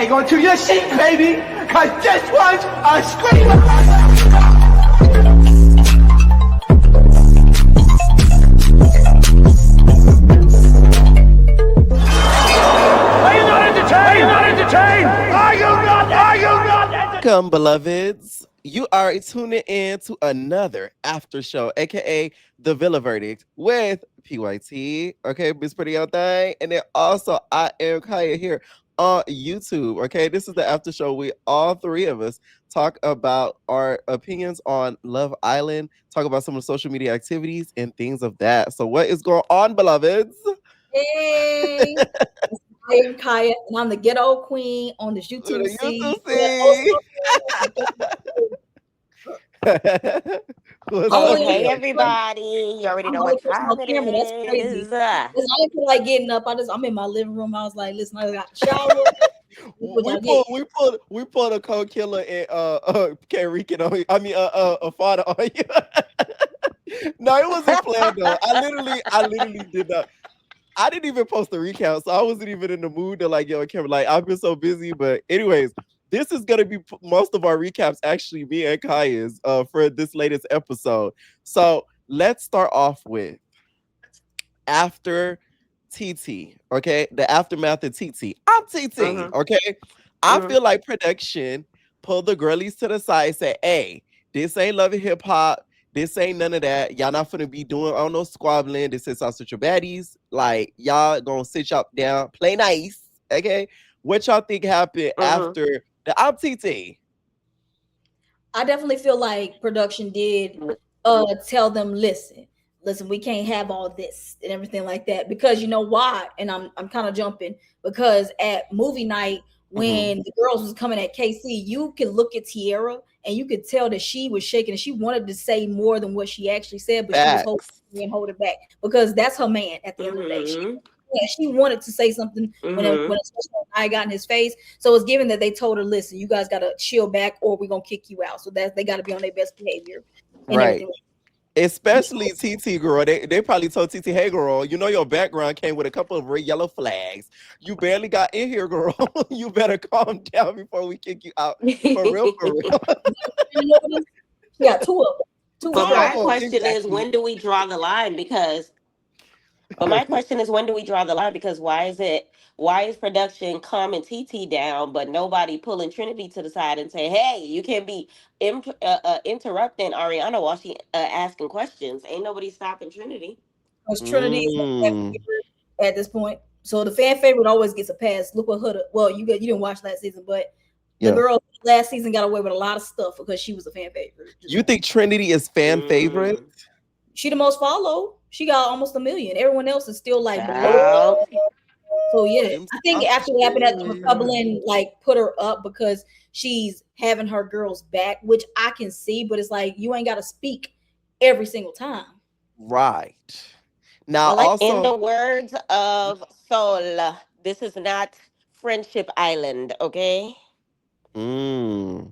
hang on to your seat, baby, cause this one's a screamer. Welcome, beloveds. You are tuning in to another after show, aka the Villa Verdict with PYT. Okay, Miss Pretty on thing. And then also I am Kaya here on YouTube. Okay, this is the after show. We all three of us talk about our opinions on Love Island, talk about some of the social media activities and things of that. So what is going on, beloveds? Hey, I am Kaya, and I'm the ghetto queen on this YouTube The scene. What's I'm Hey, up, only on hey, Priyanka? everybody. You already I'm know the only what person on time it camera. That's crazy. is. 'Cause I didn't feel like getting up. I'm in my living room. I was like, listen, I got the shower. What We y'all get? pulled a co-killer and Rican on you. I mean a father on you. No, it wasn't planned though. I literally did not. I didn't even post the recount, so I wasn't even in the mood to like yo camera. Like I've been so busy, but anyways, this is gonna be most of our recaps actually me and Kaya's for this latest episode. So let's start off with after TT, okay? The aftermath of TT. I'm TT, Mm-hmm. okay? I feel like production pulled the girlies to the side and say, hey, this ain't Love and Hip Hop. This ain't none of that. Y'all not finna be doing all no squabbling. This is our such your baddies. Like, y'all gonna sit y'all down, play nice, okay? What y'all think happened Mm-hmm. after the I'm TT? I definitely feel like production did tell them, listen, we can't have all this and everything like that. Because you know why? And I'm kind of jumping because at movie night, when the girls was coming at KC, you could look at Tierra and you could tell that she was shaking and she wanted to say more than what she actually said, but she was Facts. holding back because that's her man at the end of the day. Mm-hmm. She wanted to say something when I got in his face. So it's given that they told her, listen, you guys got to chill back or we're going to kick you out. So that they got to be on their best behavior and Right. everything. Especially TT girl. They probably told TT, hey girl, you know your background came with a couple of red yellow flags. You barely got in here, girl. You better calm down before we kick you out. For real, for real. She got two of them. Two But straight. my Oh, question is, exactly. when do we draw the line? Because why is production calming TT down, but nobody pulling Trinity to the side and say, hey, you can't be interrupting Ariana while she asking questions. Ain't nobody stopping Trinity. Because Trinity is the fan Mm, favorite at this point. So the fan favorite always gets a pass. Look what Huda. Well, you didn't watch last season, but the yeah. girl last season got away with a lot of stuff because she was a fan favorite. You think Trinity is fan favorite? Mm, She the most followed. She got almost 1 million. Everyone else is still like below. child. So yeah, Them I think stocks after what happened at the shit. McCubbin, like put her up because she's having her girls back, which I can see, but it's like you ain't got to speak every single time. Right. Now I like In also, the words of Soul, this is not Friendship Island, okay? mm,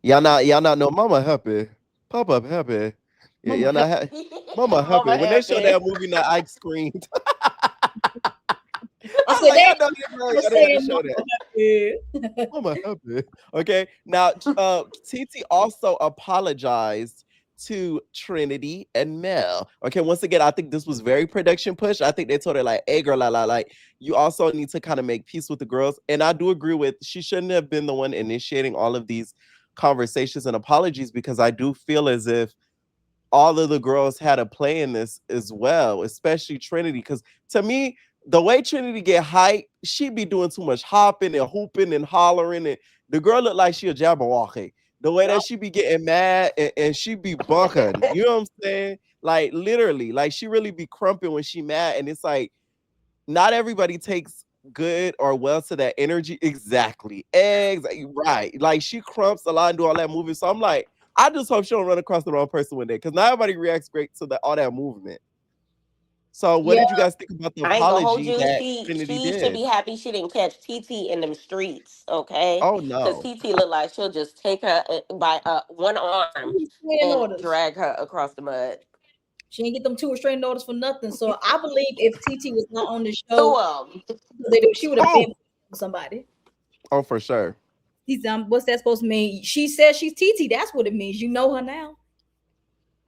y'all not know Mama happy. Papa happy. Yeah, y'all not happy. Mama happy. Mama When they show happy. that movie now, I screamed. I I'm said like, that. y'all know this girl, I was y'all know how to saying show that. Mama. Mama happy. Okay. Now TT also apologized to Trinity and Mel. Okay, once again, I think this was very production push. I think they told her like, hey girl, like you also need to kind of make peace with the girls. And I do agree with she shouldn't have been the one initiating all of these conversations and apologies because I do feel as if all of the girls had a play in this as well, especially Trinity. Because to me, the way Trinity get hyped, she be doing too much hopping and hooping and hollering, and the girl look like she a Jabberwocky. The way that she be getting mad and she be bucking, you know what I'm saying? Like literally, like she really be crumping when she mad, and it's like not everybody takes good or well to that energy. Exactly, right. Like she crumps a lot and do all that moving. So I'm like, I just hope she don't run across the wrong person one day because not everybody reacts great to all that movement. So what Yeah, did you guys think about the I ain't gonna hold apology you. that She Trinity she should did? be happy she didn't catch TT in them streets, okay? Oh Because no. TT look like she'll just take her by one arm restraining and orders. drag her across the mud. She didn't get them two restraining orders for nothing. So I believe if TT was not on the Two show, of them. she would have Oh, been somebody. Oh, for sure. He's what's that supposed to mean? She says she's TT. That's what it means. You know her now.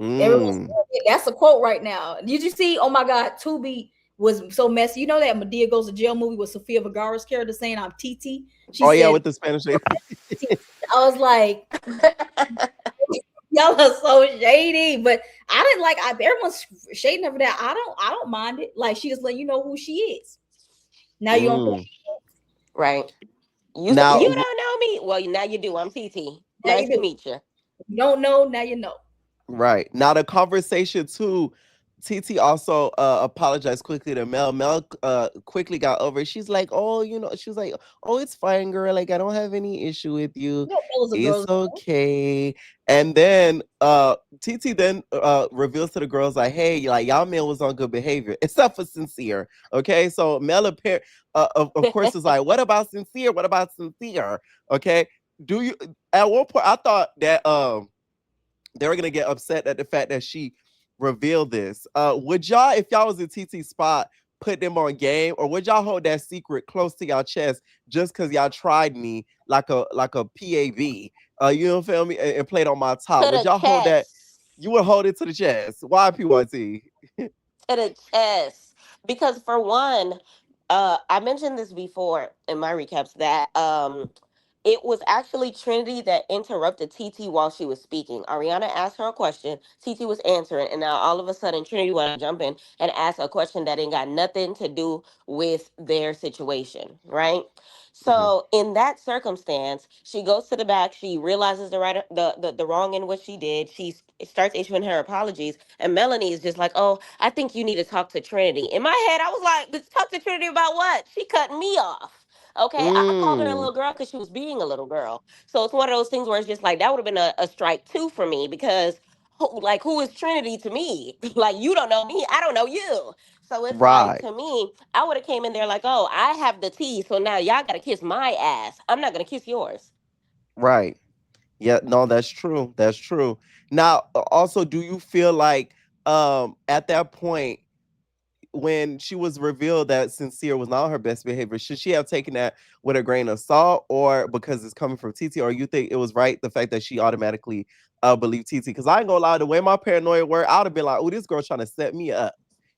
Everyone's Mm. that's a quote right now. Did you see? Oh my God, Tubi was so messy. You know that Medea Goes to Jail movie with Sofia Vergara's character saying I'm TT. She Oh yeah, said, with the Spanish name. I was like, y'all are so shady. But I didn't like. Everyone's shading over that. I don't mind it. Like she just letting you know who she is. Now you don't. Mm. Right. You say you Now, don't know me. Well, now you do. I'm TT. Now Nice you to do. meet you. You don't know. Now you know. right. Now the conversation too. TT also apologized quickly to Mel. Mel quickly got over it. She's like, "Oh, she was like, "Oh, it's fine, girl. Like I don't have any issue with you. You know, Bella's a It's girl. okay." And then TT then reveals to the girls like, "Hey, like y'all man was on good behavior, except for Sincere." Okay, so Mel of course is like, "What about Sincere? What about Sincere?" Okay, do you? At one point, I thought that they were gonna get upset at the fact that she revealed this. Would y'all, if y'all was in TT spot, put them on game, or would y'all hold that secret close to y'all chest just because y'all tried me like a PAV? You know, feel me, and played on my top. To Would the y'all hold that? chest. You would hold it to the chest. Why PYT? To the chest. Because for one, I mentioned this before in my recaps that it was actually Trinity that interrupted TT while she was speaking. Ariana asked her a question, TT was answering, and now all of a sudden Trinity want to jump in and ask a question that ain't got nothing to do with their situation, right? Mhm. So in that circumstance, she goes to the back. She realizes the wrong in what she did. She starts issuing her apologies, and Melanie is just like, "Oh, I think you need to talk to Trinity." In my head, I was like, "But talk to Trinity about what? She cut me off." Okay, I called her a Mm, little girl because she was being a little girl. So it's one of those things where it's just like that would have been a strike two for me because who is Trinity to me? Like you don't know me, I don't know you. So it's like right, to me, I would have came in there like, oh, I have the tea, so now y'all gotta kiss my ass. I'm not gonna kiss yours. right. Yeah, no, that's true. That's true. Now, also, do you feel like at that point, when she was revealed that Sincere was not her best behavior, should she have taken that with a grain of salt, or because it's coming from TT, or you think it was right the fact that she automatically believed TT? Because I ain't gonna lie, the way my paranoia were, I'd have been like, "Oh, this girl trying to set me up."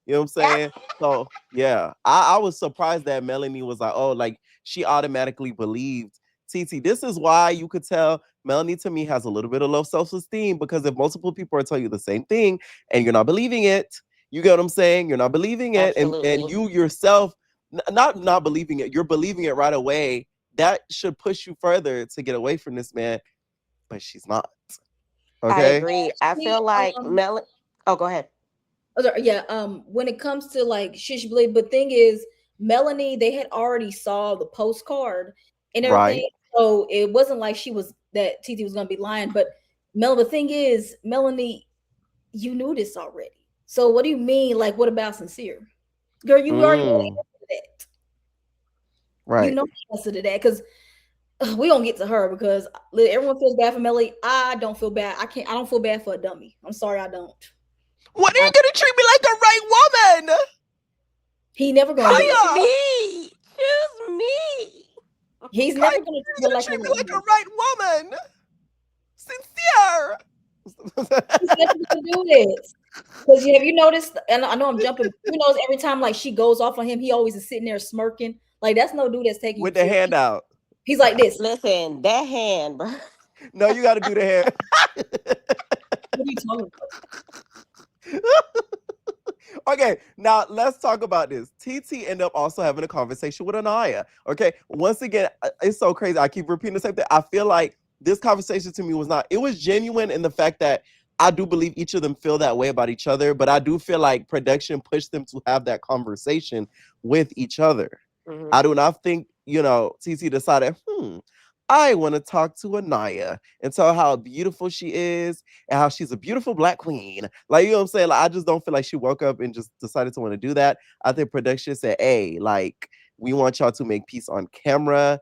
You know what I'm saying? So yeah, I was surprised that Melanie was like, "Oh, like she automatically believed TT." This is why you could tell Melanie to me has a little bit of low self esteem, because if multiple people are telling you the same thing and you're not believing it, you get what I'm saying? You're not believing it, and Absolutely. you yourself not believing it. You're believing it right away. That should push you further to get away from this man, but she's not. I Okay. agree. I Actually, feel like Mel. Oh, go ahead. yeah, when it comes to like shish blade, but thing is, Melanie, they had already saw the postcard and Right. everything, so it wasn't like she was that TT was gonna be lying. But the thing is, Melanie, you knew this already. So what do you mean? Like, what about sincere? Girl, you already know Mm, the answer to that. You right. know the answer to that because we gonna get to her because everyone feels bad for Melanie. I don't feel bad. I can't. I don't feel bad for a dummy. I'm sorry, I don't. What are you I, gonna treat me like a right woman? he never gonna do it. Choose Kaya! me. Choose me. He's Kaya, never gonna you're treat her gonna like a treat me right like a woman. right woman. Sincere. He's never gonna do it. Because have you noticed? And I know I'm jumping. You know, every time like she goes off on him, he always is sitting there smirking. Like that's no dude that's taking you With the serious. hand out. He's like this. Listen, that hand, bro. No, you gotta do the hand. What are you talking about? Okay, now let's talk about this. TT ended up also having a conversation with Anaya. Okay, once again, it's so crazy. I keep repeating the same thing. I feel like this conversation to me was not, it was genuine in the fact that I do believe each of them feel that way about each other, but I do feel like production pushed them to have that conversation with each other. Hmm. I do not think, TT decided, I want to talk to Anaya and tell her how beautiful she is and how she's a beautiful black queen. Like, you know what I'm saying? Like, I just don't feel like she woke up and just decided to want to do that. I think production said, hey, like, we want y'all to make peace on camera.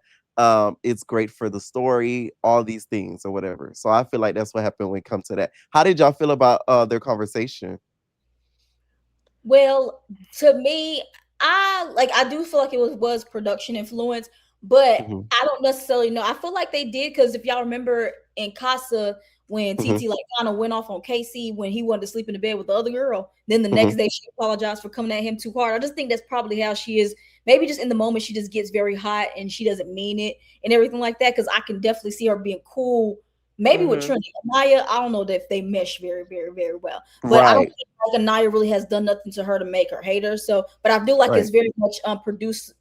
It's great for the story, all these things or whatever. So I feel like that's what happened when it comes to that. How did y'all feel about their conversation? Well, to me, I do feel like it was production influence, But Mhm, I don't necessarily know. I feel like they did because if y'all remember in Casa when mhm, TT like kind of went off on Casey when he wanted to sleep in the bed with the other girl, then the next mhm. day she apologized for coming at him too hard. I just think that's probably how she is. Maybe just in the moment she just gets very hot and she doesn't mean it and everything like that. Because I can definitely see her being cool. Maybe with Mm-hmm. Trinity Maya, I don't know if they mesh very, very, very well. But I don't Right, think like Anaya really has done nothing to her to make her hate her. So, but I feel like right, it's very much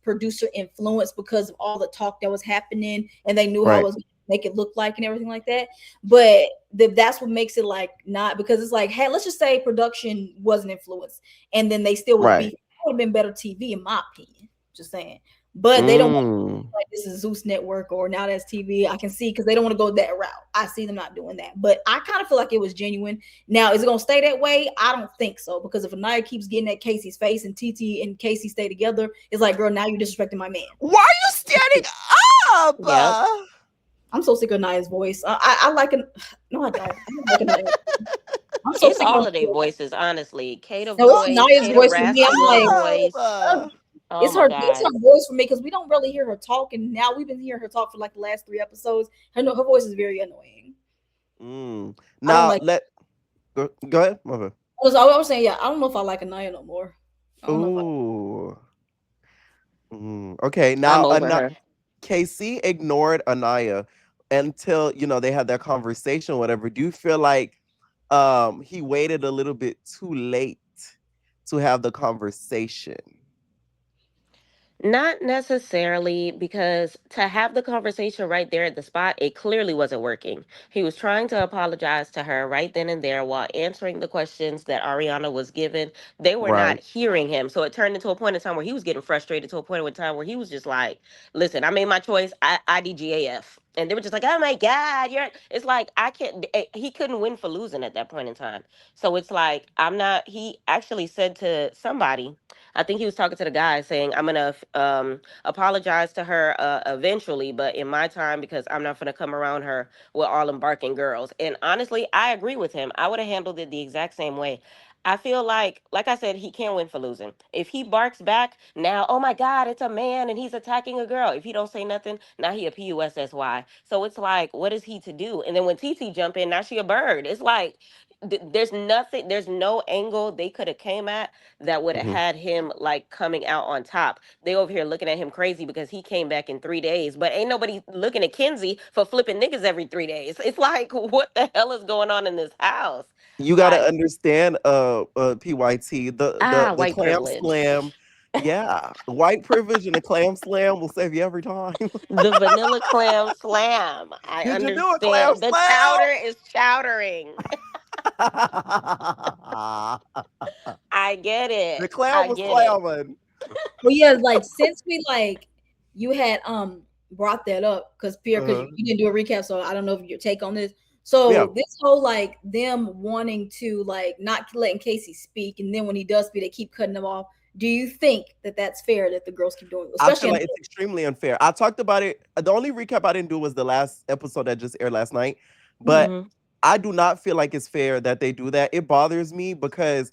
producer influence because of all the talk that was happening, and they knew how it right. was gonna make it look like and everything like that. But that's what makes it like not because it's like, hey, let's just say production wasn't influenced, and then they still was Right. beefing. It would have been better TV in my opinion. Just saying, but they don't Mm. like this is Zeus Network or now that's TV. I can see because they don't want to go that route. I see them not doing that, but I kind of feel like it was genuine. Now, is it gonna stay that way? I don't think so because if Anaya keeps getting at Casey's face and TT and Casey stay together, it's like, girl, now you're disrespecting my man. Why are you standing up? Yep. I'm so sick of Anaya's voice. I like an no, I don't. I don't like Anaya. I'm so It's sick of all her of their voice. voices, honestly. Kata No, it's voice, Anaya's Kata voice for me. I'm raspy like, voice. Up. Oh it's my it's God. her voice for me because we don't really hear her talk, and now we've been hearing her talk for like the last 3 episodes. Her voice is very annoying. Mm. I don't Now like. go ahead. Okay. I was saying, yeah, I don't know if I like Anaya no more. I don't know if I. Ooh. Okay. I'm Now, over her. KC ignored Anaya until they had that conversation. Whatever. Do you feel like he waited a little bit too late to have the conversation? Not necessarily, because to have the conversation right there at the spot, it clearly wasn't working. He was trying to apologize to her right then and there while answering the questions that Ariana was given. They were not Right. hearing him. So it turned into a point in time where he was getting frustrated to a point in time where he was just like, listen, I made my choice. IDGAF. And they were just like, oh my God, you're. It's like, I can't. He couldn't win for losing at that point in time. So it's like, I'm not. He actually said to somebody, I think he was talking to the guy saying, I'm gonna apologize to her eventually, but in my time, because I'm not gonna come around her with all them barking girls. And honestly, I agree with him. I would have handled it the exact same way. I feel like I said, he can't win for losing. If he barks back now, oh my God, it's a man and he's attacking a girl. If he don't say nothing, now he a PUSSY. So it's like, what is he to do? And then when TT jump in, now she a bird. It's like, there's nothing, there's no angle they could have came at that would have Mhm. had him like coming out on top. They over here looking at him crazy because he came back in 3 days, but ain't nobody looking at Kenzie for flipping niggas every 3 days. It's like, what the hell is going on in this house? You gotta Like, understand, PYT, the white clam privilege. slam, yeah, white privilege and the clam slam will save you every time. The vanilla clam slam. I Did you do a clam understand. The slam? chowder is chowdering. I get The it. clam I was get it. clamming. Well, yeah, like since we like you had brought that up because Pierre, because Uh-huh. you didn't do a recap, so I don't know if your take on this. Yeah, So this whole like them wanting to like not letting Casey speak, and then when he does speak, they keep cutting him off. Do you think that that's fair that the girls keep doing, I feel especially on like it's extremely unfair. I talked about it. The only recap I didn't do was the last episode that just aired last night. But Hmm. I do not feel like it's fair that they do that. It bothers me because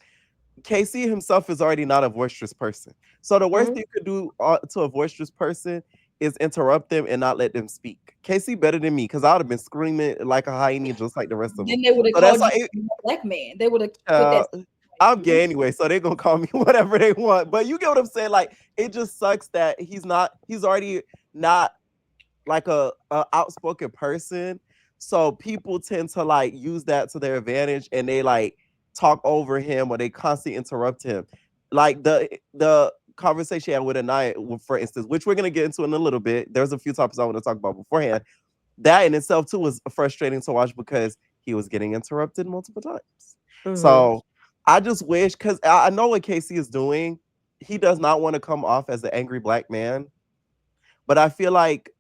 Casey himself is already not a boisterous person. So the worst Hmm. thing you could do to a boisterous person is interrupt them and not let them speak. Casey better than me because I would have been screaming like a hyena just like the rest of them. then they would have So that's called you why a black man. They would have put uh, that. I'm gay anyway, so they're gonna call me whatever they want. But you get what I'm saying? Like it just sucks that he's already not like a outspoken person. So people tend to like use that to their advantage and they like talk over him or they constantly interrupt him. Like the conversation I had with Anaya, for instance, which we're gonna get into in a little bit. There's a few topics I want to talk about beforehand. That in itself too was frustrating to watch because he was getting interrupted multiple times. Hmm. So I just wish because I know what Casey is doing. He does not want to come off as an angry black man, but I feel like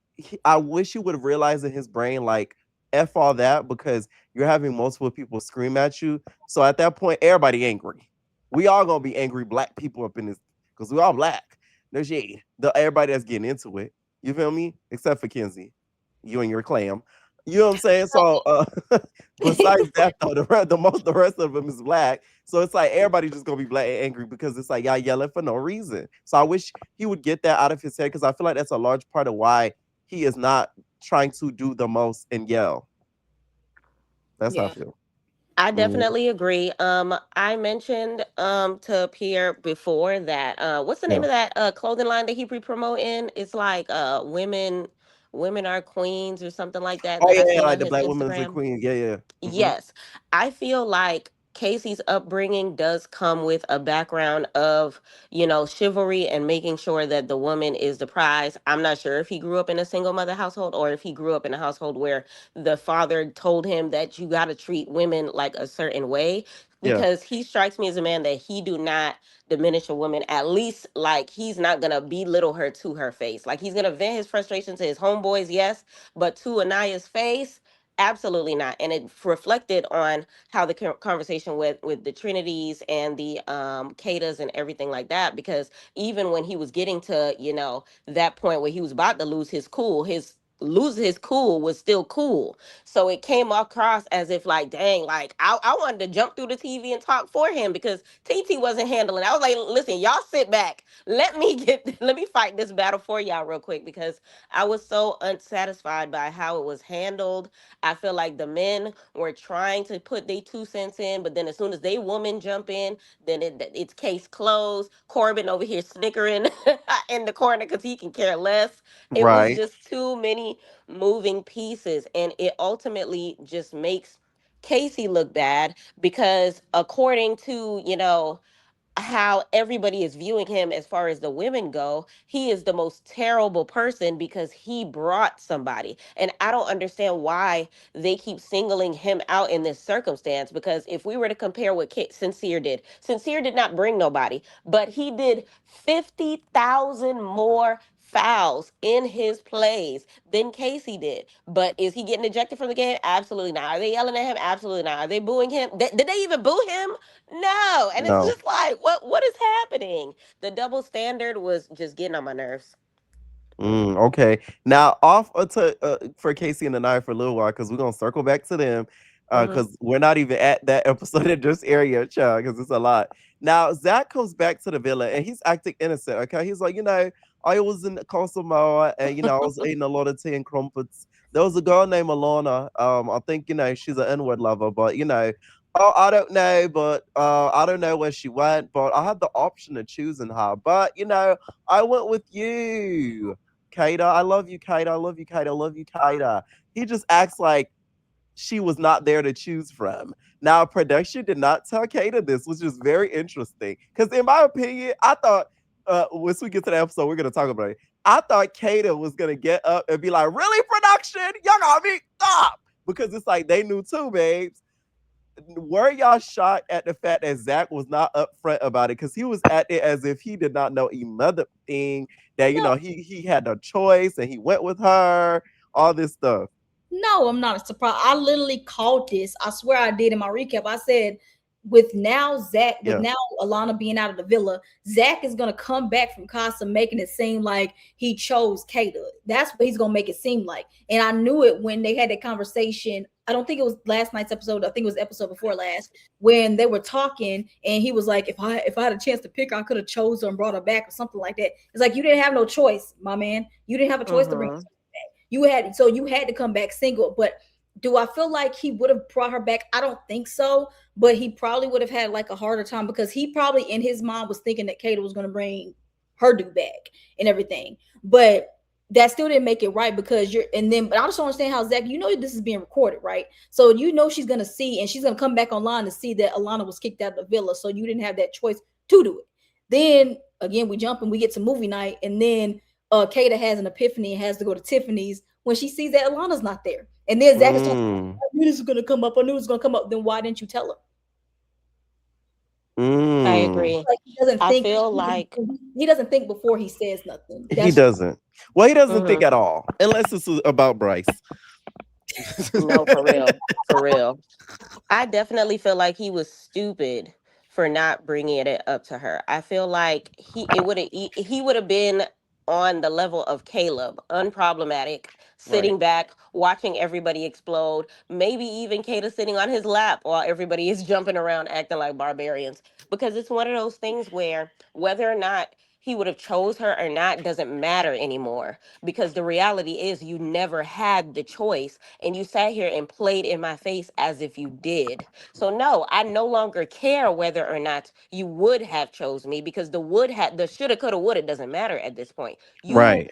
I wish he would have realized in his brain, like, F all that because you're having multiple people scream at you. So at that point, everybody angry. We all gonna be angry black people up in this because we all black. There's everybody that's getting into it. You feel me? Except for Kenzie, you and your clam. You know what I'm saying? So, besides that, though, the rest of them is black. So it's like everybody just gonna be black and angry because it's like y'all yelling for no reason. So I wish he would get that out of his head because I feel like that's a large part of why he is not trying to do the most and yell. That's how I Yeah, feel. I Mm. definitely agree. I mentioned to Pierre before that what's the name Yeah. of that clothing line that he be promoting? It's like women are queens or something like that Oh that yeah, I yeah, seen like on the his black women's and Instagram. queen. Yeah, yeah. Mm-hmm. Yes, I feel like Casey's upbringing does come with a background of, chivalry and making sure that the woman is the prize. I'm not sure if he grew up in a single mother household or if he grew up in a household where the father told him that you got to treat women like a certain way, Yeah. because he strikes me as a man that he do not diminish a woman. At least, like, he's not gonna belittle her to her face. Like, he's gonna vent his frustration to his homeboys, yes, but to Anaya's face, absolutely not. And it reflected on how the conversation with the Trinities and the Katas and everything like that. Because even when he was getting to that point where he was about to lose his cool, his lose his cool was still cool. So it came across as if, like, dang, like I wanted to jump through the TV and talk for him because TT wasn't handling it. I was like, listen, y'all sit back, let me fight this battle for y'all real quick, because I was so unsatisfied by how it was handled. I feel like the men were trying to put their 2 cents in, but then as soon as they woman jump in, then it's case closed. Corbin over here snickering in the corner because he can care less. It was Right. just too many moving pieces, and it ultimately just makes Casey look bad because according to how everybody is viewing him as far as the women go, he is the most terrible person because he brought somebody. And I don't understand why they keep singling him out in this circumstance, because if we were to compare what Sincere did not bring nobody, but he did 50,000 more fouls in his plays than Casey did. But is he getting ejected from the game? Absolutely not. Are they yelling at him? Absolutely not. Are they booing him? Did they even boo him? No, and it's No. just like, what is happening? The double standard was just getting on my nerves. Okay. Now off to for Casey and the Nine for a little while because we're gonna circle back to them Hmm. because we're not even at that episode in this area, child, because it's a lot. Now Zach comes back to the villa and he's acting innocent. Okay, he's like, I was in Kosovo and I was eating a lot of tea and crumpets. There was a girl named Alana. I think she's an N-word lover, but oh, I don't know, but I don't know where she went, but I had the option of choosing her, but I went with you. Kaida, I love you, Kaida. I love you, Kaida. I love you, Kaida. He just acts like she was not there to choose from. Now, production did not tell Kaida this, which is very interesting. Because in my opinion, I thought once we get to the episode, we're gonna talk about it. I thought Kaida was gonna get up and be like, "Really, production? Y'all got me stop!" Because it's like they knew too, babes. Were y'all shocked at the fact that Zach was not upfront about it? Because he was acting as if he did not know another thing, that no, he had a choice and he went with her, all this stuff. no, I'm not surprised. I literally called this. I swear I did in my recap. I said, with Yeah. now Alana being out of the villa, Zach is gonna come back from Casa making it seem like he chose Kata. That's what he's gonna make it seem like. And I knew it when they had that conversation. I don't think it was last night's episode. I think it was the episode before last when they were talking, and he was like, "If I had a chance to pick, I could have chose her and brought her back or something like that." It's like you didn't have no choice, my man. You didn't have a choice to bring. Hmm. You had to come back single. But do I feel like he would have brought her back? I don't think so. But he probably would have had like a harder time because he probably in his mind was thinking that Kata was going to bring her dude back and everything. But that still didn't make it right because but I just don't understand how Zach, this is being recorded, right? So she's gonna see and she's gonna come back online to see that Alana was kicked out of the villa. So you didn't have that choice to do it. Then again, we jump and we get to movie night, and then Kata has an epiphany and has to go to Tiffany's when she sees that Alana's not there. And then Zach is talking, Mm, I knew this was gonna come up. I knew it was gonna come up. Then why didn't you tell her? I mm. agree. Like he doesn't I think feel like, he doesn't think before he says nothing. He That's doesn't. Well, he doesn't think mhm, at all, unless it's about Bryce. no, for real, for real. I definitely feel like he was stupid for not bringing it up to her. I feel like he would have been. on the level of Caleb, unproblematic, Right. sitting back, watching everybody explode, maybe even Kata sitting on his lap while everybody is jumping around acting like barbarians. Because it's one of those things where whether or not he would have chose her or not doesn't matter anymore, because the reality is you never had the choice and you sat here and played in my face as if you did. So no, I no longer care whether or not you would have chose me, because the would have, the shoulda coulda woulda doesn't matter at this point. Right.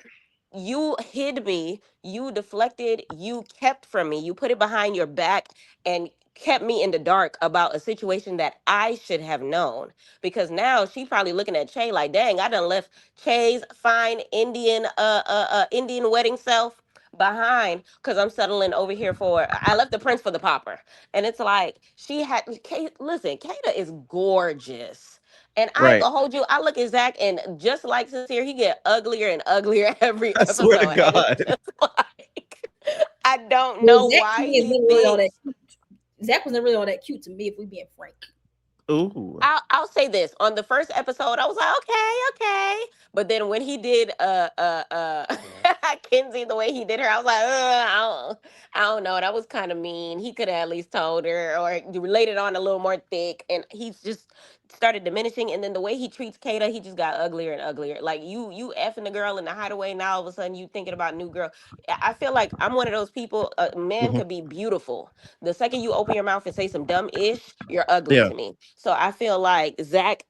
You hid me, you deflected, you kept from me, you put it behind your back and kept me in the dark about a situation that I should have known. Because now she probably looking at Che like, dang, I done left Che's fine Indian wedding self behind because I'm settling over here for, I left the prince for the pauper. And it's like she had listen, Kata is gorgeous. And I ain't Right. gonna hold you. I look at Zach, and just like Sincere, he get uglier and uglier every I swear to episode. And it's God. just like I don't Well, know Zach to why me is he never really all that thinks. cute. Zach was never really all that cute to me, if we being frank. Ooh. I'll say this. On the first episode, I was like, okay. But then when he did Kenzie, the way he did her, I was like, I don't know. That was kind of mean. He could have at least told her or related on a little more thick. And he's just started diminishing. And then the way he treats Kata, he just got uglier and uglier. Like you effing the girl in the hideaway. Now all of a sudden you thinking about new girl. I feel like I'm one of those people. A man Mhm. could be beautiful. The second you open your mouth and say some dumb ish, you're ugly Yeah. to me. So I feel like Zach,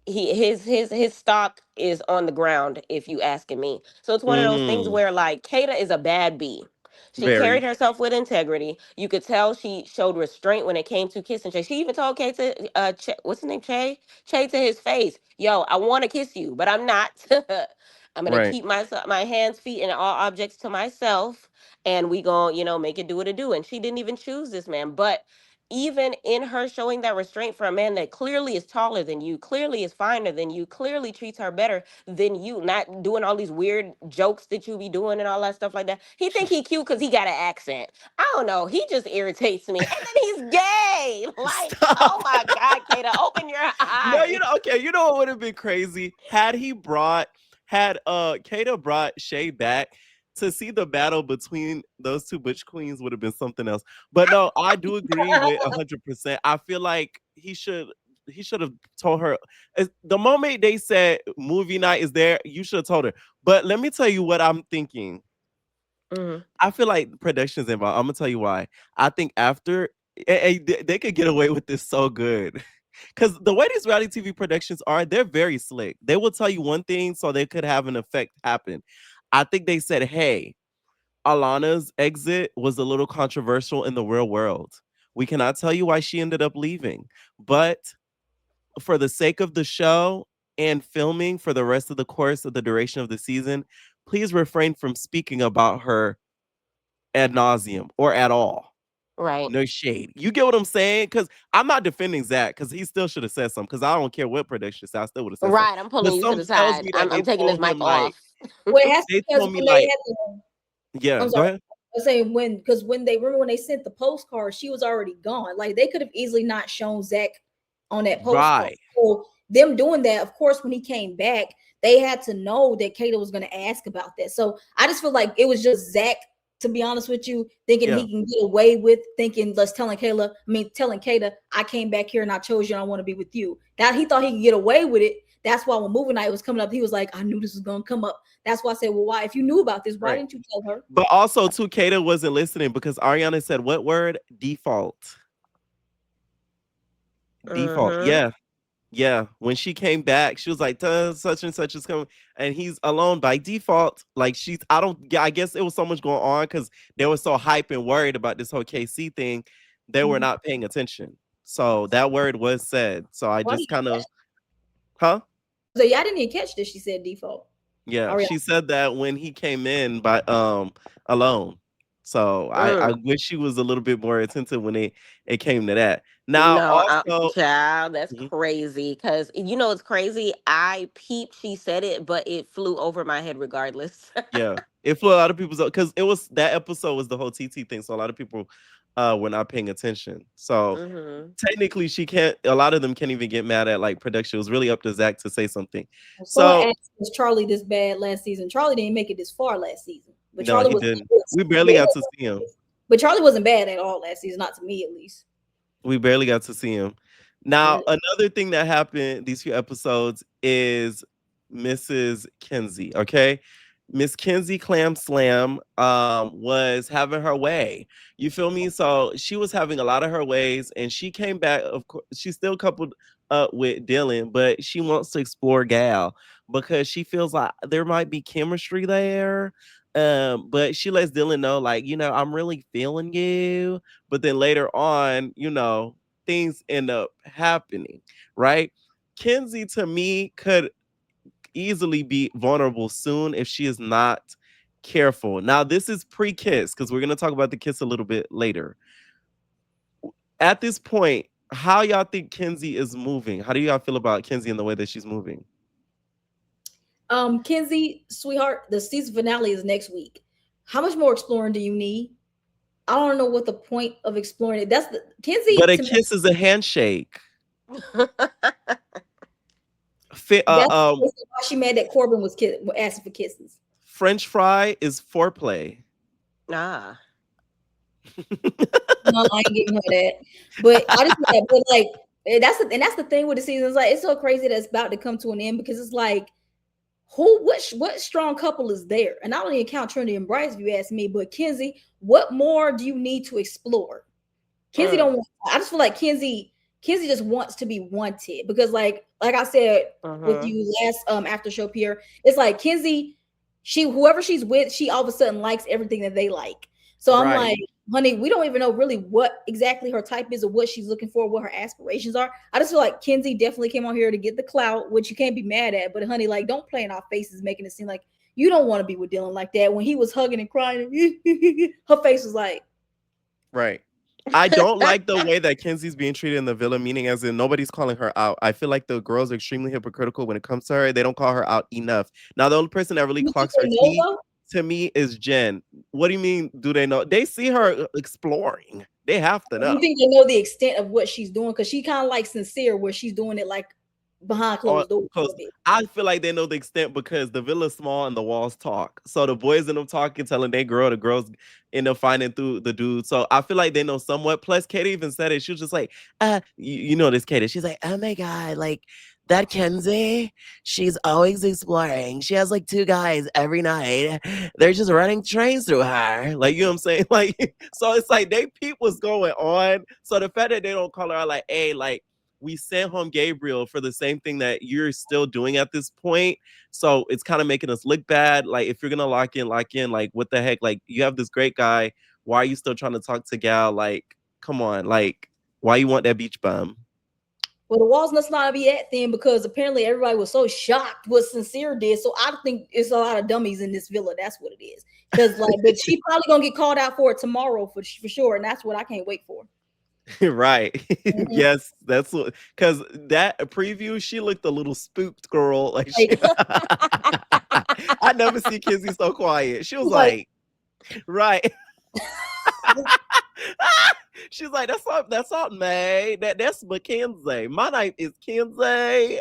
his stock is on the ground, if you asking me. So it's one of those things Mm. where like Kata is a bad bee. She carried Very. herself with integrity. You could tell she showed restraint when it came to kissing Che. She even told Kate to what's his name, Che to his face, "Yo, I want to kiss you, but I'm not. I'm gonna Right. keep my hands, feet, and all objects to myself, and we gonna make it do what it do." And she didn't even choose this man, but even in her showing that restraint for a man that clearly is taller than you, clearly is finer than you, clearly treats her better than you, not doing all these weird jokes that you be doing and all that stuff like that. He think he cute because he got an accent. I don't know. He just irritates me. And then he's gay. Like, oh Stop. my God, Kata, open your No, eyes. okay, you know what would have been crazy? Had Kata brought Shay back to see the battle between those two butch queens would have been something else. But no, I do agree with 100%. I feel like he should have told her the moment they said movie night is there, you should have told her. But let me tell you what I'm thinking. Mhm. I feel like production's involved. I'm gonna tell you why. I think after they could get away with this so good. Because the way these reality TV productions are, they're very slick. They will tell you one thing so they could have an effect happen. I think they said, hey, Alana's exit was a little controversial in the real world. We cannot tell you why she ended up leaving, but for the sake of the show and filming for the rest of the course of the duration of the season, please refrain from speaking about her ad nauseum or at all. Right. No shade. You get what I'm saying? Because I'm not defending Zach because he still should have said something. Because I don't care what production said, I still would have said something. Right. I'm pulling But you to some the tells side. me that I'm they taking this told mic him like off. Well, it has to they because told me when they like, had the, yeah, I'm go sorry, ahead. I was saying because when they remember when they sent the postcard, she was already gone. Like they could have easily not shown Zach on that postcard. Right. So them doing that, of course, when he came back, they had to know that Kata was going to ask about that. So I just feel like it was just Zach, to be honest with you, thinking Yeah. he can get away with thinking, let's telling Kata, I came back here and I chose you and I want to be with you. That he thought he could get away with it. That's why when movie night was coming up, he was like, I knew this was gonna come up. That's why I said, well, why? If you knew about this, why Right. didn't you tell her? But also too, Kata wasn't listening because Ariana said what word? Default. Default. Mm-hmm. Yeah. Yeah, when she came back, she was like, such and such is coming, and he's alone by default. Like she's, I don't, yeah, I guess it was so much going on because they were so hype and worried about this whole KC thing, they were Mhm. not paying attention. So that word was said. So I Why just did you kind catch? of, huh? So yeah, I didn't even catch this. She said default. Yeah, Ariana. she said that when he came in by alone. So I Mm. wish she was a little bit more attentive when it came to that. Now No, also, child, that's mhm, crazy. Cause it's crazy. I peeped, she said it, but it flew over my head regardless. yeah, it flew a lot of people's because it was that episode was the whole TT thing. So a lot of people we're not paying attention. So Mm-hmm. technically, she can't. A lot of them can't even get mad at like production. It was really up to Zach to say something. Someone So asked, was Charlie this bad last season? Charlie didn't make it this far last season, but no, Charlie he was. didn't. We barely got to see him. But Charlie wasn't bad at all last season, not to me at least. We barely got to see him. Now, another thing that happened these few episodes is Mrs. Kinsey. Okay. Miss Kinsey Clam Slam was having her way. You feel me? So she was having a lot of her ways, and she came back. Of course, she's still coupled up with Dylan, but she wants to explore Gal because she feels like there might be chemistry there. But she lets Dylan know, like, I'm really feeling you. But then later on, things end up happening, right? Kenzie to me could easily be vulnerable soon if she is not careful. Now, this is pre-kiss because we're going to talk about the kiss a little bit later. At this point, how y'all think Kenzie is moving? How do y'all feel about Kenzie and the way that she's moving? Kenzie, sweetheart, the season finale is next week. How much more exploring do you need? I don't know what the point of exploring it. That's the Kenzie. But a To me, kiss is a handshake. that's why she mad that Corbin was asking for kisses. French fry is foreplay. Ah. No, I ain't giving her that. But I just but like that's the thing with the season. It's like it's so crazy that it's about to come to an end because it's like what strong couple is there? And I don't even count Trinity and Bryce if you ask me, but Kenzie, what more do you need to explore? Kenzie don't want, I just feel like Kenzie just wants to be wanted because like I said with you last after show, Pierre, it's like Kenzie, whoever she's with, she all of a sudden likes everything that they like. So I'm like, honey, we don't even know really what exactly her type is or what she's looking for, what her aspirations are. I just feel like Kenzie definitely came on here to get the clout, which you can't be mad at. But honey, like, don't play in our faces, making it seem like you don't want to be with Dylan like that. When he was hugging and crying, her face was like, right. I don't like the way that Kenzie's being treated in the villa, meaning as in nobody's calling her out. I feel like the girls are extremely hypocritical when it comes to her. They don't call her out enough. Now, the only person that really clocks her teeth to me is Jen. What do you mean, do they know? They see her exploring. They have to know. You think they know the extent of what she's doing? Because she kind of like sincere where she's doing it like behind closed doors. I feel like they know the extent because the villa's small and the walls talk. So the boys end up talking, telling their girl, the girls end up finding through the dude. So I feel like they know somewhat. Plus, Katie even said it. She was just like, you know this, Katie. She's like, oh my God, like that Kenzie, she's always exploring. She has like 2 guys every night. They're just running trains through her. Like, you know what I'm saying? Like, so it's like they peep what's going on. So the fact that they don't call her out like, hey, like, we sent home Gabriel for the same thing that you're still doing at this point. So it's kind of making us look bad. Like, if you're going to lock in, like, what the heck? Like, you have this great guy. Why are you still trying to talk to Gal? Like, come on. Like, why you want that beach bum? Well, the walls must not be that thin because apparently everybody was so shocked what Sincere did. So I think it's a lot of dummies in this villa. That's what it is. Because like, but she probably gonna get called out for it tomorrow for sure, and that's what I can't wait for. Right. Mm-hmm. Yes, that's what. Because that preview, she looked a little spooked, girl. Like I never see Kenzie so quiet. She was like right. She's like, that's not May. That's Mackenzie. My name is Kenzie.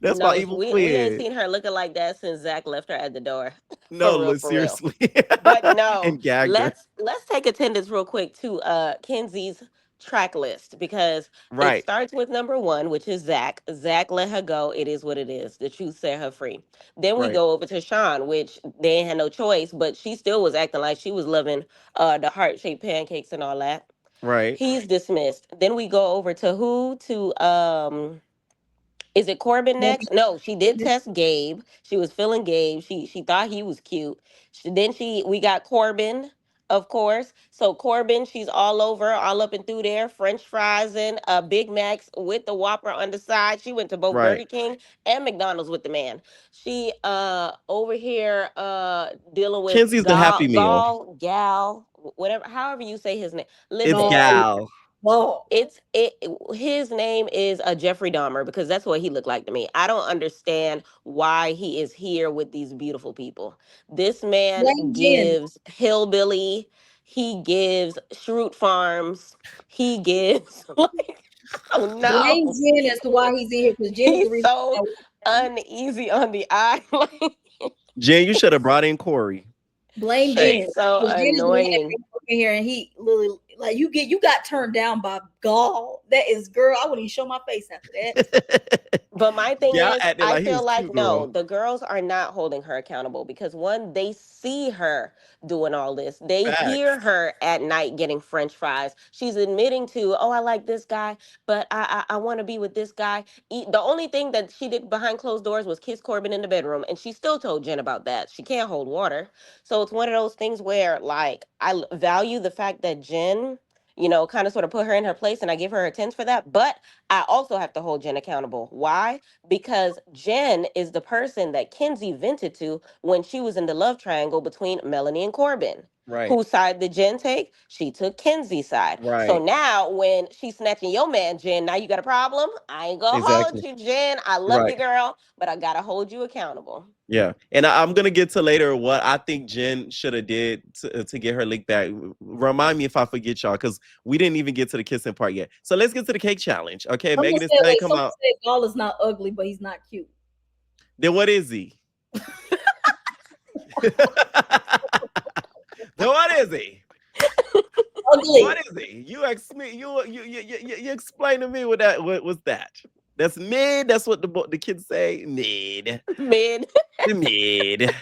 That's my evil queen. We ain't seen her looking like that since Zach left her at the door. No, seriously. But no, and let's take attendance real quick to Kenzie's track list because it starts with number 1, which is Zach. Zach let her go. It is what it is. The truth set her free. Then we go over to Sean, which they ain't had no choice, but she still was acting like she was loving the heart-shaped pancakes and all that. Right. He's dismissed. Then we go over to who? To is it Corbin next? No, she did test Gabe. She was feeling Gabe. She thought he was cute. We got Corbin, of course. So Corbin, she's all over, all up and through there. French fries and Big Macs with the Whopper on the side. She went to both Burger King and McDonald's with the man. She over here dealing with Kenzie's the Happy Meal. Gal, whatever, however you say his name. Listen, it's Gal. Well, his name is Jeffrey Dahmer because that's what he looked like to me. I don't understand why he is here with these beautiful people. This man gives hillbilly. He gives Shroot Farms. He gives like, oh Blame no, Jen as to why he's in here because Jen is the he's reason so that we uneasy on the eye. Like, Jen, you should have brought in Corey. blame Shit. Jen. he's so Because Jen is the one that annoying. came up in here and he literally like you got turned down by gall. That is girl. I wouldn't even show my face after that. But my thing Y'all is, acting I like he feel was like cute, no, girl. the girls are not holding her accountable because one, they see her doing all this. They hear Facts. her at night getting French fries. She's admitting to, oh, I like this guy, but I want to be with this guy. The only thing that she did behind closed doors was kiss Corbin in the bedroom, and she still told Jen about that. She can't hold water, so it's one of those things where, like, value the fact that Jen, kind of sort of put her in her place, and I give her a 10 for that. But I also have to hold Jen accountable. Why? Because Jen is the person that Kenzie vented to when she was in the love triangle between Melanie and Corbin. Right. Whose side did Jen take? She took Kenzie's side. So Right. now when she's snatching your man, Jen, now you got a problem? I ain't gonna hold Exactly. you, Jen. I love you, Right. girl, but I gotta hold you accountable. Yeah. And I'm gonna get to later what I think Jen should have did to get her lick back. Remind me if I forget, y'all, because we didn't even get to the kissing part yet. So let's get to the cake challenge. Okay, Someone Megan Thee said, Stallion wait, come someone out. said Gall is not ugly, but he's not cute. Then what is he? Then what is he? Ugly. What is he? You ex me. You explain to me what that what was that? That's mid. That's what the kids say. Mid. Mid. The mid.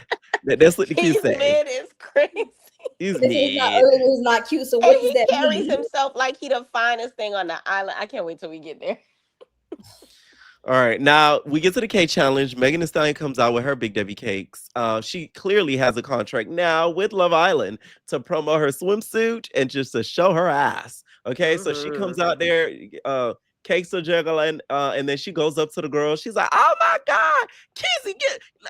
That's what the kids He's say. mid is crazy. He's They said he's not mid. ugly, but he's not cute. So And what does he that carries mean? himself like he the finest thing on the island. I can't wait till we get there. All right, now we get to the cake challenge. Megan Thee Stallion comes out with her Big Debbie cakes. She clearly has a contract now with Love Island to promote her swimsuit and just to show her ass. Okay, so she Hmm. comes out there, cakes are juggling, and then she goes up to the girl. She's like, "Oh my God, Kizzy,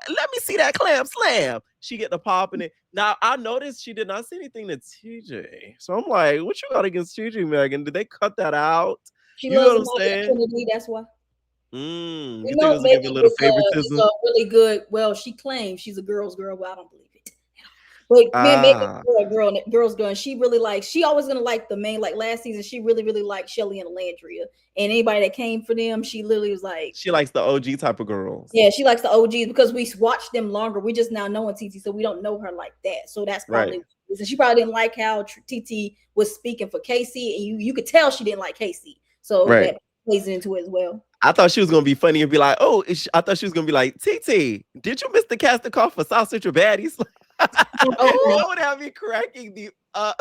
let me see that clam slam." She get the popping it. Now I noticed she did not say anything to TJ, so I'm like, "What you got against TJ, Megan? Did they cut that out?" She You know loves what him I'm more than saying? Trinity. That's why. You We think it know was to Megan give you a little is favoritism? a really good. Well, she claims she's a girl's girl, but I don't believe it. But me and Megan Ah, are a girl's girl, and she really likes. She always gonna like the main. Like last season, she really liked Shelly and Landria, and anybody that came for them, she literally was like, she likes the OG type of girls. yeah, she likes the OGs because we watched them longer. We just now knowing TT, so we don't know her like that. So that's Right. probably reason. She probably didn't like how TT was speaking for Casey, and you could tell she didn't like Casey. So Right. that plays into it as well. I thought she was gonna be funny and be like, "Oh," I thought she was gonna be like, "TT, did you miss the cast call for South Central Baddies?" Uh-uh. That would have me cracking the. Now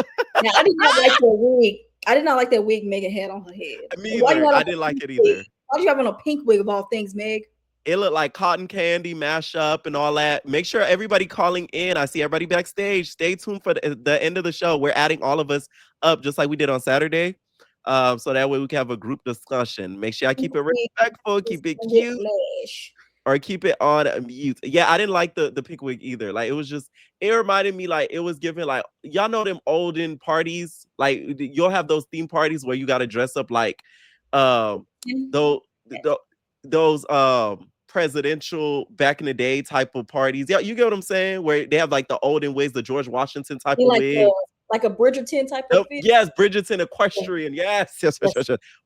I did not like that wig. I did not like that wig Megan had on her head. Me Why you either. have I on didn't a like pink it wig? either. Why do you have on a pink wig of all things, Meg? It looked like cotton candy mashup and all that. Make sure everybody calling in. I see everybody backstage. Stay tuned for the end of the show. We're adding all of us up just like we did on Saturday. So that way we can have a group discussion. Make sure I keep it respectful, keep it cute, Flash. or keep it on mute. Yeah, I didn't like the pink wig either. Like it was just, it reminded me like it was giving like y'all know them olden parties. Like you'll have those theme parties where you got to dress up like though those presidential back in the day type of parties. Yeah, you get what I'm saying? Where they have like the olden wigs, the George Washington type You of wig. like a Bridgerton type of Nope. feel. Yes, Bridgerton equestrian. Yes.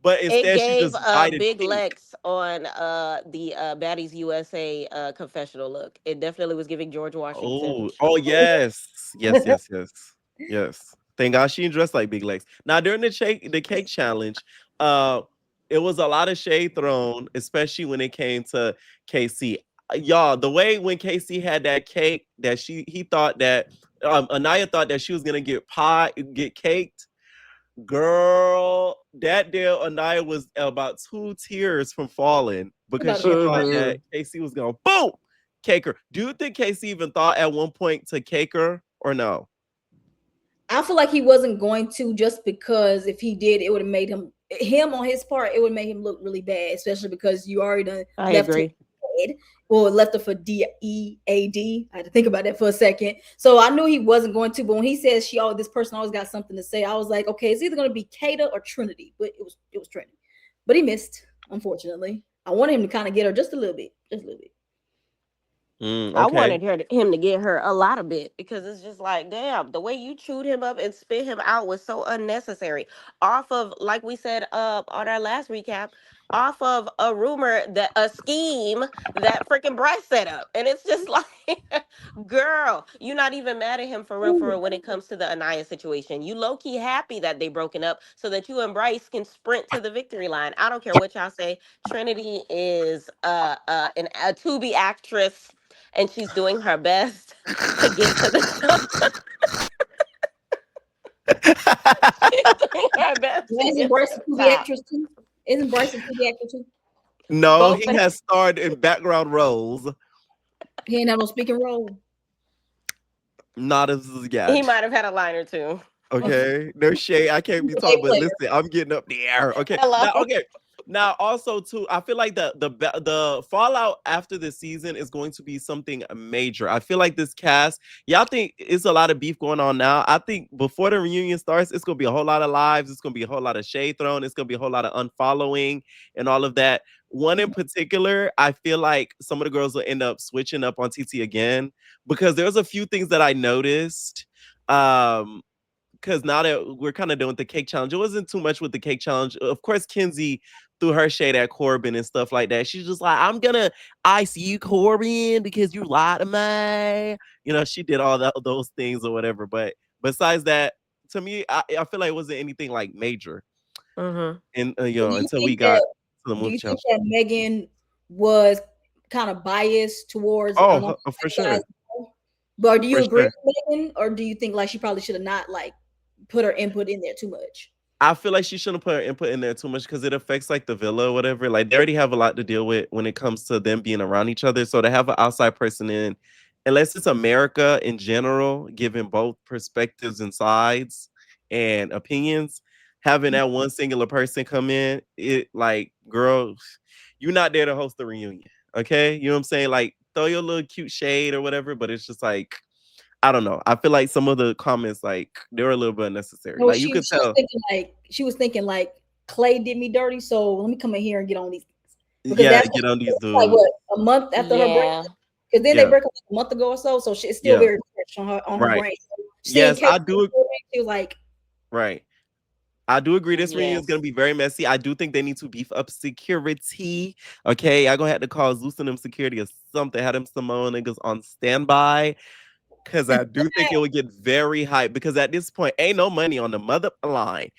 But It instead, she gave just dyed it Big pink. Lex on the Baddies USA confessional look. It definitely was giving George Washington. Oh, yes. Thank God she didn't dress like Big Legs. Now during the cake challenge, uh, it was a lot of shade thrown, especially when it came to KC. Y'all, the way when KC had that cake that he thought that Anaya thought that she was gonna get caked. Girl, that day Anaya was about 2 tears from falling because she thought Hmm. that Casey was gonna boom cake her. Do you think Casey even thought at one point to cake her or no? I feel like he wasn't going to just because if he did, it would have made him on his part, it would make him look really bad, especially because you already done I left her agree. dead. Well, left her for DEAD. I had to think about that for a second. So I knew he wasn't going to, but when he says this person always got something to say, I was like, okay, it's either gonna be Kata or Trinity, but it was Trinity. But he missed, unfortunately. I wanted him to kind of get her just a little bit. Just a little bit. I Okay. wanted him to get her a lot of bit because it's just like, damn, the way you chewed him up and spit him out was so unnecessary. Off of, like we said on our last recap, off of a rumor that a scheme that freaking Bryce set up. And it's just like, girl, you're not even mad at him for real when it comes to the Anaya situation. You low key happy that they broken up so that you and Bryce can sprint to the victory line. I don't care what y'all say. Trinity is a Tubi actress and she's doing her best to get to the top. She's doing her best to Isn't get to Bryce the a TV top. actress too? Isn't Bryce a TV actor too? No, Both he of has starred in background roles, He ain't have no speaking role. not as he yet. might have had a line or two. Okay, no shade. I can't He's be a A talking, but player. listen, I'm getting up there. Okay, Hello. now, okay, now also too, I feel like the fallout after the season is going to be something major. I feel like this cast, y'all think it's a lot of beef going on now. I think before the reunion starts, it's gonna be a whole lot of lives. It's gonna be a whole lot of shade thrown. It's gonna be a whole lot of unfollowing and all of that. One in particular, I feel like some of the girls will end up switching up on TT again because there's a few things that I noticed. Um, because now that we're kind of doing the cake challenge, it wasn't too much with the cake challenge. Of course, Kenzie threw her shade at Corbin and stuff like that. She's just like, I'm gonna ice you, Corbin, because you lied to me. You know, she did all those things or whatever. But besides that, to me, I feel like it wasn't anything like major. Mm-hmm. And So do you until we think got that to the do movie you think challenge. that Megan was kind of biased towards Oh, for guys? sure, But do you for agree sure. with Megan, or do you think like she probably should have not like put her input in there too much? I feel like she shouldn't put her input in there too much because it affects like the villa or whatever. Like they already have a lot to deal with when it comes to them being around each other. So to have an outside person in, unless it's America in general, giving both perspectives and sides and opinions, having that one singular person come in, it like, girl, you're not there to host the reunion. Okay. You know what I'm saying? Like throw your little cute shade or whatever, but it's just like, I don't know. I feel like some of the comments, like, they were a little bit unnecessary. No, Like you could tell. she was thinking like Clay did me dirty, so let me come in here and get on these because Yeah, that's get on these like what dudes. a month after her break, Yeah. because then they Yeah, break up like a month ago or so, so it's still yeah, very fresh on her right. brain. So seeing Yes, Kate, I do. she was like, Right. I do agree this reunion is gonna Yes. be very messy. I do think they need to beef up security. Okay, I gonna have to call Zeus and them security or something. Have them Samoan niggas on standby. Cause I do think it would get very hype. Because at this point, ain't no money on the mother line.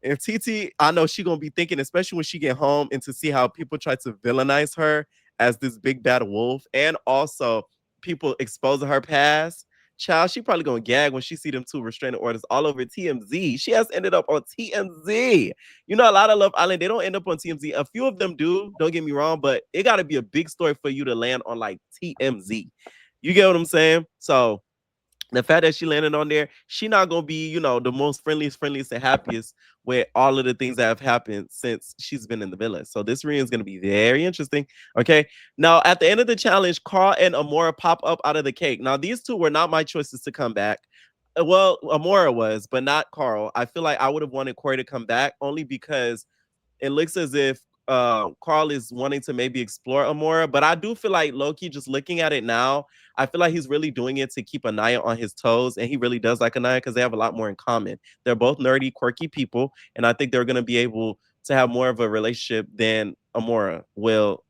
And TT, I know she gonna be thinking, especially when she get home, and to see how people try to villainize her as this big bad wolf, and also people exposing her past. Child, she probably gonna gag when she see them two restraining orders all over TMZ. She has ended up on TMZ. You know, a lot of Love Island, they don't end up on TMZ. A few of them do, don't get me wrong, but it gotta be a big story for you to land on like TMZ. You get what I'm saying? So the fact that she landed on there, she not gonna be, the most friendliest and happiest with all of the things that have happened since she's been in the village. So this reunion is gonna be very interesting. Okay. Now at the end of the challenge, Carl and Amora pop up out of the cake. Now these two were not my choices to come back. Well, Amora was, but not Carl. I feel like I would have wanted Corey to come back only because it looks as if Carl is wanting to maybe explore Amora, but I do feel like Loki, just looking at it now, I feel like he's really doing it to keep Anaya on his toes, and he really does like Anaya because they have a lot more in common. They're both nerdy, quirky people, and I think they're going to be able to have more of a relationship than Amora will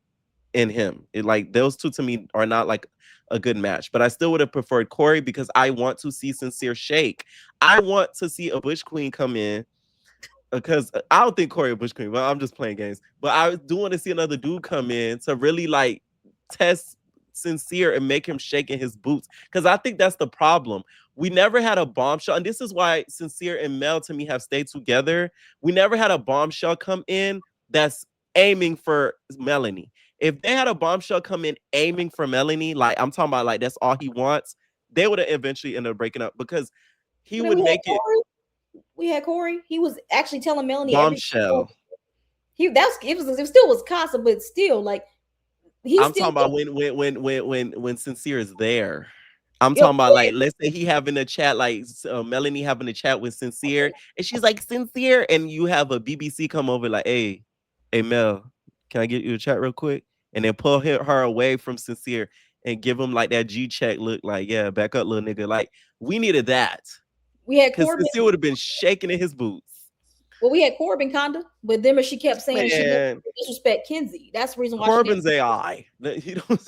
in him. Like those two to me are not like a good match, but I still would have preferred Corey because I want to see Sincere shake. I want to see a Bush Queen come in because I don't think Corey Bush Queen, but I'm just playing games. But I do want to see another dude come in to really like test Sincere and make him shake in his boots. Because I think that's the problem. We never had a bombshell, and this is why Sincere and Mel to me have stayed together. We never had a bombshell come in that's aiming for Melanie. If they had a bombshell come in aiming for Melanie, like I'm talking about, like that's all he wants, they would have eventually ended up breaking up because he but then would we had make it Corey. We had Corey. He was actually telling Melanie everything. bombshell. It still was Casa, but still like he I'm still talking about when Sincere is there. I'm yo, talking about like let's say he having a chat like Melanie having a chat with Sincere and she's like Sincere and you have a BBC come over like hey Mel, can I get you a chat real quick and then pull her away from Sincere and give him like that G check look, like, yeah, back up, little nigga. Like, we needed that. We had Because Corbin. Sincere would have been shaking in his boots. Well, we had Corbin kinda, but then she kept saying she didn't Man, disrespect Kenzie. That's the reason why she didn't. Corbin's AI. He don't,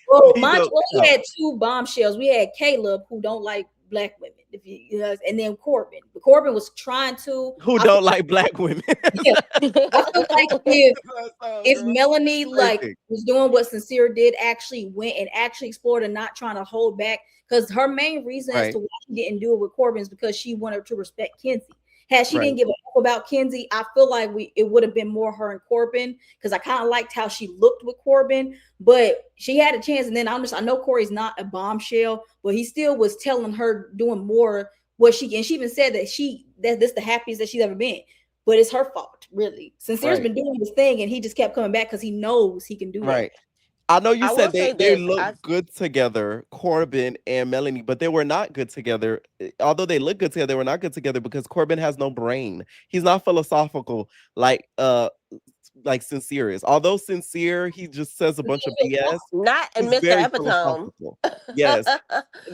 Well, he mind you, don't well, we count. had two bombshells. We had Caleb, who don't like black women, if you and then Corbin. But Corbin was trying to. Who I feel, don't like black women. yeah, I feel like if Girl, Melanie like perfect. was doing what Sincere did, actually went and actually explored and not trying to hold back, because her main reason as Right, to why she didn't do it with Corbin is because she wanted to respect Kenzie. Had she right, didn't give a fuck about Kenzie, I feel like it would have been more her and Corbin, because I kind of liked how she looked with Corbin, but she had a chance. And then I know Corey's not a bombshell, but he still was telling her doing more what she, and she even said that this the happiest that she's ever been. But it's her fault, really. Sincere's right, been doing his thing, and he just kept coming back because he knows he can do that. right. I know you I will said say they this. look good together, Corbin and Melanie, but they were not good together. Although they look good together, they were not good together because Corbin has no brain. He's not philosophical like Sincere is. Although Sincere, he just says a bunch of BS. Not in He's Mr. very Epitome. philosophical. Yes.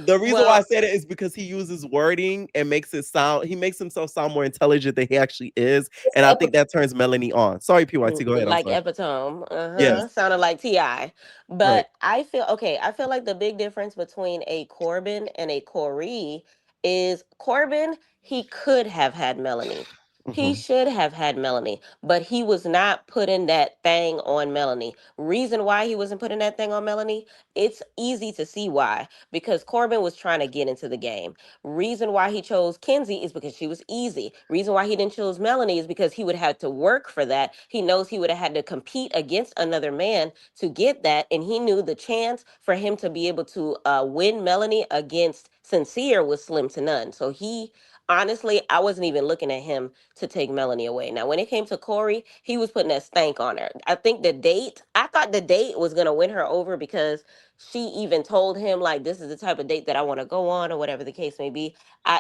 The reason why I Well, said it is because he uses wording and he makes himself sound more intelligent than he actually is. It's And the I think epi- that turns Melanie on. Sorry, PYT. Go ahead. I'm like sorry. epitome, yeah. Yes. sounded like Ti. Right. But I feel okay. I feel like the big difference between a Corbin and a Corey is Corbin. He could have had Melanie. He Hmm. should have had Melanie, but he was not putting that thing on Melanie. Reason why he wasn't putting that thing on Melanie, it's easy to see why. Because Corbin was trying to get into the game. Reason why he chose Kenzie is because she was easy. Reason why he didn't choose Melanie is because he would have to work for that. He knows he would have had to compete against another man to get that, and he knew the chance for him to be able to win Melanie against Sincere was slim to none. So he honestly, I wasn't even looking at him to take Melanie away. Now, when it came to Corey, he was putting that stank on her. I think I thought the date was gonna win her over because she even told him like this is the type of date that I want to go on or whatever the case may be.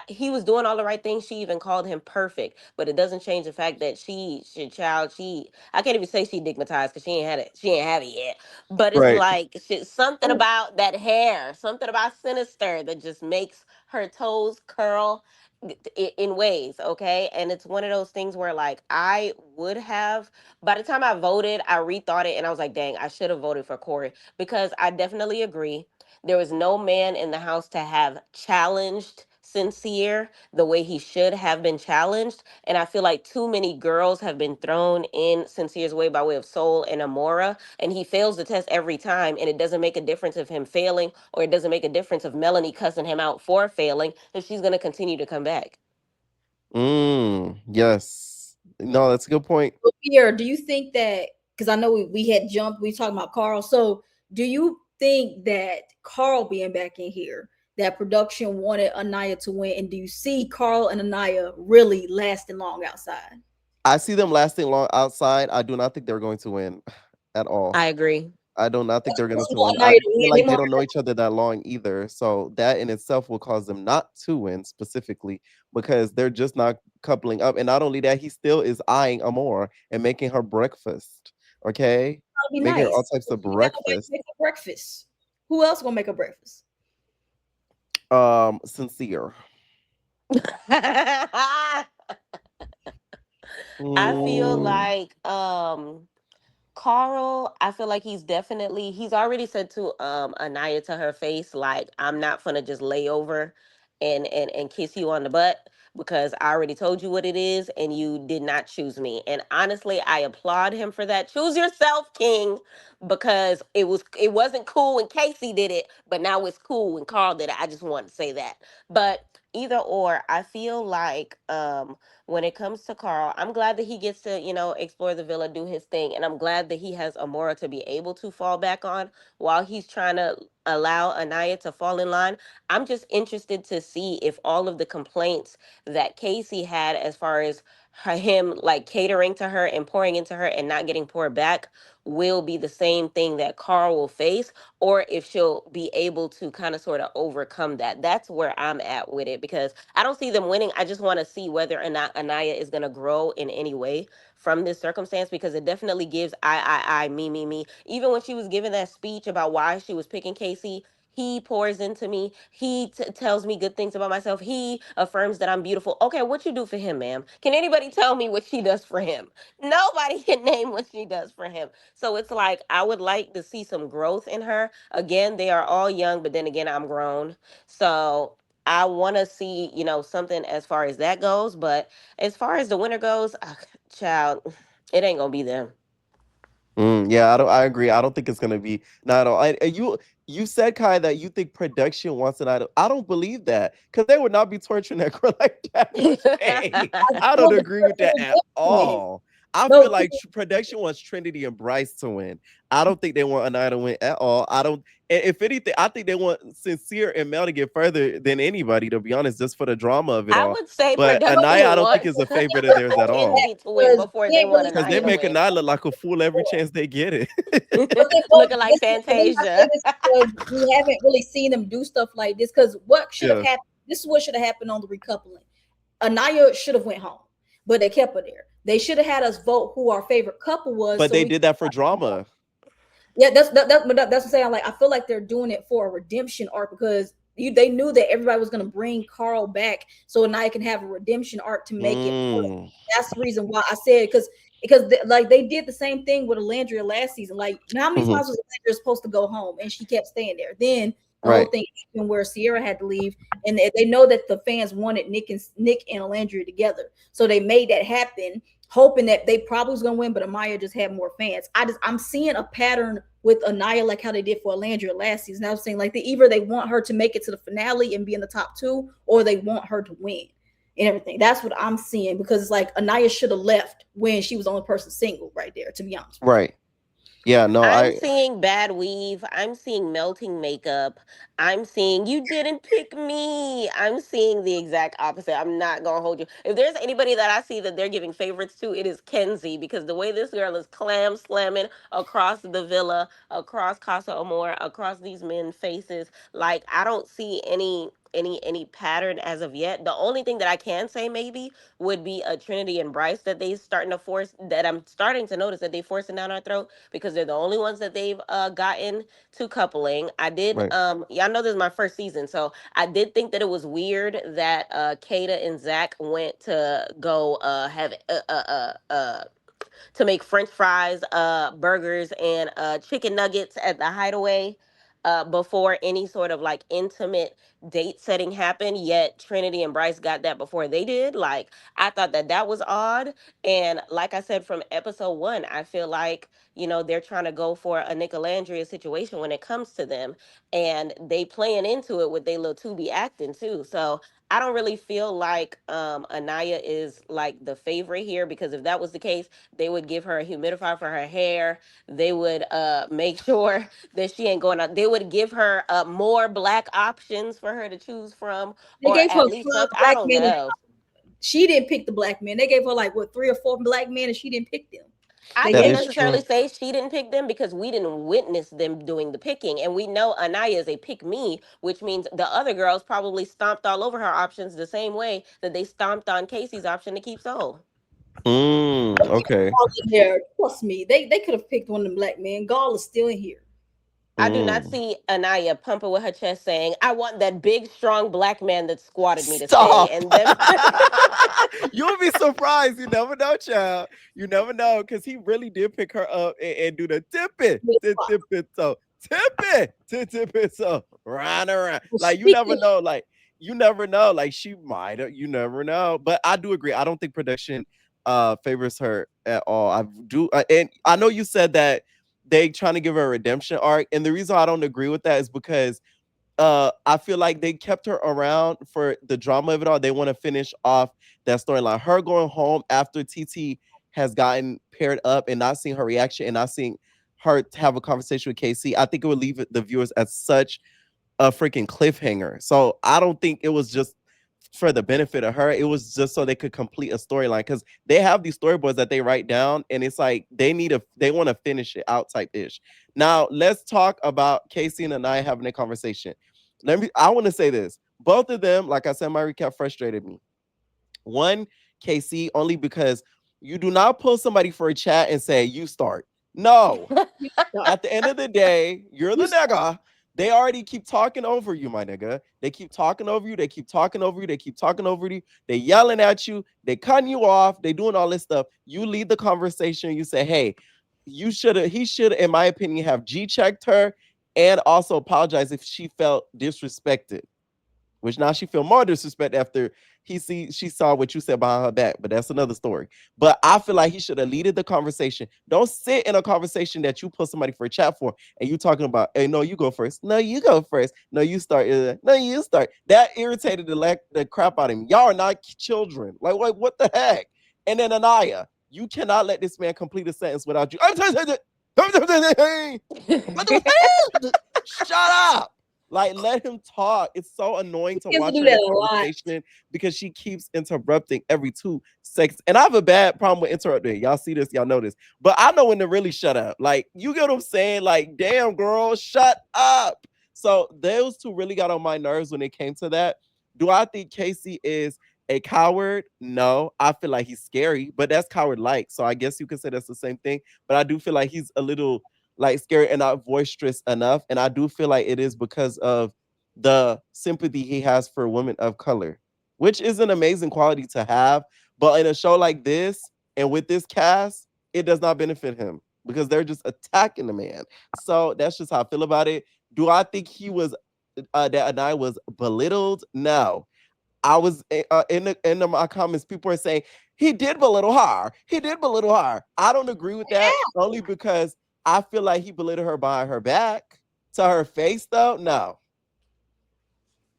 He was doing all the right things. She even called him perfect, but it doesn't change the fact that she I can't even say she digmatized because she ain't have it yet. But it's Right. like something about that hair, something about Sinister that just makes her toes curl in ways, okay? And it's one of those things where like I would have by the time I voted, I rethought it and I was like, dang, I should have voted for Corey because I definitely agree. There was no man in the house to have challenged Sincere the way he should have been challenged. And I feel like too many girls have been thrown in Sincere's way by way of Soul and Amora. And he fails the test every time. And it doesn't make a difference of him failing, or it doesn't make a difference of Melanie cussing him out for failing if she's going to continue to come back. Yes. No, that's a good point. So Pierre, do you think that, because I know we had jumped, we talking about Carl. So do you think that Carl being back in here, that production wanted Anaya to win? And do you see Carl and Anaya really lasting long outside? I see them lasting long outside. I do not think they're going to win at all. I agree. I do not think they're going Carl to want win. I Anaya to feel win. They like they want don't know each other that long either. So that in itself will cause them not to win specifically because they're just not coupling up. And not only that, he still is eyeing Amore and making her breakfast. Okay, to be making her all nice. types of She ain't got nobody to breakfast. make her breakfast. Who else gonna make her breakfast? Sincere. I feel Mm, like Carl, I feel like he's already said to Anaya to her face, like, I'm not gonna just lay over and kiss you on the butt because I already told you what it is and you did not choose me. And honestly, I applaud him for that. Choose yourself, King, because it wasn't cool when Casey did it, but now it's cool when Carl did it. I just wanted to say that. But either or, I feel like when it comes to Carl, I'm glad that he gets to, explore the villa, do his thing. And I'm glad that he has Amora to be able to fall back on while he's trying to allow Anaya to fall in line. I'm just interested to see if all of the complaints that Casey had as far as him like catering to her and pouring into her and not getting poured back will be the same thing that Carl will face, or if she'll be able to kind of sort of overcome that. That's where I'm at with it, because I don't see them winning. I just want to see whether or not Anaya is going to grow in any way from this circumstance, because it definitely gives me. Even when she was giving that speech about why she was picking Casey, he pours into me. He tells me good things about myself. He affirms that I'm beautiful. Okay, what you do for him, ma'am? Can anybody tell me what she does for him? Nobody can name what she does for him. So it's like I would like to see some growth in her. Again, they are all young, but then again, I'm grown. So I want to see, something as far as that goes. But as far as the winner goes, child, it ain't gonna be them. Yeah, I agree. I don't think it's gonna be not at all. And you said Kai that you think production wants an idol. I don't believe that because they would not be torturing that girl like that much pain. I No, don't because agree with it that was at implemented. all. I No, feel like production wants Trinity and Bryce to win. I don't think they want Anaya to win at all. I don't. And if anything, I think they want Sincere and Mel to get further than anybody. To be honest, just for the drama of it I all. would say But production Anaya, I don't think wants is a favorite of theirs at all. Kenzie to win because before we they ain't want really because they seen Anaya to them. make win. Anaya look like a fool every chance they get it. But they both Looking like listen. The reason I say Fantasia. this is because we haven't really seen them do stuff like this. Because what should have Yeah. happened? This is what should have happened on the recoupling. Anaya should have went home, but they kept her there. They should have had us vote who our favorite couple was, But so they we. did that for drama. Yeah, that's what I'm saying. Like, I feel like they're doing it for a redemption arc because they knew that everybody was going to bring Carl back, so now I can have a redemption arc to make it work. Mm, That's the reason why I said because like they did the same thing with Alandria last season. Like, how many mhm, times was Alandria supposed to go home and she kept staying there? Then the whole right. thing happened where Sierra had to leave, and they know that the fans wanted Nick and Alandria together, so they made that happen, hoping that they probably was gonna win, but Amaya just had more fans. I'm seeing a pattern with Anaya, like how they did for Alandria last season. I was saying like either they want her to make it to the finale and be in the top two, or they want her to win and everything. That's what I'm seeing because it's like Anaya should have left when she was the only person single right there. To be honest with you. Right. Yeah, no, I'm I seeing bad weave. I'm seeing melting makeup. I'm seeing you didn't pick me. I'm seeing the exact opposite. I'm not going to hold you. If there's anybody that I see that they're giving favorites to, it is Kenzie, because the way this girl is clam slamming across the villa, across Casa Amor, across these men's faces, like I don't see any pattern as of yet. The only thing that I can say maybe would be a Trinity and Bryce that they starting to force, that I'm starting to notice that they forcing down our throat, because they're the only ones that they've gotten to coupling. I did right. y'all know this is my first season, so I did think that it was weird that Kata and Zach went to go have to make French fries, burgers, and chicken nuggets at the Hideaway before any sort of like intimate date setting happened. Yet Trinity and Bryce got that before they did. Like, I thought that that was odd. And like I said from episode one, I feel like they're trying to go for a Nicolandria situation when it comes to them, and they playing into it with they little to be acting too. So I don't really feel like Anaya is like the favorite here, because if that was the case, they would give her a humidifier for her hair. They would make sure that she ain't going out. They would give her more black options for her to choose from, They or gave her at least 5 something. I black don't men. know. She didn't pick the black men. They gave her like what 3 or 4 black men, and she didn't pick them. I They That can't gave is her. necessarily true. say she didn't pick them, because we didn't witness them doing the picking. And we know Anaya is a pick me, which means the other girls probably stomped all over her options the same way that they stomped on Casey's option to keep Soul. Okay. In there. Trust me, they could have picked one of them black men. Gall is still in here. I do not Mm. see Anaya pumping with her chest saying, I want that big, strong black man that squatted me to stay. Stop. And then You'll be surprised. You never know, child. You never know, because he really did pick her up and do the tip it, tip it, so tip it, so round around. Well, Like you never speaking know. Like you never know. Like she might have. You never know. But I do agree. I don't think production favors her at all. I do, and I know you said that they trying to give her a redemption arc, and the reason I don't agree with that is because I feel like they kept her around for the drama of it all. They want to finish off that storyline. Her going home after TT has gotten paired up and not seeing her reaction and not seeing her have a conversation with KC. I think it would leave the viewers at such a freaking cliffhanger. So I don't think it was just for the benefit of her. It was just so they could complete a storyline because they have these storyboards that they write down, and it's like they want to finish it out type ish. Now let's talk about Casey and I having a conversation. I want to say this. Both of them, like I said, my recap frustrated me. One, Casey, only because you do not pull somebody for a chat and say, you start. No. At the end of the day, you're the nigga. They already keep talking over you, my nigga. They keep talking over you. They keep talking over you. They keep talking over you. They yelling at you. They cutting you off. They doing all this stuff. You lead the conversation. You say, hey, he should, in my opinion, have G-checked her and also apologize if she felt disrespected. Which now she feel more disrespect after she saw what you said behind her back, but that's another story. But I feel like he should have leaded the conversation. Don't sit in a conversation that you put somebody for a chat for, and you talking about, hey, no, you go first. No, you go first. No, you start. No, you start. That irritated the crap out of him. Y'all are not children. Like, what the heck? And then Anaya, you cannot let this man complete a sentence without you. Shut up. Like, let him talk. It's so annoying to watch her in conversation because she keeps interrupting every 2 seconds. And I have a bad problem with interrupting. Y'all see this, y'all know this. But I know when to really shut up. Like, you get what I'm saying? Like, damn, girl, shut up. So those two really got on my nerves when it came to that. Do I think Casey is a coward? No. I feel like he's scary, but that's coward-like. So I guess you could say that's the same thing. But I do feel like he's a little like scary and not boisterous enough. And I do feel like it is because of the sympathy he has for women of color, which is an amazing quality to have. But in a show like this and with this cast, it does not benefit him because they're just attacking the man. So that's just how I feel about it. Do I think that Anaya was belittled? No. I was in my comments, people are saying he did belittle her. He did belittle her. I don't agree with that only because I feel like he belittled her behind her back. To her face, though, no.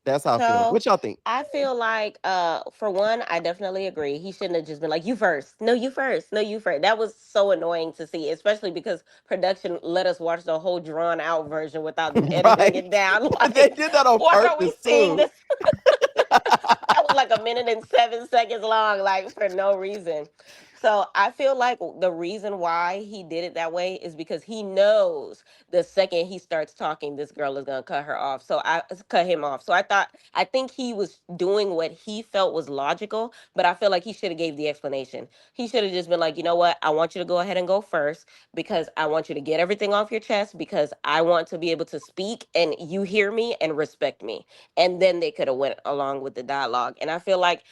That's how I feel. So What y'all think? I feel like, for one, I definitely agree. He shouldn't have just been like, "You first, no, you first, no, you first." That was so annoying to see, especially because production let us watch the whole drawn out version without them editing Right? it down. They Like, did that on why are we purpose seeing too. this? That was like a minute and 7 seconds long, like for no reason. So I feel like the reason why he did it that way is because he knows the second he starts talking, this girl is gonna cut her off. So I cut him off. So I think he was doing what he felt was logical, but I feel like he should have gave the explanation. He should have just been like, you know what, I want you to go ahead and go first because I want you to get everything off your chest because I want to be able to speak and you hear me and respect me. And then they could have went along with the dialogue. And I feel like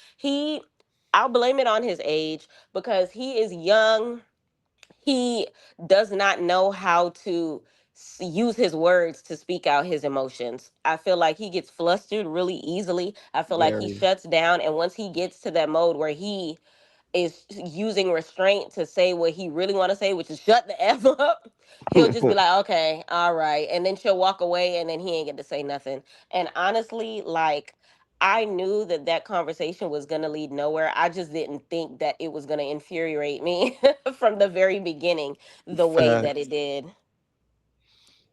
I'll blame it on his age because he is young. He does not know how to use his words to speak out his emotions. I feel like he gets flustered really easily. I feel like he Very. shuts down, and once he gets to that mode where he is using restraint to say what he really want to say, which is shut the f up, he'll just be like, okay, all right, and then she'll walk away, and then he ain't get to say nothing. And honestly, like, I knew that that conversation was going to lead nowhere. I just didn't think that it was going to infuriate me from the very beginning the way that it Facts. did.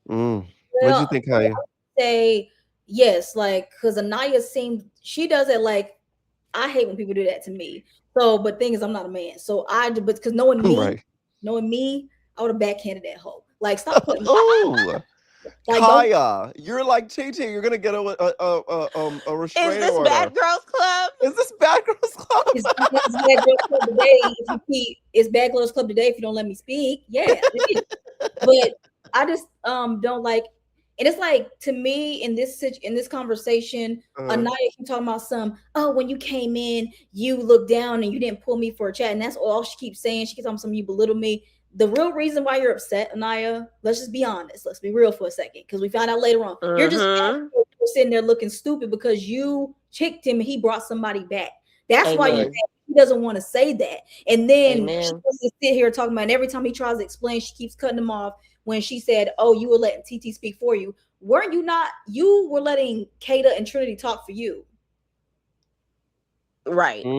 What'd you Well, think, Kaya? say yes, like because Anaya seemed she does it like I hate when people do that to me. So, but thing is, I'm not a man, so but because Right. knowing me, I would have backhanded that hoe. Like, stop putting me Oh, like don't. Kaya, you're like TT. You're gonna get a Is restraining this order. Bad Girls Club? Is this Bad Girls Club? It's bad girls club today. If you keep, it's bad girls club today. If you don't let me speak, yeah, it is. But I just don't like, and it's like to me in this conversation, Uh, Anaya keep talking about when you came in, you looked down and you didn't pull me for a chat, and that's all she keeps saying. She keeps talking some you belittle me. The real reason why you're upset, Anaya, let's just be honest. Let's be real for a second, because we found out later on you're just Mm-hmm. sitting there looking stupid because you chicked him and he brought somebody back. That's why you're right. Amen. mad. He doesn't want to say that. And then she Amen. doesn't sit here talking about, and every time he tries to explain, she keeps cutting him off when she said, "Oh, you were letting TT speak for you. Weren't you not? You were letting Kata and Trinity talk for you. Right. You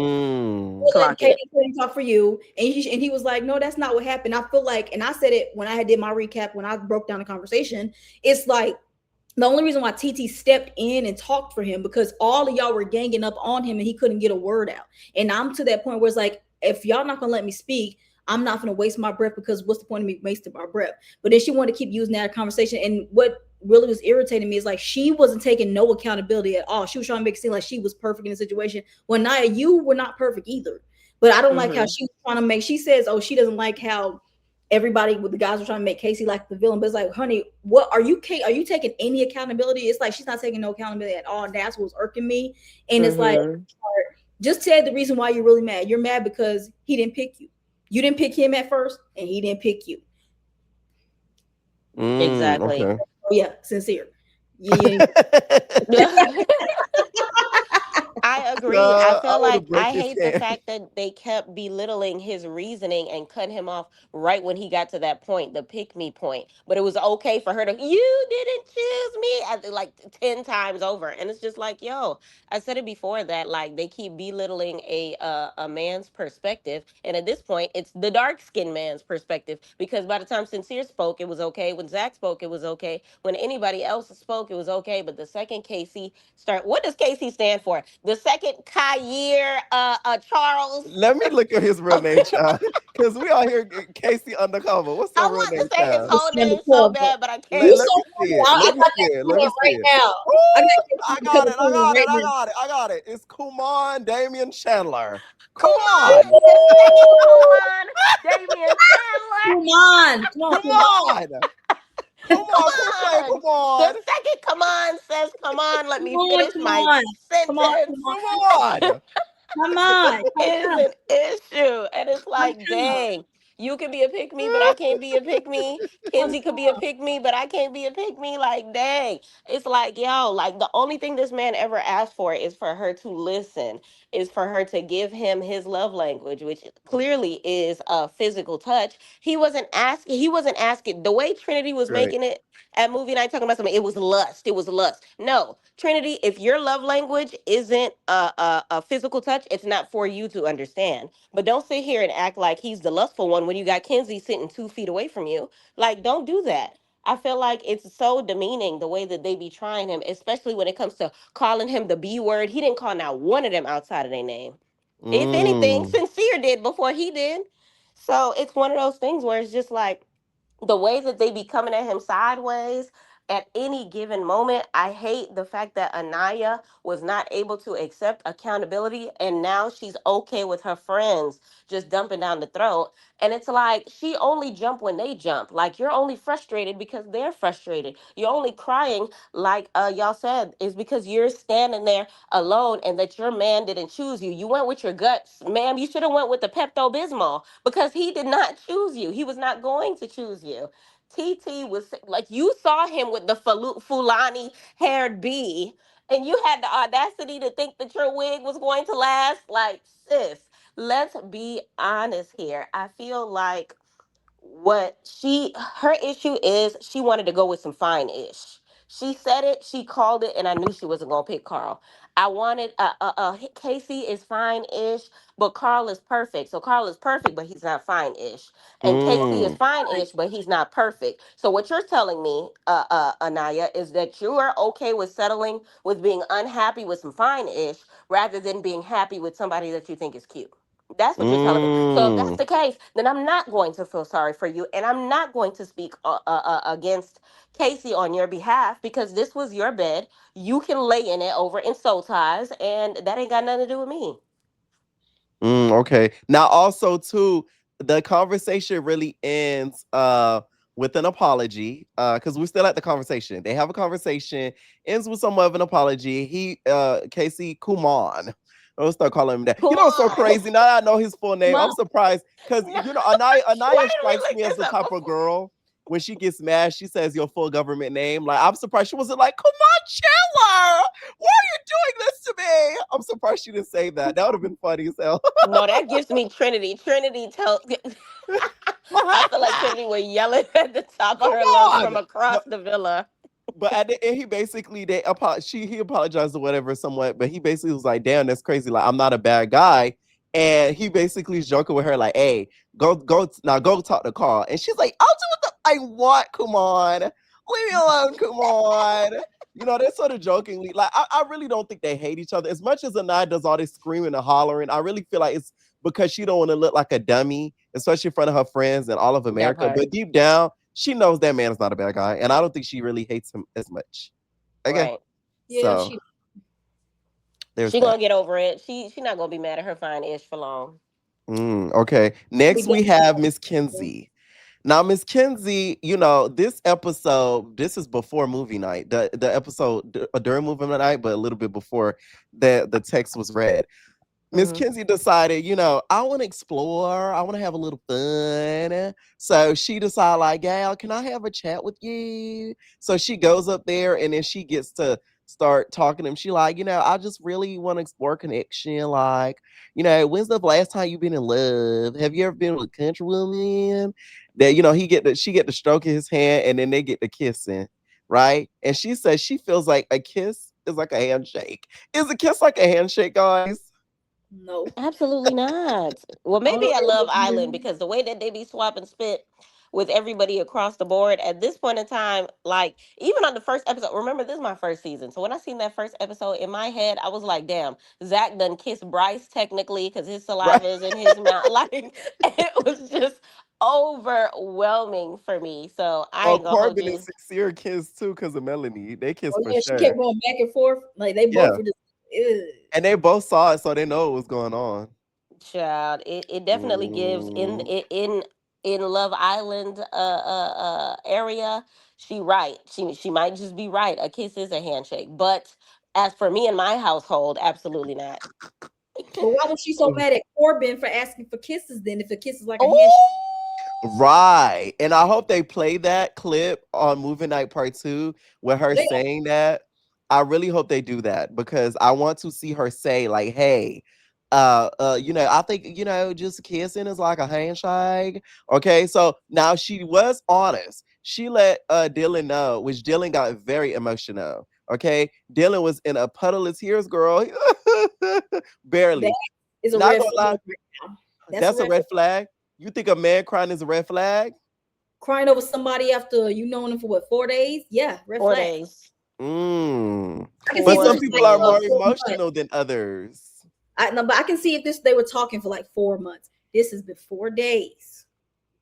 were letting Clock Kata it. and Trinity talk for you." And he was like, "No, that's not what happened." I feel like, and I said it when I did my recap when I broke down the conversation. It's like The only reason why TT stepped in and talked for him because all of y'all were ganging up on him and he couldn't get a word out. And I'm to that point where it's like, if y'all not gonna let me speak, I'm not gonna waste my breath because what's the point of me wasting my breath? But then she wanted to keep using that conversation. And what really was irritating me is like she wasn't taking no accountability at all. She was trying to make it seem like she was perfect in the situation. Well, Naya, you were not perfect either. But I don't like how she was trying to make. She says, "Oh, she doesn't like how everybody with the guys were trying to make Casey like the villain." But it's like, honey, what are you? Are you taking any accountability? It's like she's not taking no accountability at all. And that's what's irking me. And it's like, just tell the reason why you're really mad. You're mad because he didn't pick you. You didn't pick him at first, and he didn't pick you. Exactly. Okay. Oh yeah, sincere. Yeah. I agree. I feel like break I his hate the hand. fact that they kept belittling his reasoning and cut him off right when he got to that point, the pick me point. But it was okay for her to, you didn't choose me, like 10 times over. And it's just like, yo, I said it before that like they keep belittling a man's perspective. And at this point, it's the dark skinned man's perspective because by the time Sincere spoke, it was okay. When Zach spoke, it was okay. When anybody else spoke, it was okay. But the second Casey what does Casey stand for? The second Kyer Charles. Let me look at his real name, child. Because we all here Casey Undercover. What's I the real want to name, say his child? whole name so bad, but I You can't. Let so me see funny. it. I Let me got see that it. Let pulled me up see right it. now. I Woo! got I got it. I got it. right I now. got it. I got it. It's Kumon Damian Chandler. Come Kumon, on. the second Kumon, Damian Chandler. Come on, come on, Come come on. on. Come Come on. Come on. on. Come on. The second come on says, come on, let Come me on, finish come my on, come on, sentence. come Come on, on. come on, Is come an issue. And it's like, on. dang, you can be a pick me, but I can't be a pick me. Kenzie could be a pick me, but I can't be a pick me. Like, dang. It's like, yo, like the only thing this man ever asked for is for her to listen, is for her to give him his love language, which clearly is a physical touch. He wasn't asking the way Trinity was Right. making it at movie night talking about something. It was lust. It was lust. No, Trinity, if your love language isn't a physical touch, it's not for you to understand. But don't sit here and act like he's the lustful one when you got Kenzie sitting 2 feet away from you. Like, don't do that. I feel like it's so demeaning the way that they be trying him, especially when it comes to calling him the B word. He didn't call not one of them outside of their name. If anything, Mm. Sincere did before he did. So it's one of those things where it's just like, the way that they be coming at him sideways at any given moment. I hate the fact that Anaya was not able to accept accountability and now she's okay with her friends just dumping down the throat. And it's like she only jump when they jump. Like you're only frustrated because they're frustrated. You're only crying, like y'all said, is because you're standing there alone and that your man didn't choose you. You went with your guts, ma'am. You should have went with the Pepto Bismol because he did not choose you. He was not going to choose you. TT was like, you saw him with the Fulani haired bee, and you had the audacity to think that your wig was going to last. Like, sis, let's be honest here. I feel like her issue is she wanted to go with some fine ish. She said it, she called it, and I knew she wasn't gonna pick Carl. I wanted Casey is fine ish, but Carl is perfect. So Carl is perfect, but he's not fine ish. And Casey is Mm. fine ish, but he's not perfect. So what you're telling me, Anaya, is that you are okay with settling with being unhappy with some fine ish rather than being happy with somebody that you think is cute. That's what you're telling me. So if that's Mm. the case, then I'm not going to feel sorry for you, and I'm not going to speak against Casey on your behalf because this was your bed. You can lay in it over in soul ties, and that ain't got nothing to do with me. Okay. Now also too, the conversation really ends with an apology. Because we're still at the conversation. They have a conversation, ends with somewhat of an apology. Casey Kuman. I'll start calling him that. Come You know, it's so on. crazy. Now that I know his full name, I'm Come surprised because No. you know, Anaya Why didn't we strikes look me as this the up type of before? girl when she gets mad, she says your full government name. Like, I'm surprised she wasn't like, come on, Chandler. Why are you doing this to me? I'm surprised she didn't say that. That would have been funny as hell. No, that gives me Trinity. Trinity tell. I feel like Trinity was yelling at the top of Come her lungs on. from across the villa. But at the end, he basically he apologized or whatever somewhat, but he basically was like, "Damn, that's crazy. Like, I'm not a bad guy." And he basically is joking with her, like, "Hey, go now, go talk to Carl." And she's like, "I'll do what I want. Come on." Leave me alone. Come on. They're sort of jokingly like I really don't think they hate each other as much as Anaya does all this screaming and hollering. I really feel like it's because she don't want to look like a dummy, especially in front of her friends and all of That America. part. But deep down, she knows that man is not a bad guy, and I don't think she really hates him as much. Okay, Right. Yeah, so she. there's She that. gonna get over it. She not gonna be mad at her fine ish for long. Okay, We next we definitely have Miss Kinsey. Now, Miss Kinsey, this episode, this is before movie night. The episode during movie night, but a little bit before the text was read. Miss Hmm. Kinsey decided, I want to explore. I want to have a little fun. So she decided, like, Gal, can I have a chat with you? So she goes up there and then she gets to start talking to him. She like, I just really want to explore connection. Like, when's the last time you've been in love? Have you ever been with a country woman? That, she get to stroking his hand and then they get to kissing. Right. And she says she feels like a kiss is like a handshake. Is a kiss like a handshake, guys? no. Absolutely not. Well, I don't maybe know. at Love Island because the way that they be swapping spit with everybody across the board at this point in time, like even on the first episode, remember this is my first season. So when I seen that first episode in my head, I was like, damn, Zach done kissed Bryce technically because his Right. saliva is in his mouth. Like it was just overwhelming for me. So I Oh, ain't gonna hold Corbin and you. Sincere kiss too because of Melanie. They kiss Oh for yeah, she kept sure. going back and forth. Like they both Yeah. were just. Ew. And they both saw it, so they know what was going on. Child, it definitely gives Mm. in Love Island area. She right. She might just be right. A kiss is a handshake. But as for me and my household, absolutely not. But why was she so mad at Corbin for asking for kisses then? If a kiss is like a handshake, Oh, Right. And I hope they play that clip on Movie Night Part 2 with her they saying that. I really hope they do that because I want to see her say, like, hey, I think, just kissing is like a handshake. Okay. So now she was honest. She let Dylan know, which Dylan got very emotional. Okay. Dylan was in a puddle of tears, girl. that Barely. is a Not red gonna flag lie. right now. That's a That's a red red flag. You think a man crying is a red flag? crying over somebody after you known them for what 4 days? Yeah, red four flag. days. Mm. I can see But if this some was 4 people like are more days. 4 months. emotional than others. I no, but I can see if this they were talking for like 4 months. This has been 4 days.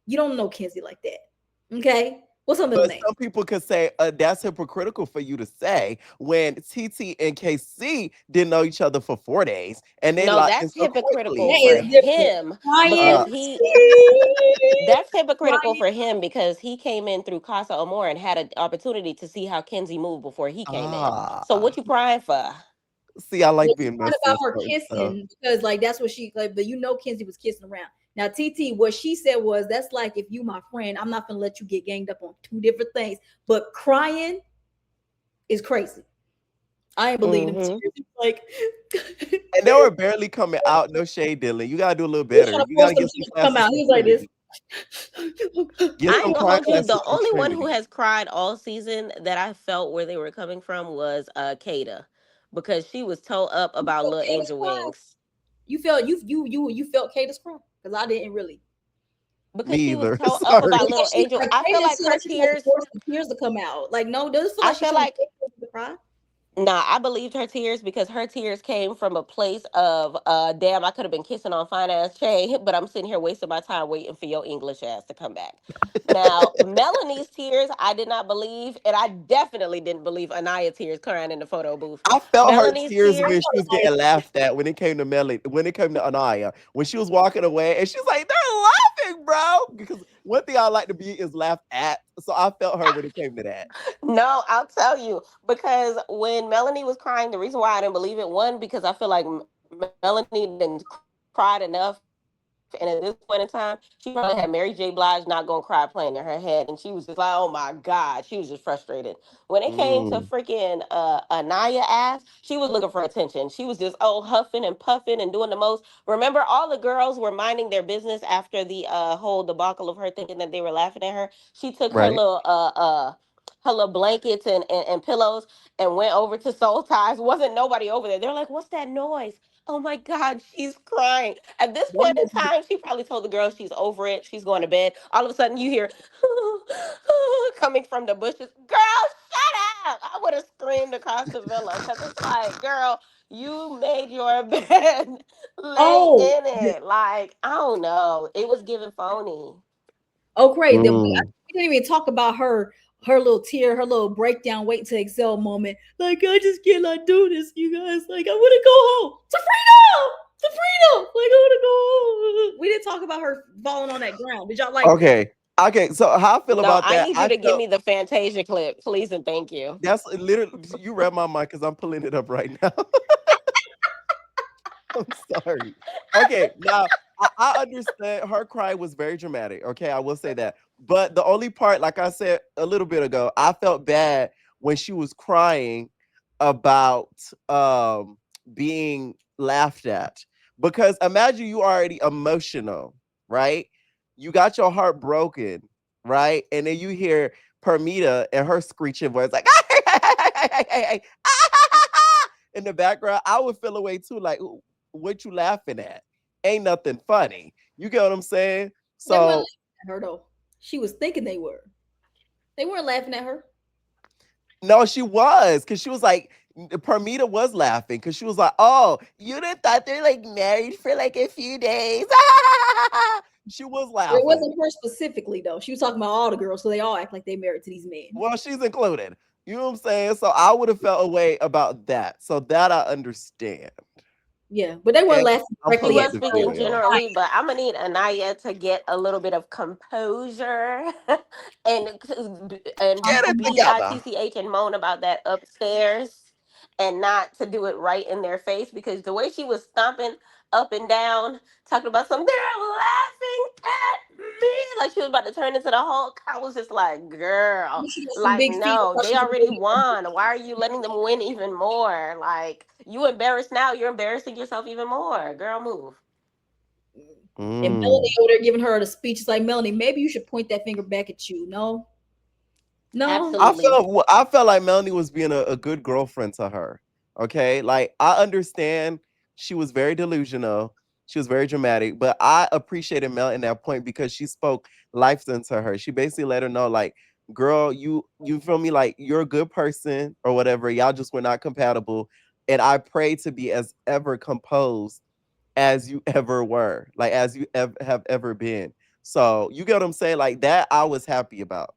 You don't know Kenzie like that. Okay, what's her middle But name? some people could say that's hypocritical for you to say when TT and KC didn't know each other for 4 days and they No, locked in that's so hypocritical That quickly. for is different. him Crying, because Uh, that's hypocritical crying. for him because he came in through Casa Amor and had an opportunity to see how Kenzie moved before he came in. So ah, what you crying for? see, I Well, like she's being crying messy about and her starting stuff. kissing because like that's what she like. But Kenzie was kissing around. Now TT, what she said was that's like if you my friend, I'm not gonna let you get ganged up on two different things. But crying is crazy. I ain't believe them Hmm. tears. It's like And they were barely coming out. No shade, Dylan. You gotta do a little he was better. trying to You force gotta them get some tears to come classes out. from He was like this. Trinity. Get I some ain't gonna cry hold you. classes The from only one who Trinity. has cried all season that I felt where they were coming from was Kada, because she was toe up You about felt little Kata's angel cry. wings. You felt Kata's cry because I didn't really. Me Because she was either. toe up Sorry. about Yeah, little she angel. like I feel Kata like seemed her like she tried to tears. force the tears to come out. Like no, does it feel I like she feel trying to like force them to cry? Nah, I believed her tears because her tears came from a place of damn, I could have been kissing on fine ass Shay, but I'm sitting here wasting my time waiting for your English ass to come back. Now, Melanie's tears, I did not believe, and I definitely didn't believe Anaya tears crying in the photo booth. I felt her Melanie's tears I when tears, she was felt like getting laughed at when it came to Melly, when it came to Anaya, when she was walking away and she's like, they're laughing, bro. Because one thing I like to be is laughed at. So I felt her when it came to that. no, I'll tell you, because when Melanie was crying, the reason why I didn't believe it, one, because I feel like Melanie didn't cried enough. And at this point in time, she probably had Mary J. Blige Not Gonna Cry playing in her head. And she was just like, oh my God. She was just frustrated. When it came to Mm, freaking Anaya ass, she was looking for attention. She was just, oh, huffing and puffing and doing the most. Remember, all the girls were minding their business after the whole debacle of her thinking that they were laughing at her. She took right. her little blankets and pillows and went over to Soul Ties. Wasn't nobody over there. They're like, what's that noise? Oh my God, she's crying. At this point in They- time, she probably told the girl she's over it. She's going to bed. All of a sudden, you hear coming from the bushes. Girl, shut up! I would have screamed across the villa because it's like, girl, you made your bed, lay Oh, in it. Like, I don't know. It was giving phony. oh, great. Then Mm. we didn't even talk about her little tear, her little breakdown, wait to excel moment. Like, I just cannot do this, you guys. Like, I want to go home to freedom, to freedom. Like, I want to go home. We didn't talk about her falling on that ground. Did y'all like that? Okay. Okay. So how I feel No, about I that? need you I to give felt me the Fantasia clip, please and thank you. that's literally you read my mind because I'm pulling it up right now. I'm sorry. Okay, now I understand her cry was very dramatic. Okay, I will say that. But the only part, like I said a little bit ago, I felt bad when she was crying about being laughed at. Because imagine you already emotional, right? You got your heart broken, right? And then you hear Permita and her screeching voice like in the background. I would feel away too, like what you laughing at? Ain't nothing funny. You get what I'm saying? They weren't So laughing at her though. She was thinking they were. They weren't laughing at her. no, she was because she was like, Permita was laughing because she was like, "Oh, you didn't thought they're like married for like a few days." She was It laughing. wasn't her specifically though. She was talking about all the girls, so they all act like they married to these men. Well, she's included. You know what I'm saying? So I would have felt a way about that. So that I understand. Yeah, but they weren't Okay, laughing I'm We directly pulling at were the her. speaking video. generally, but I'm gonna need Anaya to get a little bit of composure and Get it together. bitch and moan about that upstairs, and not to do it right in their face because the way she was stomping up and down, talking about some, they're laughing at me, like she was about to turn into the Hulk. I was just like, girl, She got some like, big feet. no, I thought they she was already gonna go won. Why are you letting them win even more? Like, you embarrassed now, you're embarrassing yourself even more. Girl, move. and Mm. Melanie over there giving her the speech. It's like, Melanie, maybe you should point that finger back at you. No, no. Absolutely. I felt like Melanie was being a good girlfriend to her. Okay. Like I understand she was very delusional. She was very dramatic, but I appreciated Mel in that point because she spoke life into her. She basically let her know, like, girl, you feel me? Like you're a good person or whatever. Y'all just were not compatible. And I pray to be as ever composed as you ever were, like as you have ever been. So you get what I'm saying? Like that I was happy about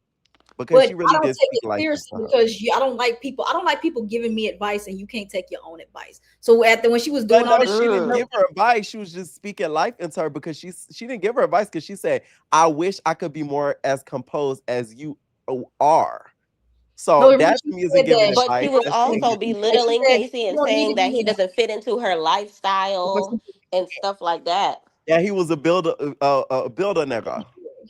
because But she I really don't did take speak it life seriously into her. because I don't like people. I don't like people giving me advice and you can't take your own advice. So when she was But doing all no, this, she didn't Mm. give her advice. She was just speaking life into her because she didn't give her advice because she said, "I wish I could be more as composed as you are." So no, remember that she to me isn't said giving that But she advice. was That's saying also get the she truth. belittling said Casey you and don't need to saying that he be doesn't fit into her lifestyle in. and stuff like that. Yeah, he was a builder nigga.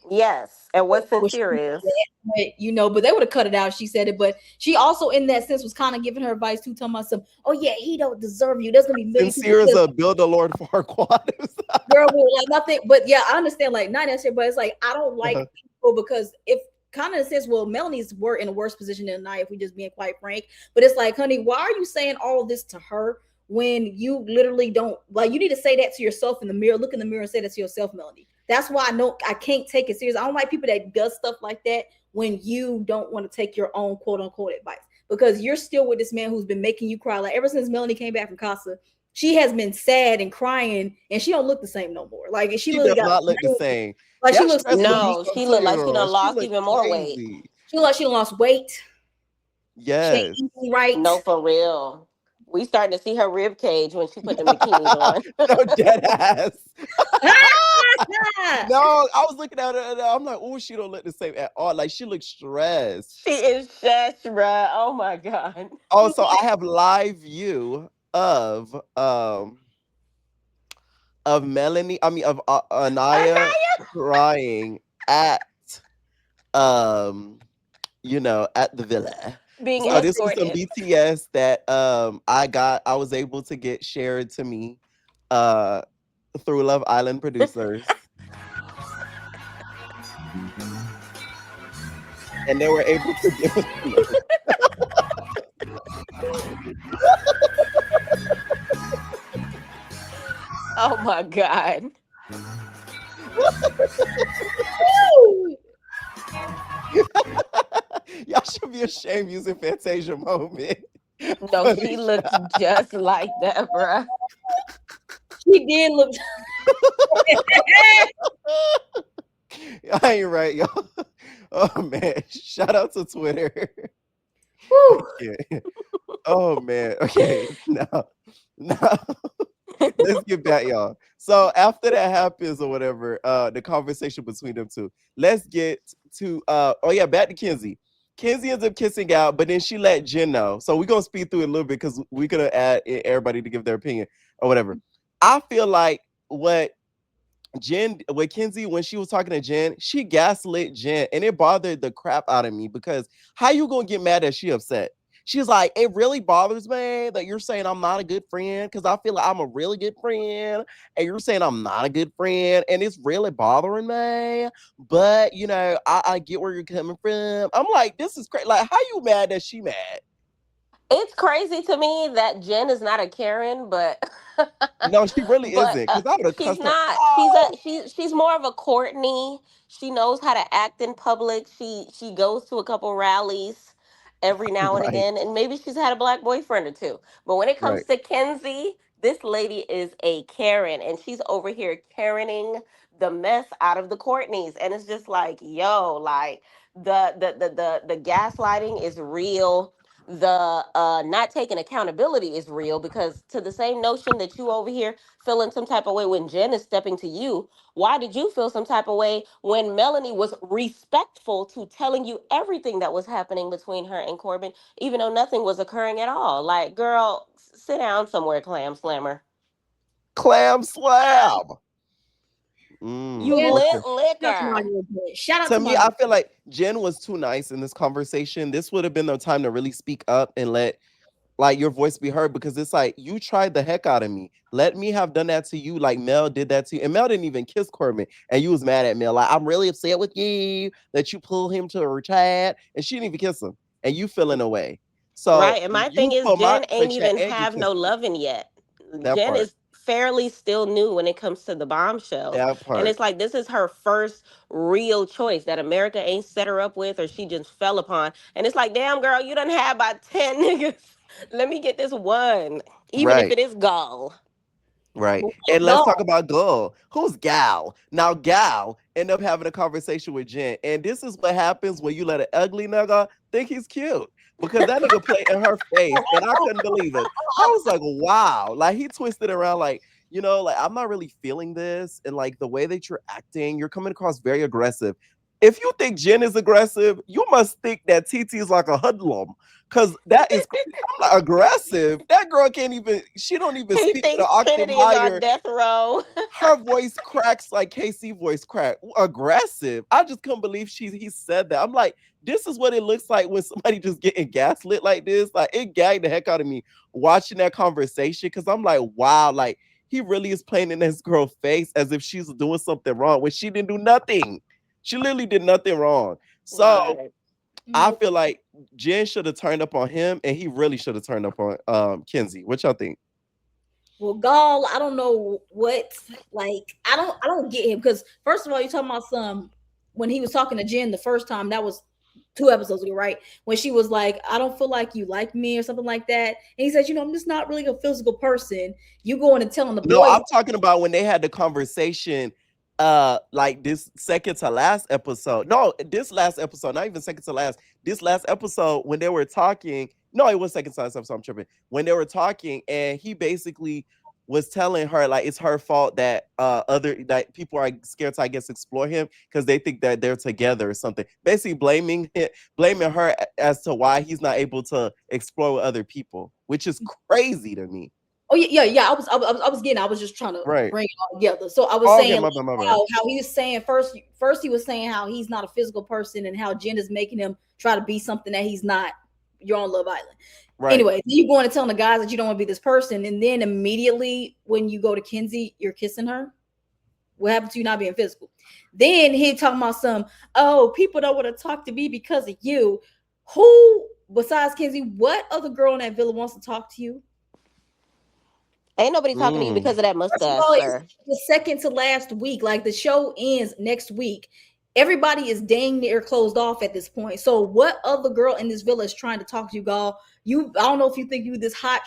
Yes. And what Well, she sincere didn't is. say that, but they would have cut it out if she said it. But she also, in that sense, was kind of giving her advice too, talking about some, oh yeah, he don't deserve you. There's gonna be a million people Sincere as that a builder lord for her quantum. girl will like nothing. But yeah, I understand, like not that shit, but it's like I don't like people because if kind of in a sense, well, Melanie's were in a worse position than I, if we just being quite frank. But it's like, honey, why are you saying all of this to her when you literally don't like? You need to say that to yourself in the mirror. Look in the mirror and say that to yourself, Melanie. That's why I know I can't take it serious. I don't like people that does stuff like that when you don't want to take your own quote unquote advice because you're still with this man who's been making you cry. Like ever since Melanie came back from Casa, she has been sad and crying, and she don't look the same no more. Like she She literally does got not look the same. like she That looks stress was No, real she looked like she too. done She lost looked even more weight. crazy. she like she lost weight. She ain't Yes. eating right. No, for real. We starting to see her rib cage when she put the bikinis on. No dead ass. No, I was looking at her and I'm like, oh, she don't look the same at all. Like she looks stressed. She is just, bruh. Oh my God. Also, I have live view of Melanie. I mean of Anaya Anaya crying at um at the villa. being So this was some escorted. BTS that I was able to get shared to me uh through Love Island producers. And they were able to give us Oh my God. Y'all should be ashamed using Fantasia moment. No, for she this looks just like that, bruh. She did look. show. I ain't right, y'all. Oh man, shout out to Twitter. I Whew. can't. Oh man. Okay. Now let's get back, y'all. So after that happens or whatever, the conversation between them two. Let's get to oh yeah, back to Kenzie. Kenzie ends up kissing out, but then she let Jen know. So we're gonna speed through it a little bit because we're gonna add everybody to give their opinion or whatever. I feel like what Jen with Kenzie when she was talking to Jen, she gaslit Jen, and it bothered the crap out of me because how you gonna get mad that she upset? She's like, it really bothers me that you're saying I'm not a good friend because I feel like I'm a really good friend, and you're saying I'm not a good friend, and it's really bothering me. But I get where you're coming from. I'm like, this is crazy. Like, how you mad that she mad? It's crazy to me that Jen is not a Karen, but No, she really but isn't because I would have she's cussed her. not. Oh, She's more of a Courtney. She knows how to act in public. She goes to a couple rallies every now and right, again, and maybe she's had a black boyfriend or two. But when it comes right. to Kenzie, this lady is a Karen, and she's over here Karening the mess out of the Courtneys, and it's just like, yo, like the gaslighting is real. The not taking accountability is real, because to the same notion that you over here feeling some type of way when Jen is stepping to you, why did you feel some type of way when Melanie was respectful to telling you everything that was happening between her and Corbin, even though nothing was occurring at all? Like, girl, sit down somewhere, clam slammer. Clam slab. You Yeah, Okay. lit shout out to my liquor. girl Jen. Shout out To to me, my I girl. feel like Jen was too nice in this conversation. This would have been the time to really speak up and let like your voice be heard because it's like you tried the heck out of me. Let me have done that to you like Mel did that to you. And Mel didn't even kiss Corbin. And you was mad at Mel. Like, I'm really upset with you that you pulled him to a chat. And she didn't even kiss him. And you feeling away. So Right. And my thing you is, pull my Jen to ain't chat even and you have kissed no him. loving yet. That Jen part. is fairly still new when it comes to the bombshells. That And part. it's like, this is her first real choice that America ain't set her up with, or she just fell upon. And it's like, damn, girl, you done had about 10 niggas. Let me get this one, even if Right. it is gall. Right. Well, And let's talk no, about Gull. Who's Gal? Now, Gal end up having a conversation with Jen. And this is what happens when you let an ugly nigga think he's cute. Because that nigga played in her face and I couldn't believe it. I was like, wow. Like he twisted around like, like I'm not really feeling this. And like the way that you're acting, you're coming across very aggressive. If you think Jen is aggressive, you must think that TT is like a hoodlum. Cause that is I'm not aggressive. That girl can't even, she don't even He speak with an thinks octave Trinity is on higher. death row. Her voice cracks like KC voice crack. Aggressive. I just couldn't believe he said that. I'm like, this is what it looks like when somebody just getting gaslit like this. Like it gagged the heck out of me watching that conversation because I'm like, wow, like he really is playing in this girl's face as if she's doing something wrong when she didn't do nothing. She literally did nothing wrong. So Right. I no. feel like Jen should have turned up on him and he really should have turned up on Kenzie. What y'all think? Well, Gall, I don't know what. Like, I don't get him because first of all, you talking about some when he was talking to Jen the first time. That was 2 episodes ago, right? When she was like, "I don't feel like you like me" or something like that, and he says, "I'm just not really a physical person." You going and telling the No, boys, I'm talking about when they had the conversation, like this second to last episode. No, this last episode, not even second to last. This last episode when they were talking. No, it was second to last episode. I'm tripping. When they were talking, and he basically was telling her like it's her fault that other that people are scared to I guess explore him because they think that they're together or something. Basically blaming her as to why he's not able to explore with other people, which is crazy to me. "Oh yeah, yeah, yeah." I was getting. I was just trying to Right. bring it all together. So I was Oh, okay, saying my like, bad, my bad. how he was saying first he was saying how he's not a physical person and how Jen is making him try to be something that he's not. You're on Love Island. Right. Anyway, you going and telling the guys that you don't want to be this person, and then immediately when you go to Kenzie, you're kissing her. What happened to you not being physical? Then he talking about people don't want to talk to me because of you. Who besides Kenzie? What other girl in that villa wants to talk to you? Ain't nobody talking to you Mm. because of that First of mustache, all, it's sir. the second to last week. Like the show ends next week. Everybody is dang near closed off at this point. So what other girl in this villa is trying to talk to you, Gal? I don't know if you think you this hot.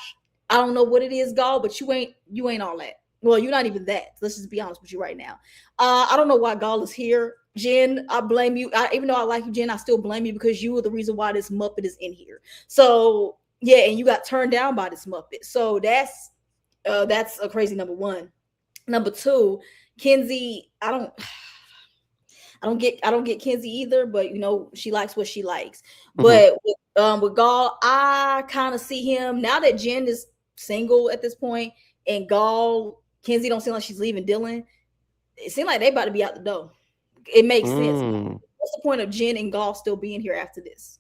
I don't know what it is, Gal, but you ain't all that. Well, you're not even that. Let's just be honest with you right now. I don't know why Gal is here. Jen, I blame you. Even though I like you, Jen, I still blame you because you were the reason why this Muppet is in here. So yeah, and you got turned down by this Muppet. So that's a crazy number one. Number two, Kenzie, I don't get Kenzie either, but she likes what she likes. Mhm. But with Gaul, I kind of see him now that Jen is single at this point, and Kenzie don't seem like she's leaving Dylan. It seems like they about to be out the door. It makes sense. Mm. What's the point of Jen and Gaul still being here after this?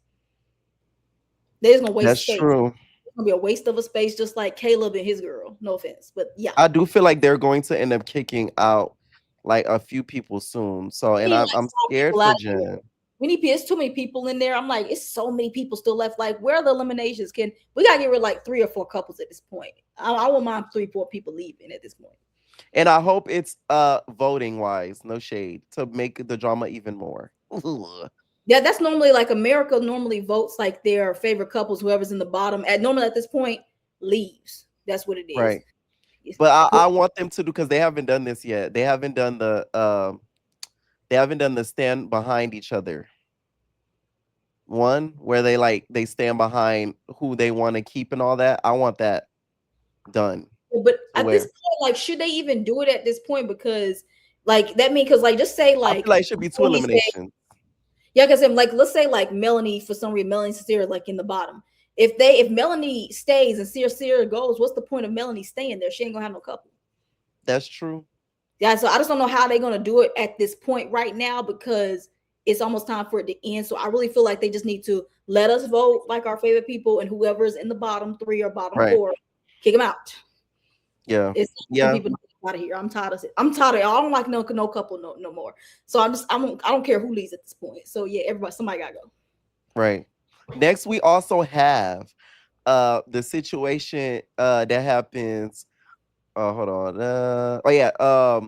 They're just gonna waste That's space. true. It's gonna be a waste of a space, just like Caleb and his girl. No offense, but yeah. I do feel like they're going to end up kicking out like a few people soon. So, We and need I'm like five scared people for out here. Jen. It's too many people in there. I'm like, it's so many people still left. Like, where are the eliminations? We gotta get rid of like 3 or 4 couples at this point? I won't mind 3, 4 people leaving at this point. And I hope it's voting wise, no shade, to make the drama even more. Ugh. Yeah, that's normally like America normally votes like their favorite couples, whoever's in the bottom. Normally at this point leaves. That's what it is. Right. But I want them to do because they haven't done this yet. They haven't done the stand behind each other one where they stand behind who they want to keep and all that. I want that done. But To at this where point, like, should they even do it at this point? Because like that means because like just say I feel like it should be two Melanie said- eliminations. yeah, because like let's say like Melanie for some reason Melanie and Sarah like in the bottom. If Melanie stays and Sarah goes, what's the point of Melanie staying there? She ain't gonna have no couple. That's true. Yeah, so I just don't know how they're gonna do it at this point right now because it's almost time for it to end. So I really feel like they just need to let us vote like our favorite people, and whoever's in the bottom 3 or bottom Right. 4, kick them out. Yeah. It's Yeah. people out of here. I'm tired of it. I'm tired of it. I don't like no couple no more. So I don't care who leaves at this point. So yeah, somebody gotta go. Right. Next, we also have the situation that happens. Hold on. Oh yeah.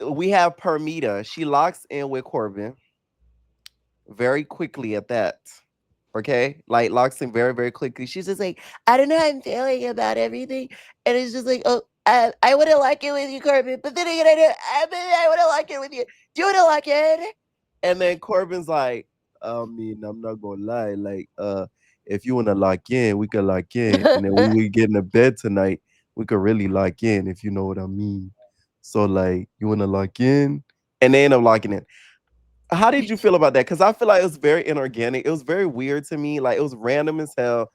We have Permita. She locks in with Corbin very quickly at that. Okay, like locks in very, very quickly. She's just like, I don't know how I'm feeling about everything, and it's just like, oh, I wouldn't like it with you, Corbin, but then again, I wouldn't like it with you. Do you want to like it? And then Corbin's like, I mean, I'm not gonna lie, like, if you want to lock in, we could lock in, and then when we get in the bed tonight, we could really lock in, if you know what I mean. So, like, you want to lock in, and they end up locking in. How did you feel about that? Because I feel like it was very inorganic. It was very weird to me. Like it was random as hell.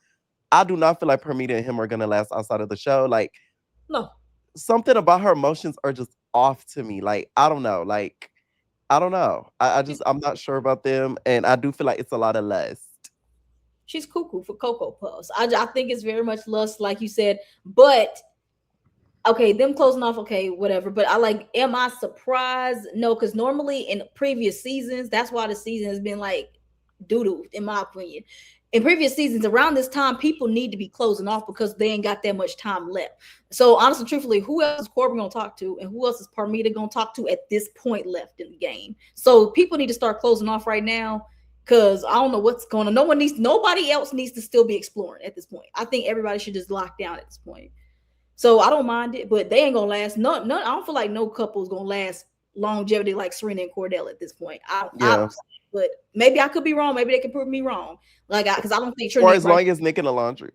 I do not feel like Permita and him are gonna last outside of the show. Like No. something about her emotions are just off to me. Like I don't know. Like I don't know. I'm not sure about them, and I do feel like it's a lot of lust. She's cuckoo for Cocoa Puffs. I think it's very much lust, like you said. But okay, them closing off, okay, whatever. But am I surprised? No, because normally in previous seasons, that's why the season has been like doo-doo, in my opinion. In previous seasons, around this time, people need to be closing off because they ain't got that much time left. So honestly, truthfully, who else is Corbin gonna talk to, and who else is Parmita gonna talk to at this point left in the game? So people need to start closing off right now because I don't know what's going on. Nobody else needs to still be exploring at this point. I think everybody should just lock down at this point. So I don't mind it, but they ain't gonna last. None. I don't feel like no couple is gonna last longevity like Serena and Cordell at this point. Yeah. But maybe I could be wrong. Maybe they can prove me wrong. Because I don't think Or as long as Nick in the laundry.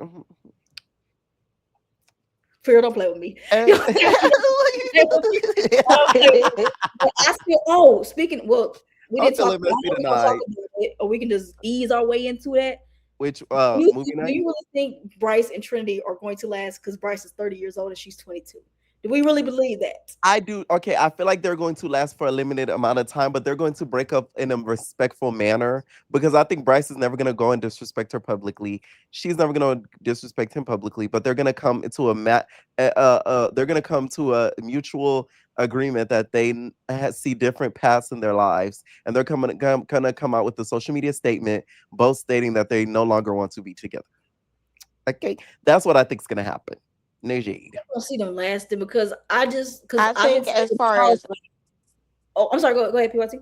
Fear, don't play with me. And- Speaking. Well, we didn't talk about it, or we can just ease our way into that. Which movie night? Do you really think Bryce and Trinity are going to last? Because Bryce is 30 years old and she's 22. Do we really believe that? I do. Okay, I feel like they're going to last for a limited amount of time, but they're going to break up in a respectful manner because I think Bryce is never going to go and disrespect her publicly. She's never going to disrespect him publicly, but they're going to come into they're going to come to a mutual agreement that they see different paths in their lives, and they're going to come out with a social media statement, both stating that they no longer want to be together. Okay, that's what I think is going to happen. No shade. I don't see them lasting because because I I've been think as seeing far Charles. as Oh, I'm sorry. Go ahead, PYT.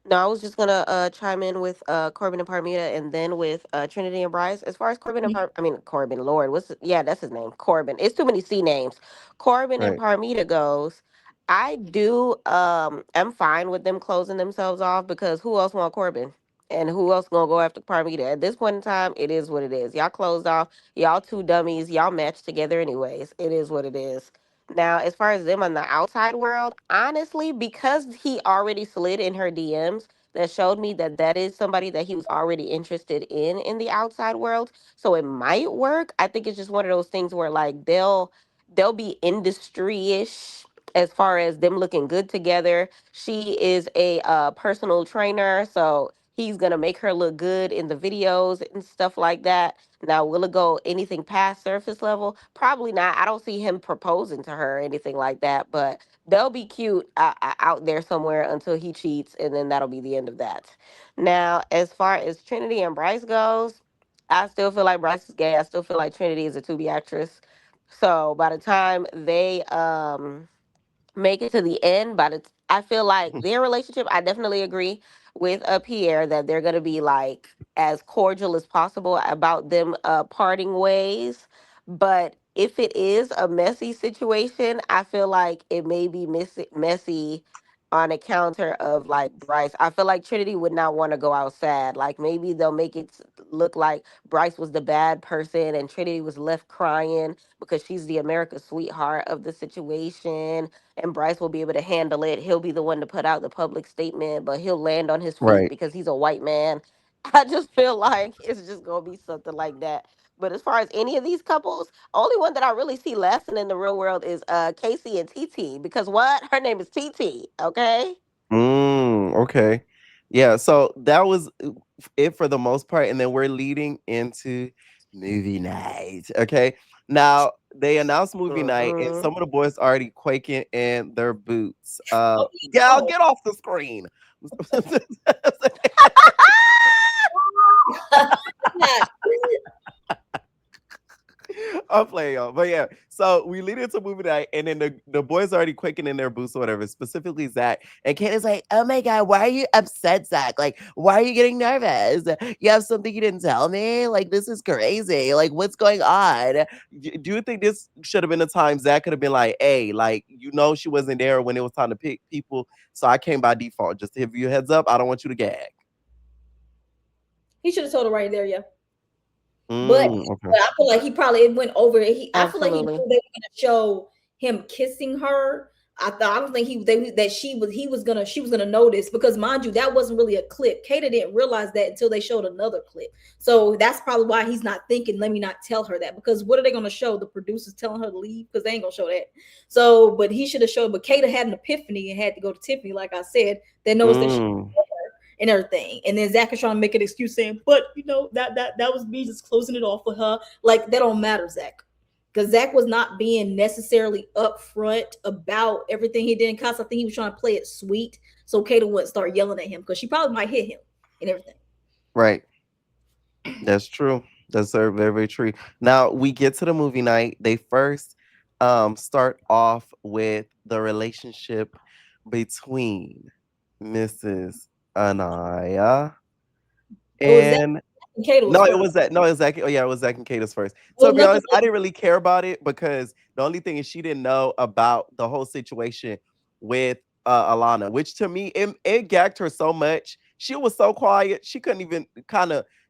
No, I was just gonna chime in with Corbin and Parmita, and then with Trinity and Bryce. As far as I mean Corbin, Lord, yeah, that's his name, Corbin. It's too many C names. Corbin and Right. Parmita goes. I do. I'm fine with them closing themselves off because who else want Corbin? And who else gonna go after Parmita? At this point in time, it is what it is. Y'all closed off. Y'all two dummies. Y'all matched together anyways. It is what it is. Now, as far as them on the outside world, honestly, because he already slid in her DMs, that showed me that that is somebody that he was already interested in the outside world. So it might work. I think it's just one of those things where like they'll be industry-ish as far as them looking good together. She is a personal trainer, so he's gonna make her look good in the videos and stuff like that. Now, will it go anything past surface level? Probably not. I don't see him proposing to her or anything like that, but they'll be cute out there somewhere until he cheats, and then that'll be the end of that. Now, as far as Trinity and Bryce goes, I still feel like Bryce is gay. I still feel like Trinity is a to be actress. So by the time they make it to the end, but I feel like their relationship, I definitely agree with Pierre that they're going to be like as cordial as possible about them parting ways. But if it is a messy situation, I feel like it may be messy on account of like Bryce. I feel like Trinity would not want to go out sad. Like maybe they'll make it look like Bryce was the bad person and Trinity was left crying because she's the America's sweetheart of the situation, and Bryce will be able to handle it. He'll be the one to put out the public statement, but he'll land on his feet Right. because he's a white man. I just feel like it's just gonna be something like that. But as far as any of these couples, only one that I really see lasting in the real world is Casey and TT, because what? Her name is TT, okay? Okay. Yeah, so that was it for the most part, and then we're leading into movie night. Okay. Now they announced movie night, and Mm-hmm. some of the boys already quaking in their boots. Oh, Gal, no. get off the screen. God. I'm playing y'all. But yeah, so we lead into movie night, and then the boys already quaking in their boots or whatever, specifically Zach. And Kate is like, oh my God, why are you upset, Zach? Like, why are you getting nervous? You have something you didn't tell me? Like, this is crazy. Like, what's going on? Do you think this should have been a time Zach could have been like, hey, like, she wasn't there when it was time to pick people. So I came by default. Just to give you a heads up, I don't want you to gag. He should have told her right there, yeah. But, Okay. but I feel like he probably it went over it. I feel like he knew Absolutely. they were gonna show him kissing her. I don't think that she was gonna notice because mind you, that wasn't really a clip. Kata didn't realize that until they showed another clip. So that's probably why he's not thinking, let me not tell her that. Because what are they gonna show? The producers telling her to leave? Because they ain't gonna show that. So, but he should have showed, but Kata had an epiphany and had to go to Tiffany, like I said, that knows that she Mm, and everything. And then Zach is trying to make an excuse saying, but that was me just closing it off with her. Like that don't matter, Zach. Because Zach was not being necessarily upfront about everything he did in class. I think he was trying to play it sweet so Kata wouldn't start yelling at him because she probably might hit him and everything. right. That's true. That's very, very, very true. Now we get to the movie night. They first start off with the relationship between Mrs. Anaya It was Zach and and Kata was no, it first. was that. No, it was Zach. Oh yeah, it was Zach and Kata's first. So Well, to be nothing. honest, I didn't really care about it because the only thing is she didn't know about the whole situation with Alana, which to me it gagged her so much. She was so quiet. She couldn't even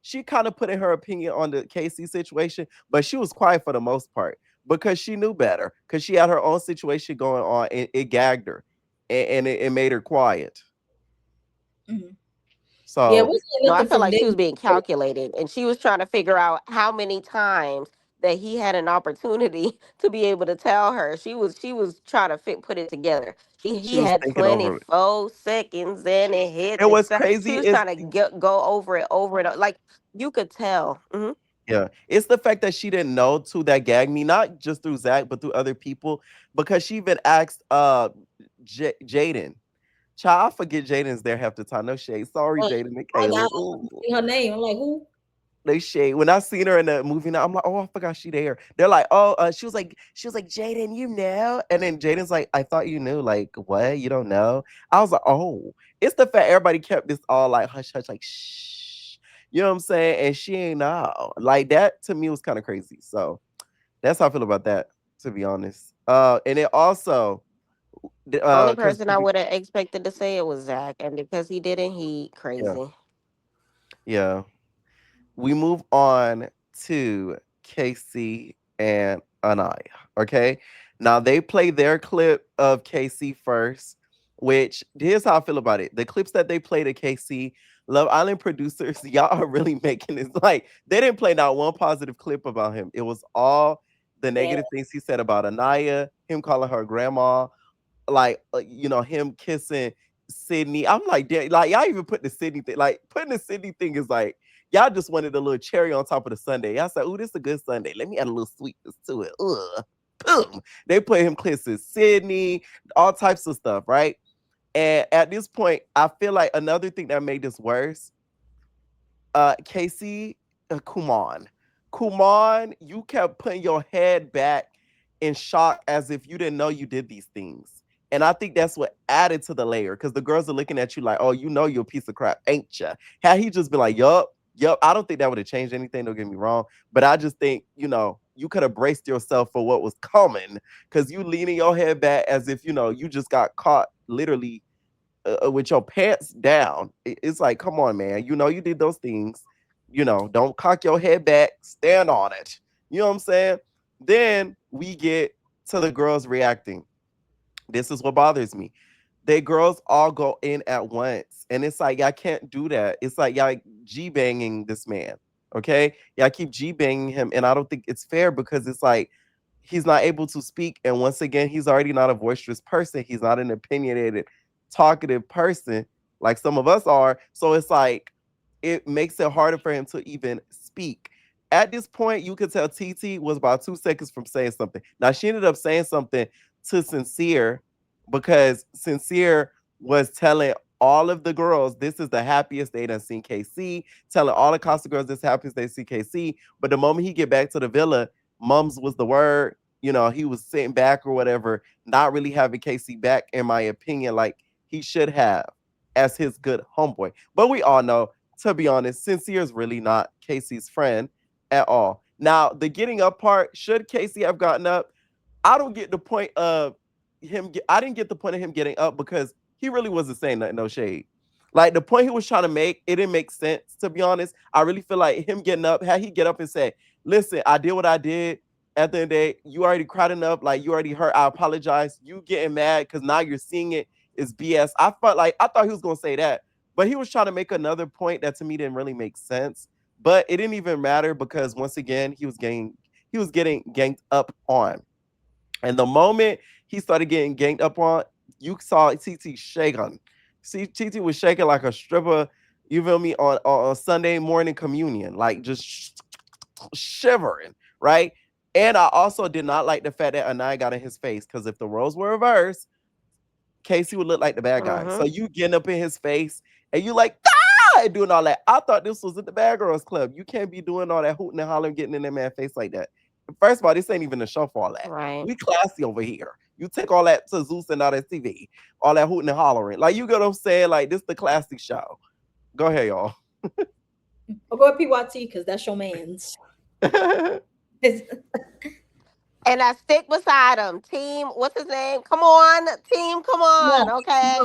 she kind of put in her opinion on the Casey situation, but she was quiet for the most part because she knew better because she had her own situation going on and it gagged her and it made her quiet. Mhm. Yeah, it So wasn't No, I nothing felt from like them. she was being calculated and she was trying to figure out how many times that he had an opportunity to be able to tell her. She was trying to put it together. she He was had thinking over it. 24 seconds and it hit And the what's stuff. crazy She was is trying to go over it over and over. Like you could tell. yeah, it's the fact that she didn't know too that gagged me, not just through Zach, but through other people, because she even asked Jaden. Child, I forget Jaden's there half the time. No shade. Sorry, Like, Jaden and I Kayla. got Ooh. her name. I'm like, who? They shade. When I seen her in the movie now, I'm like, oh, I forgot she there. They're like, oh, she was like, Jaden, you know? And then Jaden's like, I thought you knew. Like, what? You don't know? I was like, oh, it's the fact everybody kept this all like hush hush, like shh. You know what I'm saying? And she ain't know. Like that to me was kind of crazy. So that's how I feel about that, to be honest. And it also Only because person I would have expected to say it was Zach, and because he didn't, he yeah, crazy. yeah. We move on to Casey and Anaya. Okay. Now they play their clip of Casey first, which here's how I feel about it. The clips that they played of Casey, Love Island producers, y'all are really making this like they didn't play not one positive clip about him. It was all the Yeah. negative things he said about Anaya, him calling her grandma, like him kissing Sydney. I'm like, damn, like y'all even put the Sydney thing, like putting the Sydney thing is like y'all just wanted a little cherry on top of the Sunday. Y'all said, "Ooh, this is a good Sunday. Let me add a little sweetness to it." Ugh. Boom. They put him kissing Sydney, all types of stuff, right? And at this point, I feel like another thing that made this worse, Casey, Kuman. Kuman, you kept putting your head back in shock as if you didn't know you did these things. And I think that's what added to the layer because the girls are looking at you like, oh, you know you're a piece of crap, ain't ya? Had he just been like, yup, yup, I don't think that would have changed anything, don't get me wrong. But I just think, you could have braced yourself for what was coming because you leaning your head back as if, you just got caught literally with your pants down. It's like, come on, man. You know you did those things. Don't cock your head back. Stand on it. You know what I'm saying? Then we get to the girls reacting. This is what bothers me. They girls all go in at once. And it's like, y'all can't do that. It's like y'all G banging this man. Okay. Y'all keep G banging him. And I don't think it's fair because it's like he's not able to speak. And once again, he's already not a boisterous person. He's not an opinionated, talkative person like some of us are. So it's like it makes it harder for him to even speak. At this point, you could tell TT was about 2 seconds from saying something. Now she ended up saying something to Sincere because Sincere was telling all of the girls this is the happiest they done seen KC, telling all the Costa girls this happiest they see KC. But the moment he get back to the villa, mums was the word. He was sitting back or whatever, not really having KC back, in my opinion, like he should have as his good homeboy. But we all know, to be honest, Sincere is really not Casey's friend at all. Now, the getting up part, should Casey have gotten up? I don't get the point of I didn't get the point of him getting up because he really wasn't saying nothing, no shade. Like the point he was trying to make, it didn't make sense, to be honest. I really feel like him getting up, had he get up and say, listen, I did what I did. At the end of the day, you already cried enough. Like you already hurt. I apologize. You getting mad because now you're seeing it is BS. I thought he was gonna say that, but he was trying to make another point that to me didn't really make sense. But it didn't even matter because once again, he was getting ganged up on. And the moment he started getting ganged up on, you saw TT shaking. See, TT was shaking like a stripper, you feel me, on Sunday morning communion, like just shivering, right? And I also did not like the fact that Anaya got in his face because if the roles were reversed, Casey would look like the bad guy. So Mm-hmm. you getting up in his face and you like, ah, and doing all that. I thought this was at the Bad Girls Club. You can't be doing all that hooting and hollering, getting in that man's face like that. First of all, this ain't even a show for all that. Right. We classy over here. You take all that to Zeus and all that TV, all that hooting and hollering. Like, you get what I'm saying? Like, this the classic show. Go ahead, y'all. I'll go with PYT because that's your man's. And I stick beside him. Team, what's his name? Come on, team, come on, Kumar, okay?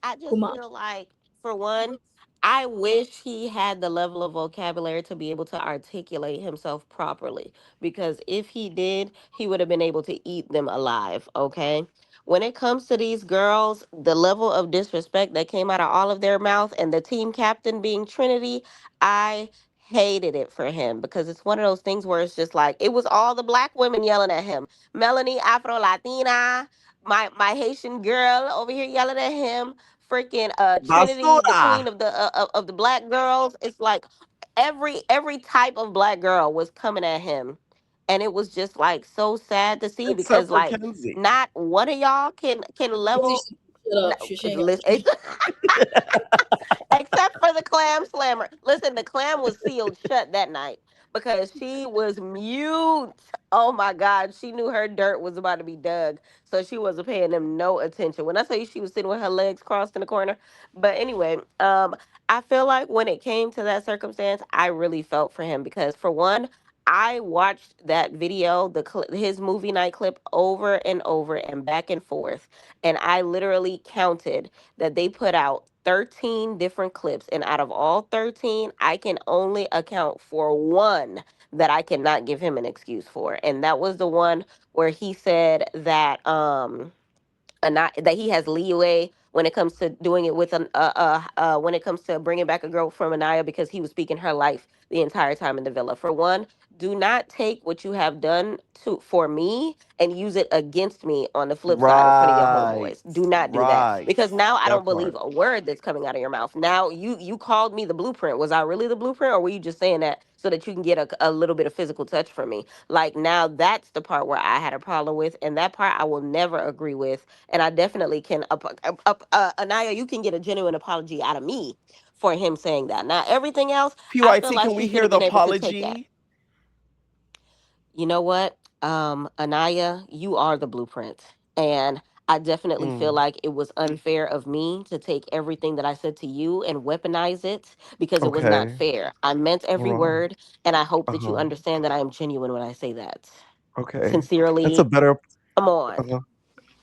I just Kumar. feel like, for one, I wish he had the level of vocabulary to be able to articulate himself properly. Because if he did, he would have been able to eat them alive, okay? When it comes to these girls, the level of disrespect that came out of all of their mouth and the team captain being Trinity, I hated it for him because it's one of those things where it's just like it was all the black women yelling at him. Melanie Afro Latina, my Haitian girl over here yelling at him. Freaking Trinity, the Basura. queen of the black girls. It's like every type of black girl was coming at him. And it was just like so sad to see Except because for like Kenzie. not one of y'all can Kenzie, level shut up. She ain't got no except except for the clam slammer. Listen, the clam was sealed shut that night because she was mute. Oh my God. She knew her dirt was about to be dug. So she wasn't paying them no attention. When I say she was sitting with her legs crossed in the corner. But anyway, I feel like when it came to that circumstance, I really felt for him because for one, I watched that video, his movie night clip over and over and back and forth. And I literally counted that they put out 13 different clips. And out of all 13, I can only account for one that I cannot give him an excuse for. And that was the one where he said that that he has leeway when it comes to doing it with when it comes to bringing back a girl from Anaya because he was speaking her life the entire time in the villa. For one, do not take what you have done for me and use it against me on the flip side in front of your Right. homeboys. Do not do that Right. because now I That don't believe part. a word that's coming out of your mouth. Now you called me the blueprint. Was I really the blueprint, or were you just saying that so that you can get a little bit of physical touch from me? Like now, that's the part where I had a problem with, and that part I will never agree with. And I definitely can. Anaya, you can get a genuine apology out of me for him saying that. Now everything else, I feel PYT, like can he we should hear have the been able to take that. apology? You know what, Anaya, you are the blueprint, and I definitely feel Mm, like it was unfair of me to take everything that I said to you and weaponize it because it was not okay. fair. I meant every Right. word, and I hope that you Uh-huh. understand that I am genuine when I say that. Okay. That's a Sincerely, better come on.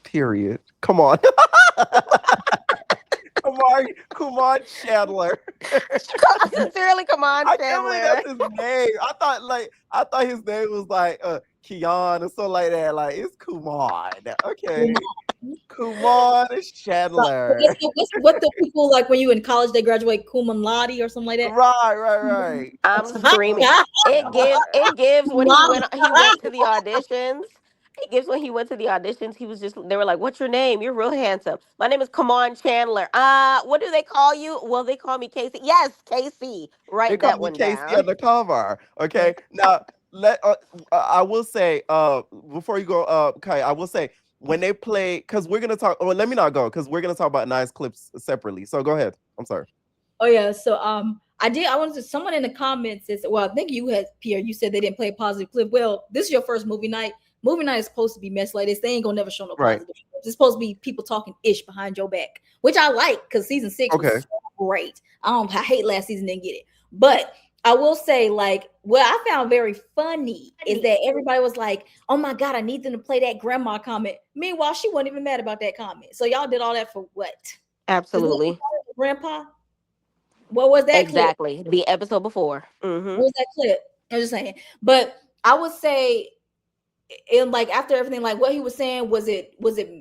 period. Come on. Kumar Chandler. Sincerely, come on, I can't believe Chandler. that's his name. I thought his name was like Keon or something like that. Like it's Kumar. Okay. Kumar Chandler. What the people like when you in college they graduate cum laude or something like that. Right. I'm Cum screaming. It gives when he Mom. went to the auditions. It gives when he went to the auditions. He was just they were like, "What's your name? You're real handsome. My name is Kamon Chandler. What do they call you? Well, they call me Casey. Yes, Casey. They Write call that me one Casey down. Undercover. Okay. Now let I will say before you go Kai, I will say when they play because we're gonna talk. Well, let me not go because we're gonna talk about nice clips separately. So go ahead. I'm sorry. Oh yeah, so I wanted to someone in the comments says, well, I think you had Pierre, you said they didn't play a positive clip. Well, this is your first movie night. Movie night is supposed to be mess like this. They ain't gonna never show no Right. positive clips. It's supposed to be people talking ish behind your back, which I like because season 6 was Okay. so great. I hate last season didn't get it. But I will say, like, what I found very funny is that everybody was like, oh my god, I need them to play that grandma comment. Meanwhile, she wasn't even mad about that comment. So y'all did all that for what? Because Absolutely. grandpa, what was that clip? Exactly. The episode before. Mm-hmm. What was that clip? I'm just saying. But I would say, and like after everything, like what he was saying, was it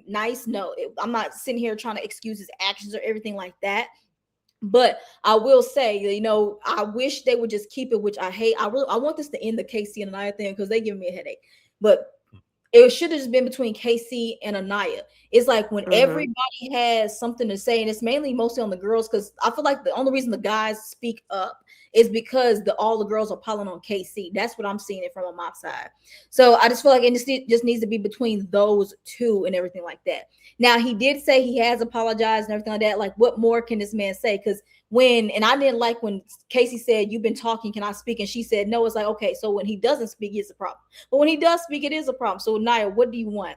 nice? No, I'm not sitting here trying to excuse his actions or everything like that. But I will say, I wish they would just keep it, which I hate. I want this to end the Casey and Anaya thing because they give me a headache. But it should have just been between KC and Anaya. It's like when Mm-hmm. everybody has something to say, and it's mainly mostly on the girls, because I feel like the only reason the guys speak up is because all the girls are piling on KC. That's what I'm seeing it from on my side. So I just feel like it just needs to be between those two and everything like that. Now he did say he has apologized and everything like that. Like, what more can this man say? Because and I didn't like when Casey said, "You've been talking, can I speak?" And she said no. It's like, okay, so when he doesn't speak, it's a problem. But when he does speak, it is a problem. So Naya, what do you want?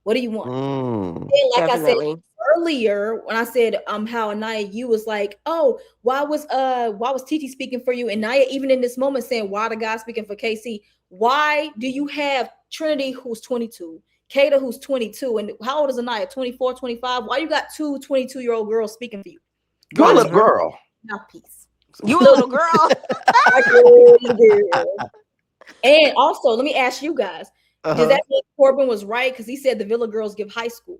What do you want? Mm. And like I said Definitely. earlier, when I said how Naya, you was like, oh, why was TT speaking for you? And Naya, even in this moment, saying why the guy speaking for KC? Why do you have Trinity who's 22, Kata who's 22, and how old is Anaya? 24, 25? Why you got two 22-year-old girls speaking for you? You're a Why little Mm-hmm. girl. mouthpiece? You a little girl. Like a little girl. And also, let me ask you guys: does Uh-huh. that mean Corbin was right because he said the Villa girls give high school?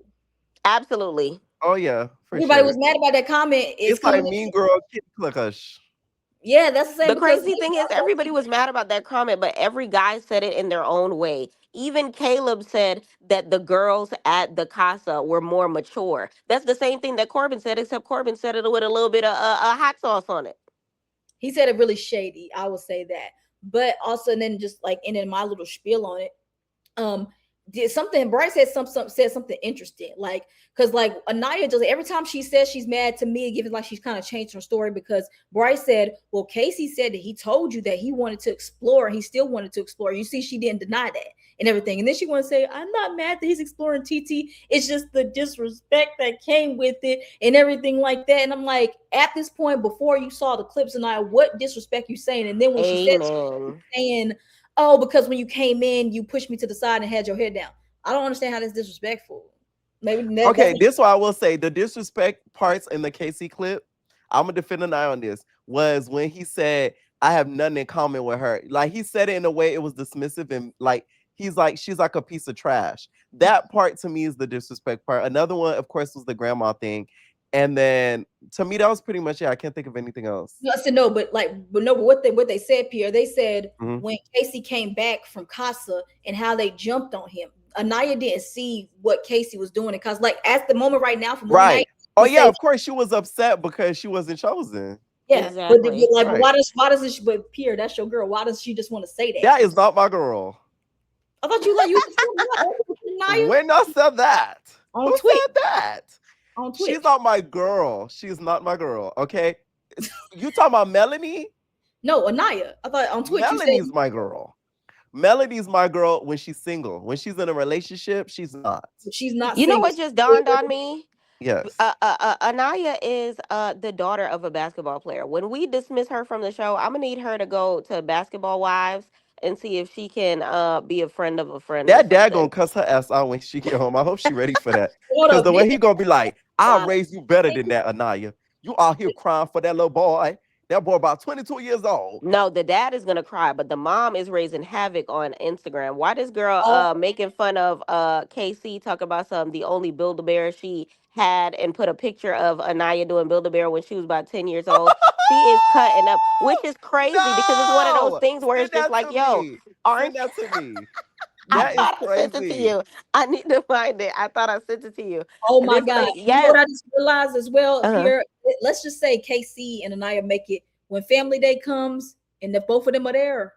Absolutely. Oh yeah, for Everybody sure. was mad about that comment. It's It's kind like of Mean Girl Kid Cluckish. yeah, that's the same The because crazy thing is, everybody was mad about that comment, but every guy said it in their own way. Even Caleb said that the girls at the casa were more mature. That's the same thing that Corbin said, except Corbin said it with a little bit of hot sauce on it. he said it really shady. I would say that, but also and then just like in my little spiel on it, um, did something. Bryce said something interesting, like because like Anaya just every time she says she's mad to me, given like she's kind of changed her story because Bryce said, "Well, Casey said that he told you that he wanted to explore, he still wanted to explore." You see, she didn't deny that and everything, and then she want to say, "I'm not mad that he's exploring TT. It's just the disrespect that came with it and everything like that." And I'm like, at this point, before you saw the clips, Anaya, what disrespect you saying? And then when she said Amen. saying, "Oh, because when you came in, you pushed me to the side and had your head down." I don't understand how that's disrespectful. Maybe Okay, that's this why I will say the disrespect parts in the Casey clip. I'm gonna defend an eye on this. Was when he said I have nothing in common with her. Like he said it in a way it was dismissive and like he's like she's like a piece of trash. That part to me is the disrespect part. Another one, of course, was the grandma thing, and then to me that was pretty much it. I can't think of anything else. no, I said no, but like, but no, but what they said, Pierre, they said Mhm. when Casey came back from Casa and how they jumped on him. Anaya didn't see what Casey was doing because, like, at the moment right now, from one night, Right. Oh we yeah, say, of course she was upset because she wasn't chosen. yeah, but Exactly. like, Right. why does she, but Pierre, that's your girl. Why does she just want to say that? That is not my girl. I thought you like you Anaya When I said that, on who tweet said that? on She's Twitch. not my girl. She's not my girl. Okay. You talking about Melanie? No, Anaya. I thought on Twitch you said Melanie's my girl. Melanie's my girl when she's single. When she's in a relationship, she's not. she's not You know single. what just dawned on me? Yes. Anaya is the daughter of a basketball player. When we dismiss her from the show, I'm gonna need her to go to Basketball Wives and see if she can be a friend of a friend or That dad gonna something. cuss her ass out when she get home. I hope she ready for that. Hold Cause up, the way he gonna be like, I'll did raise you better than that, Anaya. You out here crying for that little boy. That boy about 22 years old. No, the dad is gonna cry, but the mom is raising havoc on Instagram. Why this girl oh, making fun of KC, talk about some the only Build a Bear she had and put a picture of Anaya doing Build a Bear when she was about 10 years old. She is cutting up, which is crazy because it's one of those No! things where Send it's just that like, to yo, me. Send aren't that to me. I That is thought I sent it to crazy. you. I need to find it. I thought I sent it to you. oh my This God. lady, You know what yes. I just realized as well, Uh-huh. Pierre? Let's just say KC and Anaya make it when family day comes and if both of them are there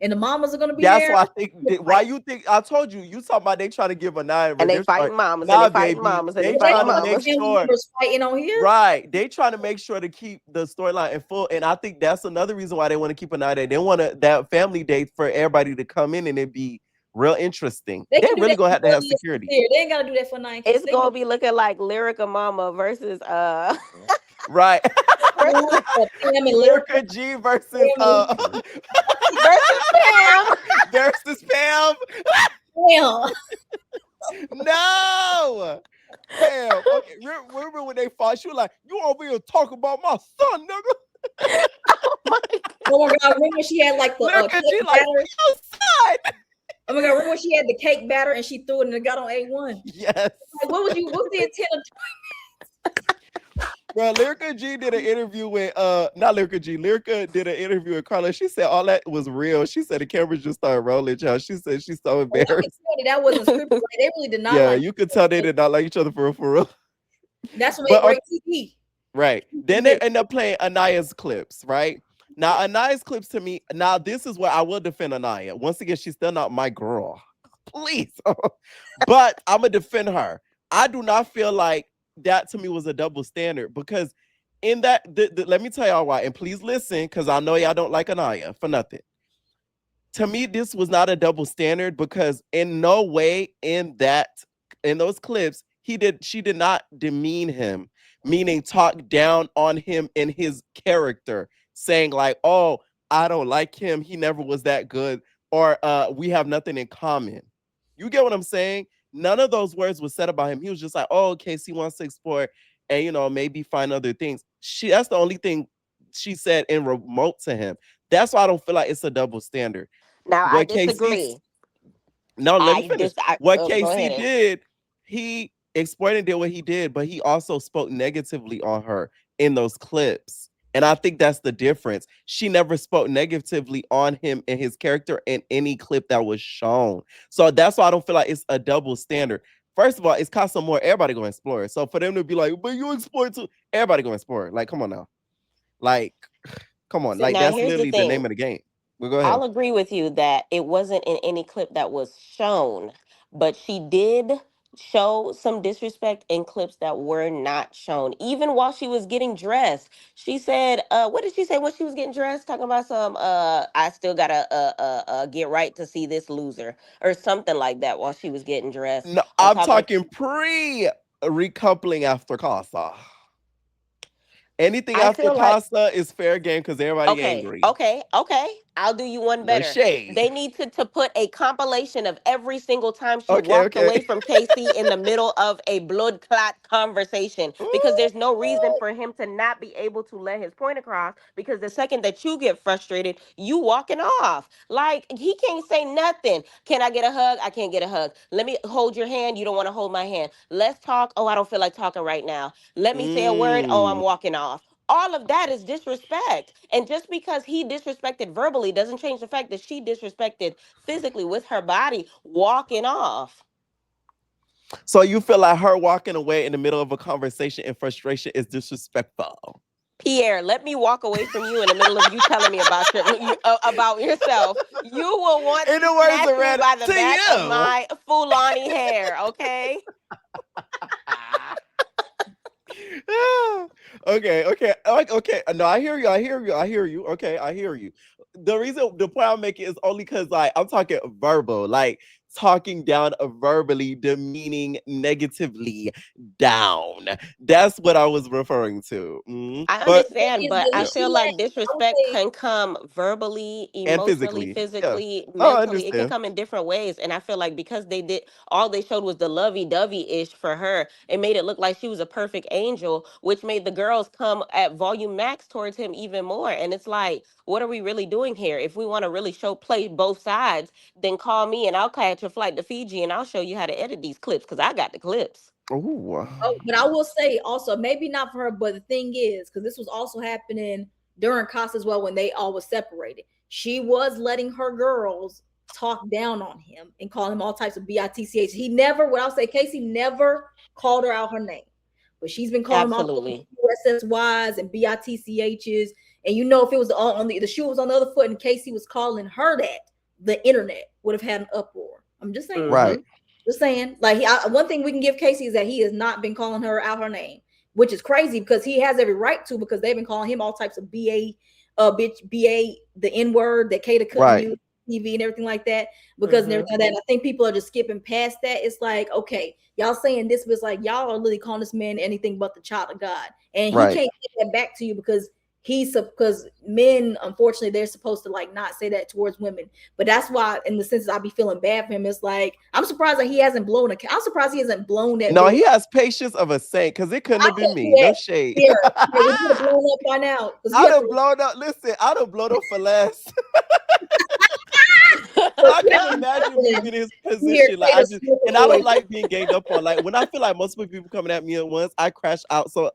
and the mamas are gonna be That's there. why I think why you think I told you you talking about they trying to give a nine And they redemption. fighting mamas and they Nah, fighting baby, mamas and they they But they fighting trying don't to want make the mamas. family sure. members fighting on here. Right. They trying to make sure to keep the storyline in full. And I think that's another reason why they want to keep an eye there. They want that family date for everybody to come in and it be real interesting. They They can do really that gonna for have to have Melody and security. Sincere. They ain't gotta do that for Nine Kids. It's They can gonna be looking like Lyrica Mama versus Right. do Pam and Lyrica. Lyrica G versus Pam and versus Pam. versus Pam. Pam. No. Pam. Okay. Remember when they fought? She was like, "You over here talking about my son, nigga." Oh my Oh my God! Remember when she had like the Lyrica G cake like, batter? "Your son." Oh my God! Remember when she had the cake batter and she threw it and it got on A1? Yes. Like, what was you? What's the intent of? Bro, Lyrica G did an interview with not Lyrica G. Lyrica did an interview with Carla. She said all that was real. She said the cameras just started rolling, child. She said she's so Oh, I can embarrassed. tell that wasn't scripted. Like, they really did not Yeah, like. you could tell they did not like each other for real, for real. That's what made But great TV. right. Then they end up playing Anaya's clips, right? Now, Anaya's clips to me, now this is where I will defend Anaya. Once again, she's still not my girl. Please. But I'm going to defend her. I do not feel like that to me was a double standard because in that, let me tell y'all why. And please listen, because I know y'all don't like Anaya for nothing. To me, this was not a double standard because in no way in those clips, she did not demean him, meaning talk down on him in his character, saying like, oh, I don't like him, he never was that good, or we have nothing in common. You get what I'm saying? None of those words were said about him. He was just like, oh, Casey wants to explore and maybe find other things. That's the only thing she said in remote to him. That's why I don't feel like it's a double standard. Now I What KC disagree. no, let me finish. What Go KC ahead. did, he explained and did what he did, but he also spoke negatively on her in those clips. And I think that's the difference. She never spoke negatively on him and his character in any clip that was shown. So that's why I don't feel like it's a double standard. First of all, it's Casa More. Everybody going to explore it. So for them to be like, but you explore it too. Everybody going to explore it. Like, come on now. Like, come on. So Like, now that's here's the literally the name thing. of the game. Well, go ahead. I'll agree with you that it wasn't in any clip that was shown, but she did show some disrespect in clips that were not shown. Even while she was getting dressed, she said, what did she say when she was getting dressed? Talking about some, I still gotta get right to see this loser or something like that while she was getting dressed. No, On I'm top of talking pre recoupling after Casa. Anything I after feel like Casa is fair game because everybody okay, angry. okay, okay. I'll do you one No better. shade. They need to put a compilation of every single time she Okay, walked okay. away from Casey in the middle of a blood clot conversation because there's no reason for him to not be able to let his point across because the second that you get frustrated, you walking off. Like he can't say nothing. Can I get a hug? I can't get a hug. Let me hold your hand. You don't want to hold my hand. Let's talk. Oh, I don't feel like talking right now. Let me say a word. Oh, I'm Mm. walking off. All of that is disrespect. And just because he disrespected verbally doesn't change the fact that she disrespected physically with her body walking off. So you feel like her walking away in the middle of a conversation in frustration is disrespectful. Pierre, let me walk away from you in the middle of you telling me about about yourself. You will want In to the words snatch of me Red, by the to back of you. my Fulani hair, okay? Okay, okay, like okay. No, I hear you. I hear you. I hear you. Okay, I hear you. The point I'm making is only because like I'm talking verbal, like talking down verbally, demeaning negatively down. That's what I was referring to. I But understand, but I yeah, feel She had, like I would disrespect say, can come verbally, and emotionally, physically, yeah, physically, I mentally. It can understand. come in different ways. And I feel like because they did all they showed was the lovey dovey ish for her, it made it look like she was a perfect angel, which made the girls come at volume max towards him even more. And it's like, what are we really doing here? If we want to really show play both sides, then call me and I'll catch a flight to Fiji and I'll show you how to edit these clips because I got the clips. Ooh. oh, but I will say also, maybe not for her, but the thing is, because this was also happening during Casa as well when they all was separated. She was letting her girls talk down on him and call him all types of bitch. He never, what I'll say, Casey never called her out her name, but she's been calling him all Absolutely. USSYs and bitchs. And you know, if it was on the shoe was on the other foot, and Casey was calling her that, the internet would have had an uproar. I'm just saying. Right. Just saying, like one thing we can give Casey is that he has not been calling her out her name, which is crazy because he has every right to because they've been calling him all types of bitch, the N word that Kata couldn't Right. use TV and everything like that because and everything like that. And I think people are just skipping past that. It's like, okay, y'all saying this, but it's like y'all are literally calling this man anything but the child of God, and he Right. can't get that back to you because because men, unfortunately, they're supposed to like not say that towards women. But that's why, in the sense, I be feeling bad for him. It's like I'm surprised that he hasn't blown a. I'm surprised he hasn't blown that No, door. he has patience of a saint because it couldn't I have been can't me. do No that shade. here. Yeah, we could have blown up by now because you I'd have have to. blown up. Listen, I'd have blown up for less. So I couldn't Kevin imagine being in his here, position. Like I Kata just, Smith and I don't voice. like being ganged up on. Like when I feel like multiple people coming at me at once, I crash out. So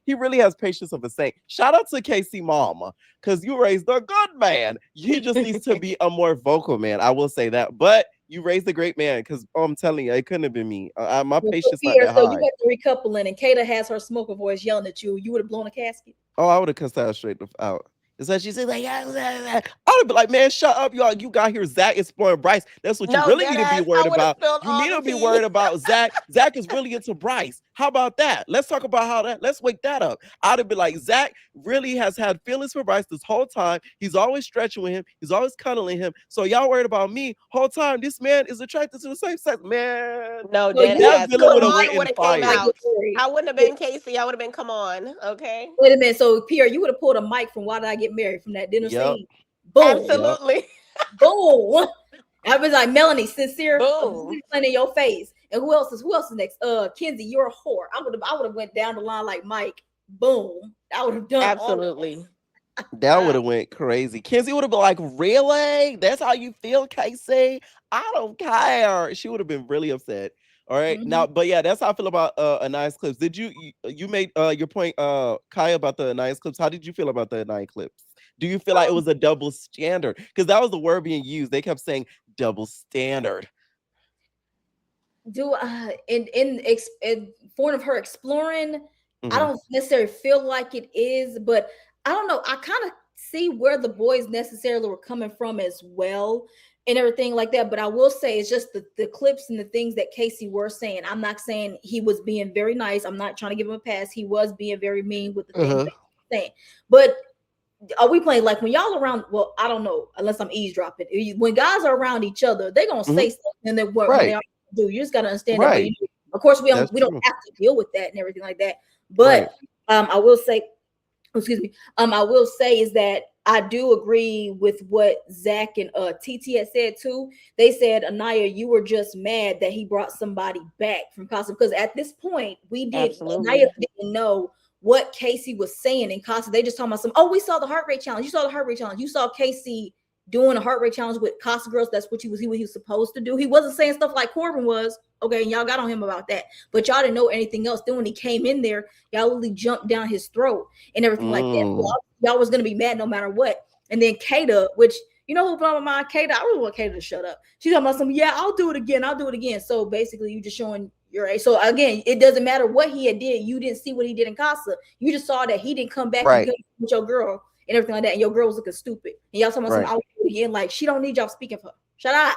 he really has patience of a saint. Shout out to Casey Mama, because you raised a good man. He just needs to be a more vocal man. I will say that. But you raised a great man, because I'm telling you, it couldn't have been me. My So patience not Pierre, that so you high. got the recoupling, and Kata has her smoker voice yelling at you. You would have blown a casket. Oh, I would have cussed that straight out. It's like she said, like, yeah, I would be like, man, shut up, y'all. You got here, Zach exploring Bryce. That's what you No, really dead need to be ass. worried I would have about. spilled You all need the to be tea. worried about Zach. Zach is really into Bryce. How about that? Let's talk about how that. Let's wake that up. I'd have been like, Zach really has had feelings for Bryce this whole time. He's always stretching with him. He's always cuddling him. So y'all worried about me whole time. This man is attracted to the same sex, man. No, So dead you would That ass. have villain put would a have mic went Kamala in would have before came I fire. get out. married. I wouldn't have been Casey. I would have been, come on, okay? Wait a minute. So Pierre, you would have pulled a mic from Why Did I Get Married from that dinner Yep. scene. Boom, Yep. Absolutely. boom. I was like, Melanie, sincere, Boom. playing in your face. And who else is next? Kenzie, you're a whore. I would have went down the line like Mike. Boom. I would have done all of Absolutely. That would have went crazy. Kenzie would have been like, "Really? That's how you feel, Casey? I don't care." She would have been really upset. All right. that. Now, but yeah, that's how I feel about Ania's clips. Did you made your point, Kaya, about the Ania's clips? How did you feel about the Anaya clips? Do you feel like it was a double standard? Because that was the word being used. They kept saying double standard. Do in form of her exploring, I Hmm. don't necessarily feel like it is, but I don't know. I kind of see where the boys necessarily were coming from as well. and everything like that. But I will say it's just the clips and the things that Casey were saying. I'm not saying he was being very nice. I'm not trying to give him a pass. He was being very mean with the things that he was saying. But are we playing like when y'all around? Well, I don't know unless I'm eavesdropping. When guys are around each other, they're gonna say something and then what when they do. You just gotta understand that. But of course, we don't have to deal with that and everything like that. But I will say, excuse me. I will say is that I do agree with what Zach and TT had said too. They said, Anaya, you were just mad that he brought somebody back from Casa because at this point Anaya didn't know what Casey was saying in Casa. They just talking about some, we saw the heart rate challenge. You saw the heart rate challenge. You saw Casey doing a heart rate challenge with Casa girls. That's what he was supposed to do. He wasn't saying stuff like Corbin was. Okay, and y'all got on him about that. But y'all didn't know anything else. Then when he came in there, y'all literally jumped down his throat and everything like that. So y'all was gonna be mad no matter what. And then Kata, which you know who blew my mind? Kata. I really want Kata to shut up. She's talking about something. Yeah, I'll do it again. I'll do it again. So basically, you just showing your age. So again, it doesn't matter what he had did. You didn't see what he did in Casa. You just saw that he didn't come back and with your girl and everything like that. And your girl was looking stupid. And y'all talking about something. I'll do it again. Like she don't need y'all speaking for her. Shut up.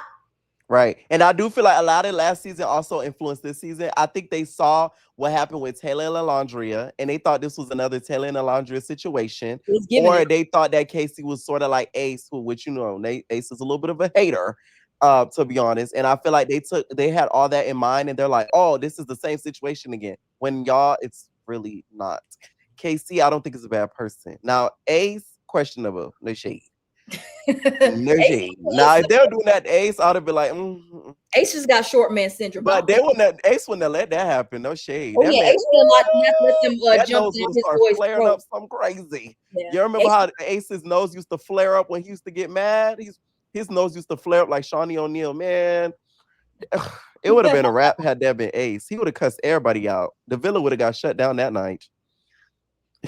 Right. And I do feel like a lot of last season also influenced this season. I think they saw what happened with Taylor and Lalandria, and they thought this was another Taylor and Lalandria situation. Or they thought that Casey was sort of like Ace, which, you know, Ace is a little bit of a hater, to be honest. And I feel like they had all that in mind, and they're like, oh, this is the same situation again. When y'all, it's really not. Casey, I don't think is a bad person. Now, Ace, questionable. No shade. No shade. Now, if they were doing that to Ace, I'd have been like, Ace just got short man syndrome. But Ace wouldn't have let that happen. No shade. Oh, yeah, Ace would not let them jump down his voice flaring up some crazy. Yeah. You remember how Ace's nose used to flare up when he used to get mad? His nose used to flare up like Shawnee O'Neal. Man, it would have been a wrap had that been Ace. He would have cussed everybody out. The villa would have got shut down that night.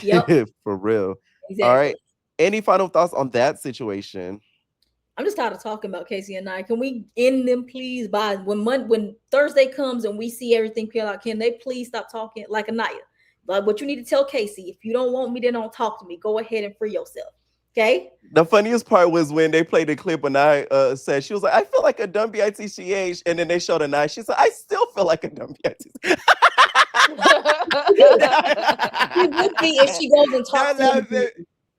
Yep. For real. Exactly. All right. Any final thoughts on that situation? I'm just tired of talking about Casey and I. Can we end them, please? By when Thursday comes and we see everything peel out, can they please stop talking like Anaya? Like what you need to tell Casey, if you don't want me, then don't talk to me. Go ahead and free yourself. Okay. The funniest part was when they played the clip and I said, she was like, I feel like a dumb bitch, and then they showed Anaya. She said, I still feel like a dumb bitch. If she goes and talks to him.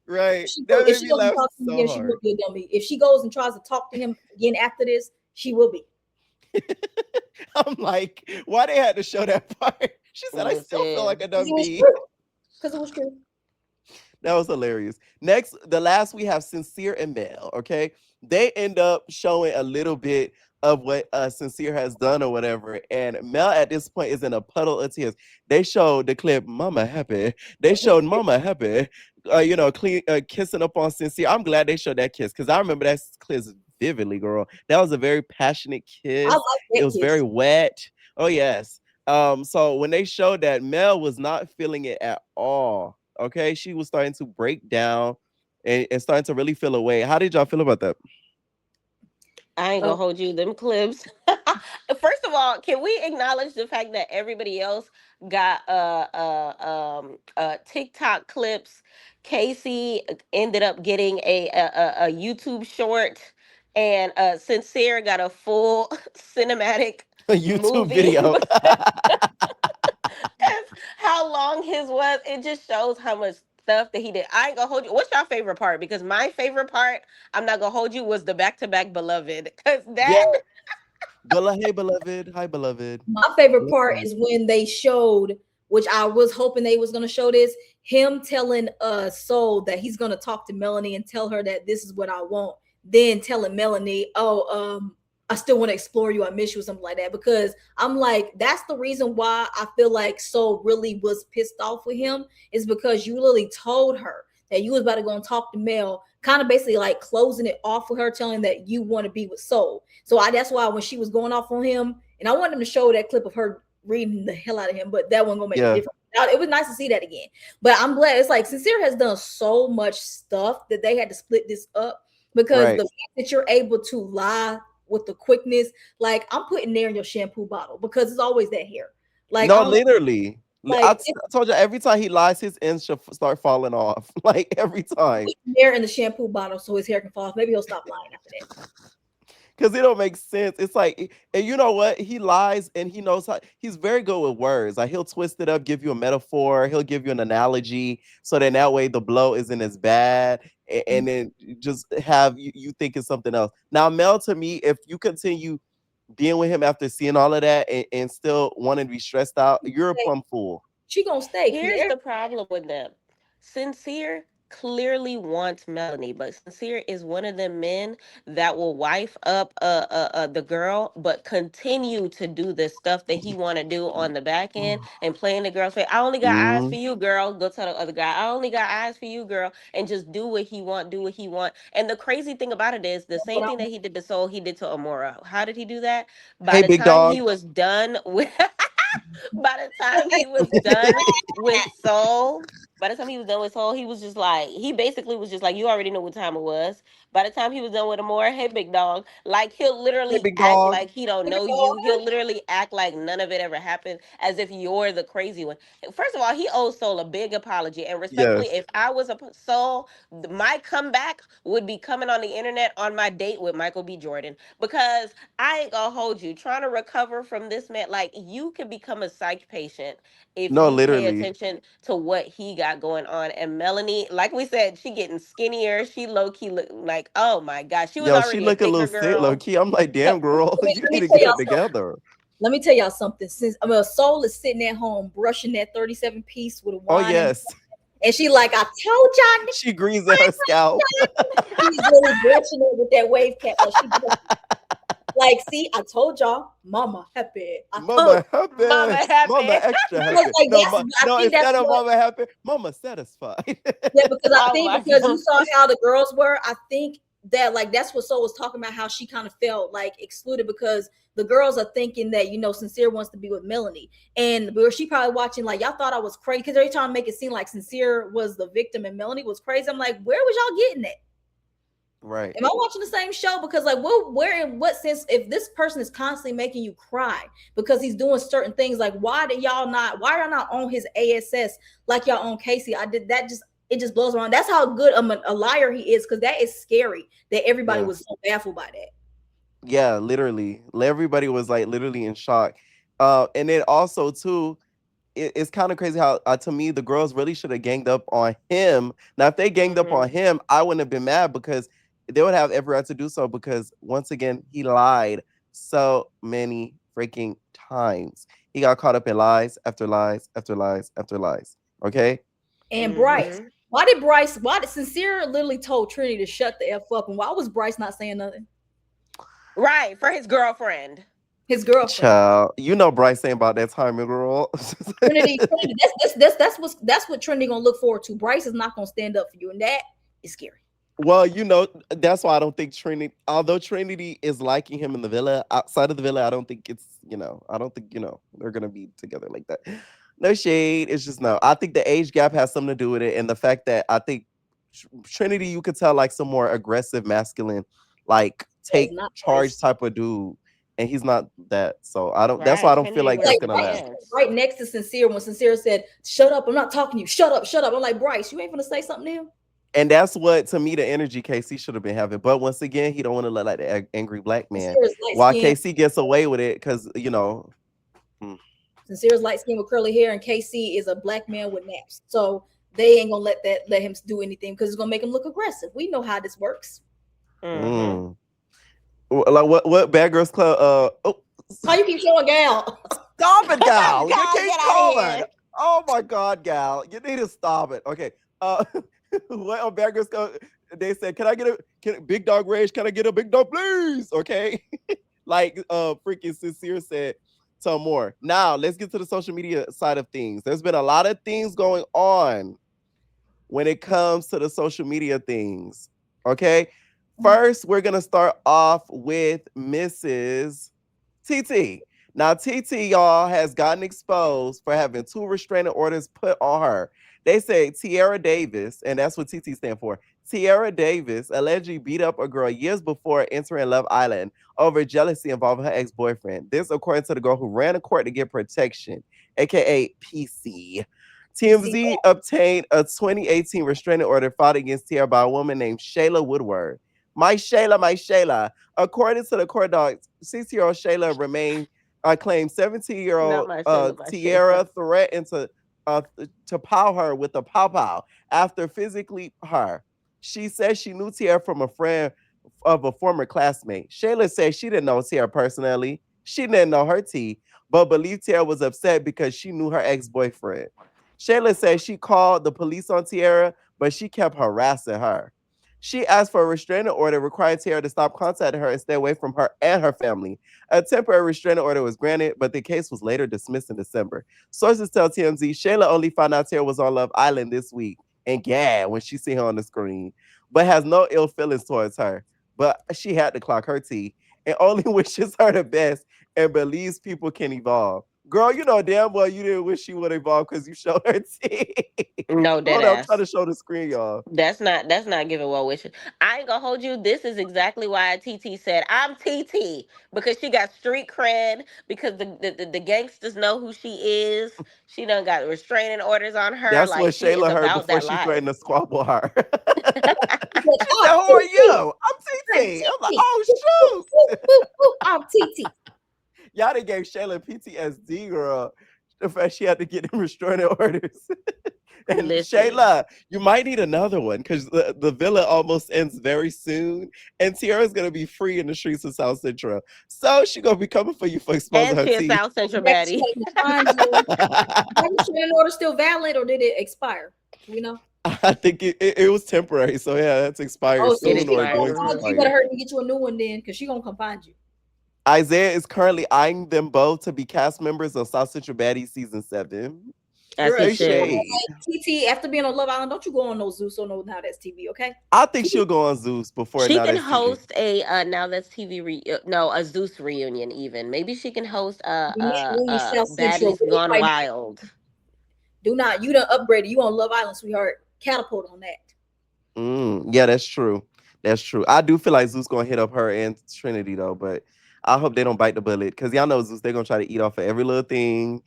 Right. If she goes and talks to him again, she will be a dummy. If she goes and tries to talk to him again after this, she will be. I'm like, why they had to show that part? She said, I still feel like a dummy. Because it was true. That was hilarious. Next, the last we have Sincere and Mel, okay? They end up showing a little bit of what Sincere has done or whatever. And Mel at this point is in a puddle of tears. They showed the clip, Mama Happy. They showed Mama Happy, kissing up on Sincere. I'm glad they showed that kiss because I remember that kiss vividly, girl. That was a very passionate kiss. It was very wet. Oh, yes. So when they showed that, Mel was not feeling it at all. Okay, she was starting to break down and starting to really feel away. How did y'all feel about that? I ain't gonna hold you them clips. First of all, can we acknowledge the fact that everybody else got TikTok clips? Casey ended up getting a YouTube short, and Sincere got a full cinematic YouTube video. How long his was, it just shows how much stuff that he did. I ain't gonna hold you. What's your favorite part? Because my favorite part, I'm not gonna hold you, was the back-to-back Beloved. Because that Hey beloved, hi beloved. My favorite part is when they showed, which I was hoping they was gonna show this, him telling Soul that he's gonna talk to Melanie and tell her that this is what I want. Then telling Melanie, I still want to explore you. I miss you, or something like that. Because I'm like, that's the reason why I feel like Soul really was pissed off with him, is because you literally told her that you was about to go and talk to Mel, kind of basically like closing it off with her, telling that you want to be with Soul. So that's why when she was going off on him, and I wanted them to show that clip of her reading the hell out of him, but that wasn't gonna make a difference. It was nice to see that again. But I'm glad. It's like Sincere has done so much stuff that they had to split this up, because the fact that you're able to lie with the quickness, like I'm putting there in your shampoo bottle, because it's always that hair. Like no, literally. Like, I told you, every time he lies, his ends should start falling off. Like every time. There in the shampoo bottle, so his hair can fall off. Maybe he'll stop lying after that. Because it don't make sense. It's like, and you know what? He lies and he knows how. He's very good with words. Like he'll twist it up, give you a metaphor. He'll give you an analogy, so then that way the blow isn't as bad, and then just have you think it's something else. Now, Mel, to me, if you continue being with him after seeing all of that and still wanting to be stressed out, you're a plumb fool. She gonna stay. Here's the problem with them. Sincere clearly wants Melanie, but Sincere is one of them men that will wife up the girl, but continue to do the stuff that he want to do on the back end and play in the girl's face. I only got eyes Mm-hmm. for you, girl. Go tell the other guy, I only got eyes for you, girl, and just do what he want, do what he want. And the crazy thing about it is the same thing that he did to Soul, he did to Amora. How did he do that? By Hey, the big time he dog. was done with by the time he was done with Soul, by the time he was done with Soul, he was just like, he basically was just like, you already know what time it was. By the time he was done with Amore, hey big dog, like he'll Hey, literally big act dog. like he don't know you. He'll literally act like none of it ever happened, as if you're the crazy one. First of all, he owes Soul a big apology. And respectfully, Yes. if I was a Soul, my comeback would be coming on the internet on my date with Michael B. Jordan, because I ain't gonna hold you. Trying to recover from this man, like you could become a psych patient if No, you pay literally. attention to what he got going on. And Melanie, like we said, she getting skinnier. She low key look like, oh my gosh, she was Yo, she already a look a little thicker sick, low girl. key. I'm like, damn, girl, you let need me to tell get it y'all something. together. Let me tell y'all something. Since Soul is sitting at home brushing that 37 piece with a Oh, wine, yes. and she like, I told y'all, She greasing her scalp. she's really brushing it with that wave cap. Like, see, I told y'all, Mama happy. I told. Mama Mama happy. Mama happy. extra Because happy. like No, I no, think that's instead of what. mama happy, mama satisfied. Yeah, because I Oh think my because you god. saw how the girls were, I think that like that's what Soul was talking about, how she kind of felt like excluded because the girls are thinking that Sincere wants to be with Melanie, and where she probably watching like y'all thought I was crazy because they're trying to make it seem like Sincere was the victim and Melanie was crazy. I'm like, where was y'all getting that? Right. Am I watching the same show? Because like, where in what sense? If this person is constantly making you cry because he's doing certain things, like why did y'all not? Why are y'all not on his ASS like y'all on Casey? I did that. Just it just blows around. That's how good a liar he is. Because that is scary. That everybody Yeah. was so baffled by that. Yeah, literally. Everybody was like literally in shock. And then also too, it's kind of crazy how to me the girls really should have ganged up on him. Now, if they ganged up Mhm. on him, I wouldn't have been mad because they would have every right to do so because once again, he lied so many freaking times. He got caught up in lies after lies after lies after lies. Okay? And Bryce, Mhm. why did Sincere literally told Trinity to shut the F up? And why was Bryce not saying nothing? Right, for his girlfriend. His girlfriend. Child, you know Bryce ain't about that timing, girl. Trinity, that's what Trinity gonna look forward to. Bryce is not gonna stand up for you, and that is scary. Well, that's why I don't think Trinity, although Trinity is liking him in the villa, outside of the villa, I don't think I don't think, they're going to be together like that. No shade. It's just no. I think the age gap has something to do with it. And the fact that I think Trinity, you could tell like some more aggressive, masculine, like That is take not charge Bryce. type of dude. And he's not that. So that's why I Right. don't feel Trinity like was that's Like going to Bryce last. was intense. right next to Sincere when Sincere said, "Shut up! I'm not talking to you. Shut up! Shut up!" I'm like, Bryce, you ain't gonna say something to him. And that's what, to me, the energy KC should have been having. But once again, he don't want to look like the angry black man. Sincere's light Why skin. KC gets away with it? Because Sincere's light skin with curly hair, and KC is a black man with naps. So they ain't gonna let him do anything because it's gonna make him look aggressive. We know how this works. Mhm. mm. Like what Bad Girls Club? How you keep showing Gal? Stop it, Gal! You God, keep get out of coming. here. Oh my God, Gal! You need to stop it. Okay. What on Bad Girls Club? They said, "Can I get Big Dog Rage? Can I get a big dog, please?" Okay. Like freaking Sincere said some more. Now let's get to the social media side of things. There's been a lot of things going on when it comes to the social media things. Okay. First, we're gonna start off with Mrs. TT. Now, TT, y'all, has gotten exposed for having 2 restraining orders put on her. They say Tiara Davis, and that's what TT stand for. Tiara Davis allegedly beat up a girl years before entering Love Island over jealousy involving her ex-boyfriend. This, according to the girl who ran to court to get protection, aka PC. See, TMZ obtained a 2018 restraining order filed against Tiara by a woman named Shayla Woodward. My Shayla, my Shayla. According to the court docs, 6-year-old Shayla remained claimed Not 17-year-old my Shayla, my Tierra Shayla. threatened to pow her with a pow pow after physically her. She said she knew Tierra from a friend of a former classmate. Shayla said she didn't know Tierra personally. She didn't know her T, but believed Tierra was upset because she knew her ex-boyfriend. Shayla said she called the police on Tierra, but she kept harassing her. She asked for a restraining order requiring Tierra to stop contacting her and stay away from her and her family. A temporary restraining order was granted, but the case was later dismissed in December. Sources tell TMZ Shayla only found out Tierra was on Love Island this week and gad when she see her on the screen, but has no ill feelings towards her. But she had to clock her T and only wishes her the best and believes people can evolve. Girl, you know damn well you didn't wish she would evolve because you showed her T. No, dead Hold on, I'm trying ass. to show the screen, y'all. That's not giving well wishes. I ain't gonna hold you. This is exactly why TT said I'm TT, because she got street cred, because the gangsters know who she is. She done got restraining orders on her. That's what Like, she is Shayla heard about before that she life. tharreatened to squabble her. But She said, I'm "Who are TT. you?" I'm I'm TT. I'm like, TT. "Oh Woo, woo, woo, shoot!" woo, woo. I'm TT. Y'all done gave Shayla PTSD, girl. The fact she had to get them restraining orders. And Listen. Shayla, you might need another one because the villa almost ends very soon, and Tiara's gonna be free in the streets of South Central. So she gonna be coming for you for exposing And her she a tea. South Central Back to baddie. find you. That restraining order still valid or did it expire? Do we know? I think it was temporary, so yeah, that's expired Oh, so It soon or expired. going to you better expire. hurry and get you a new one then, because she gonna come find you. Isaiah is currently eyeing them both to be cast members of South Central Baddies season 7. As he Girl, Straight she should. shade. like TT after being on Love Island. Don't you go on no Zeus or no Now That's TV, okay? I think she'll go on Zeus before She Now can That's TV. host a Now That's TV no, a Zeus reunion even. Maybe she can host We South Central. Baddies Gone Wild. Do not. You done upgraded. You on Love Island, sweetheart. Catapult on that. Yeah, that's true. That's true. I do feel like Zeus gonna hit up her and Trinity though, but I hope they don't bite the bullet because y'all know Zeus. They're gonna try to eat off of every little thing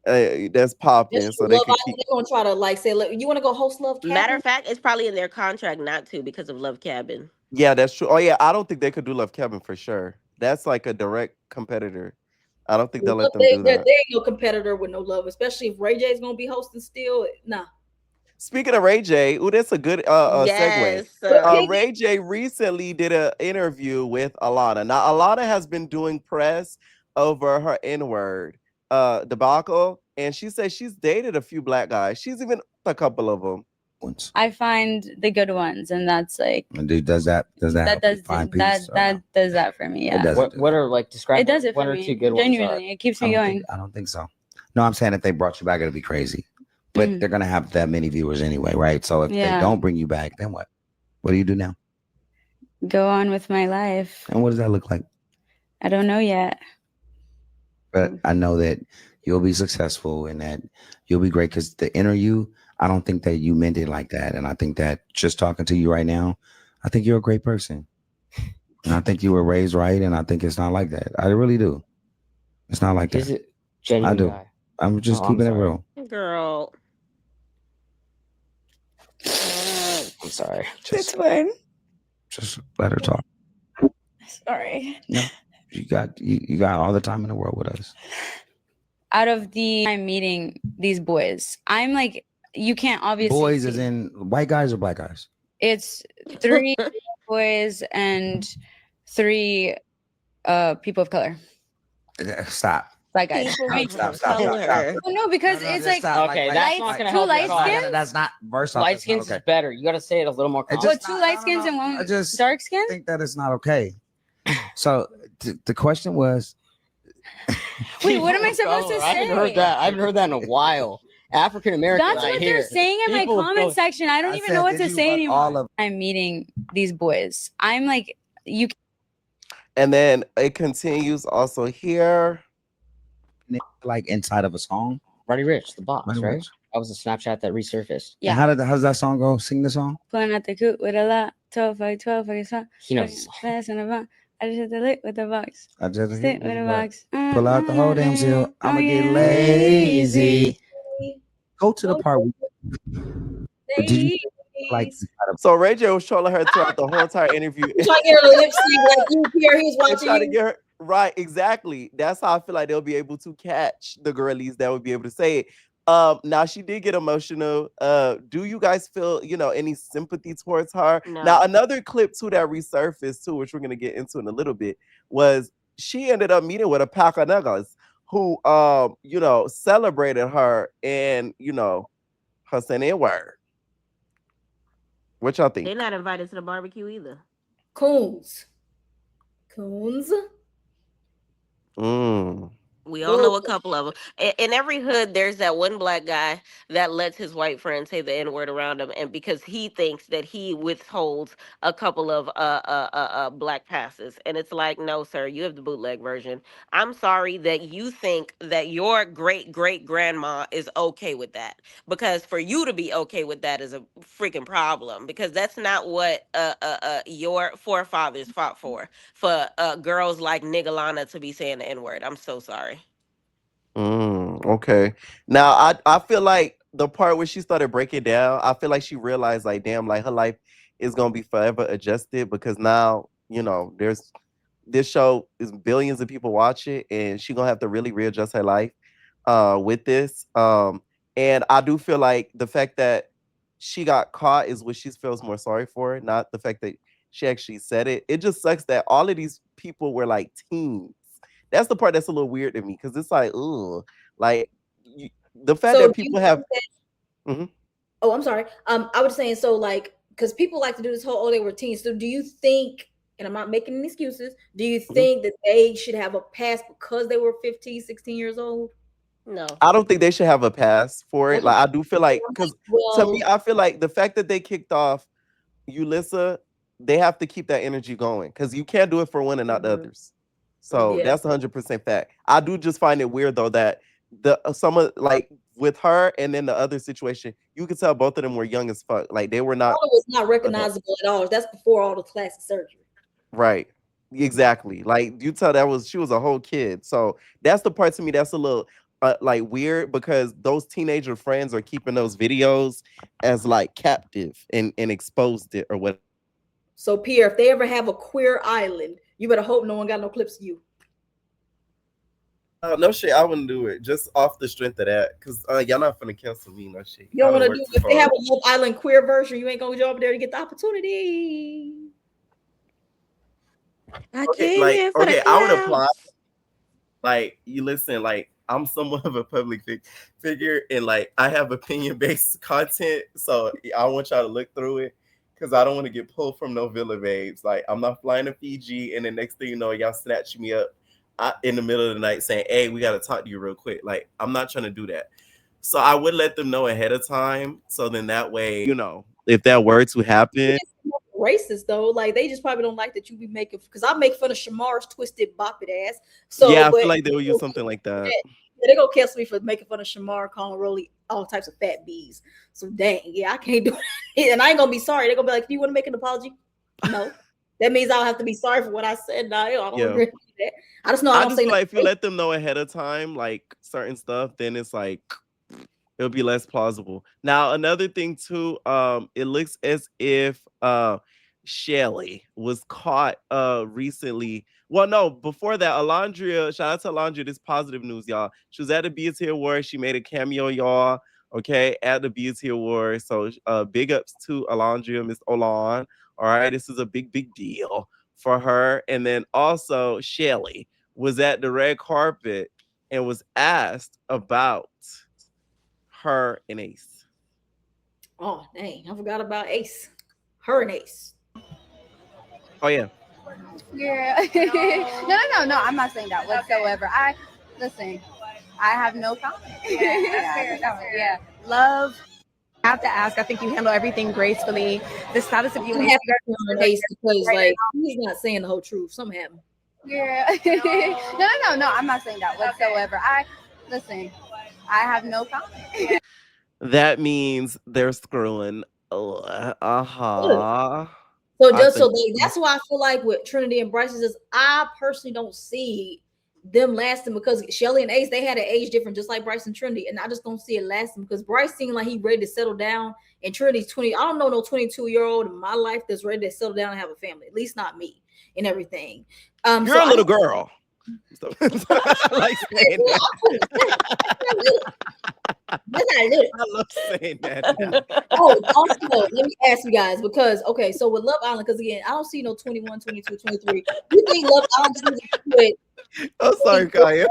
that's That's popping, true. so they Love could Island. keep. They're gonna try to like say, look, you want to go host Love Matter Cabin? of fact, it's probably in their contract not to because of Love Cabin. Yeah, that's true. Oh yeah, I don't think they could do Love Kevin for sure. That's like a direct competitor. I don't think they'll let Look, them do they that. ain't no competitor with no love, especially if Ray J's gonna be hosting still. Nah. Speaking of Ray J, ooh, that's a good segue. Yes. But Piggy, Ray J recently did an interview with Alana. Now, Alana has been doing press over her N-word debacle, and she says she's dated a few black guys. She's even a couple of them. I find the good ones, and that's like And does that that help does you find that peace? that does that for me. It Yeah, doesn't. What are like describe it does it one for or me. two good ones are? Genuinely, it keeps me going. I don't think so. No, I'm saying if they brought you back, it'll be crazy. But Mhm. they're gonna have that many viewers anyway, right? So if they Yeah. don't bring you back, then what? What do you do now? Go on with my life. And what does that look like? I don't know yet. But I know that you'll be successful and that you'll be great because the inner you, I don't think that you meant it like that. And I think that just talking to you right now, I think you're a great person. And I think you were raised right. And I think it's not like that. I really do. It's not like Is that. it genuine I do. guy? I'm just Oh, I'm keeping it sorry. real. Girl. I'm sorry. It's fine. Just let her talk. Sorry. No, you got all the time in the world with us. Out of the I'm meeting these boys, I'm like, you can't obviously. Boys as see- in white guys or black guys? It's 3 boys and 3 people of color. Stop. Black guys. People I mean, of Stop. color. oh, no, because No, it's just like stop. Okay, Like, that's light- not gonna two help light your cause. skins? That's not first off. Light that's not skins is okay. better. You got to say it a little more It confident. just- Two no, light no, skins no. and I one just dark skin. think that it's not okay. So the question was, Wait, what am I People of supposed to color. I haven't say? heard that. I haven't heard that in a while. African American. That's what they're saying in my People of comment color. section. I don't I even said, know what did to you say want anymore. all of I'm meeting these boys. I'm like, you And then it continues also here. like inside of a song? Roddy Rich, the box, Roddy right? Rich. That was a Snapchat that resurfaced. Yeah. And how does that song go? Sing the song. pulling out the coop with a lot. 12 by 12 for spot. He knows. Fast in the box. I just hit the lick with the box. I just Stick with the box. pull out the whole damn seal. I'ma get lazy. Go to the part. Did you like please. So Ray J was trolling her throughout the whole entire interview. You trying to get her to lip sync like you here, he's and watching trying to you. get her right, exactly. That's how I feel like they'll be able to catch the girlies that would be able to say it. Now she did get emotional. Do you guys feel, any sympathy towards her? Now, No. another clip too that resurfaced too, which we're gonna get into in a little bit, was she ended up meeting with a pack of niggas who celebrated her and her saying their word. What y'all They're think? not invited to the barbecue either. Coons. Mm. We all know a couple of them. In every hood, there's that one black guy that lets his white friend say the N word around him, and because he thinks that he withholds a couple of black passes, and it's like, no, sir, you have the bootleg version. I'm sorry that you think that your great great grandma is okay with that, because for you to be okay with that is a freaking problem, because that's not what your forefathers fought for girls like Niggalana to be saying the N word. I'm so sorry. Okay. Now I feel like the part where she started breaking down, I feel like she realized like damn, like her life is gonna be forever adjusted because now, there's this show is billions of people watch it and she gonna have to really readjust her life with this. And I do feel like the fact that she got caught is what she feels more sorry for, not the fact that she actually said it. It just sucks that all of these people were like teens. That's the part that's a little weird to me because it's like, ugh, like the fact So that do you people think have. that, Mhm. oh, I'm sorry. I was saying so like because people like to do this whole they were teens. So do you think, and I'm not making any excuses, do you Mhm. think that they should have a pass because they were 15, 16 years old? No. I don't think they should have a pass for it. Okay. Like I do feel like I'm like, because to me, well, I feel like the fact that they kicked off Ulissa, they have to keep that energy going because you can't do it for one and not the others. So yeah. that's 100% fact. I do just find it weird though that the some of like with her and then the other situation, you could tell both of them were young as fuck. Like they were not Paula was not adult. recognizable at all. That's before all the plastic surgery. Right. Exactly. Like you tell she was a whole kid. So that's the part to me that's a little like weird because those teenager friends are keeping those videos as like captive and exposed it or what. So Pierre, if they ever have a queer island, you better hope no one got no clips of you. No shit, I wouldn't do it just off the strength of that because y'all not finna cancel me. No shit. You I don't done want to worked do too if they have hard. a Love Island queer version, you ain't gonna go over there to get the opportunity. I Okay, came like here for the okay, I would apply. clouds. Like you listen, like I'm somewhat of a public figure, and like I have opinion based content, so I want y'all to look through it because I don't want to get pulled from no Villa babes. Like I'm not flying to Fiji, and the next thing you know, y'all snatch me up in the middle of the night saying, "Hey, we got to talk to you real quick." Like I'm not trying to do that. So I would let them know ahead of time, so then that way, if that were to happen. Racist though, like they just probably don't like that you be making because I make fun of Shamar's twisted bopped ass. So, Yeah, I but feel like they would use something like that. they gonna cancel me for making fun of Shamar, calling Rolly all types of fat bees. So dang, yeah, I can't do it, and I ain't gonna be sorry. They're gonna be like, "Do you want to make an apology?" No, that means I'll have to be sorry for what I said. No, I don't Yeah. agree with that. I just know I I don't just say feel like if you nothing. let them know ahead of time, like certain stuff, then it's like it'll be less plausible. Now, another thing too, it looks as if Shelly was caught recently. Well, no, before that, Alondria, shout out to Alondria, this positive news, y'all. She was at the BET Awards, she made a cameo, y'all. Okay, at the BET Awards. So big ups to Alondria, Miss Olan. All right, this is a big deal for her. And then also Shelly was at the red carpet and was asked about her and Ace. Oh dang, I forgot about Ace. Her and Ace. Oh yeah. Yeah. No. I'm not saying that whatsoever. I listen. I have no comment. Yeah. Love. I have to ask. I think you handle everything gracefully. The status of you and You have to be on Ace because like he's not saying the whole truth. Something happened. Yeah. No. I'm not saying that whatsoever. I listen. I have no comment. That means they're screwing. Uh-huh. So I just so think they, that's why I feel like with Trinity and Bryce is I personally don't see them lasting, because Shelly and Ace, they had an age difference just like Bryce and Trinity, and I just don't see it lasting because Bryce seemed like he ready to settle down, and Trinity's 20. I don't know no 22-year-old in my life that's ready to settle down and have a family. At least not me and everything. You're So a little girl. So, I like saying that. That's not little. I love saying that now. Oh, also, let me ask you guys, because okay, so with Love Island, because again, I don't see no 21, 22, 23. You think Love Island just needs to do it? I'm sorry, Kaya.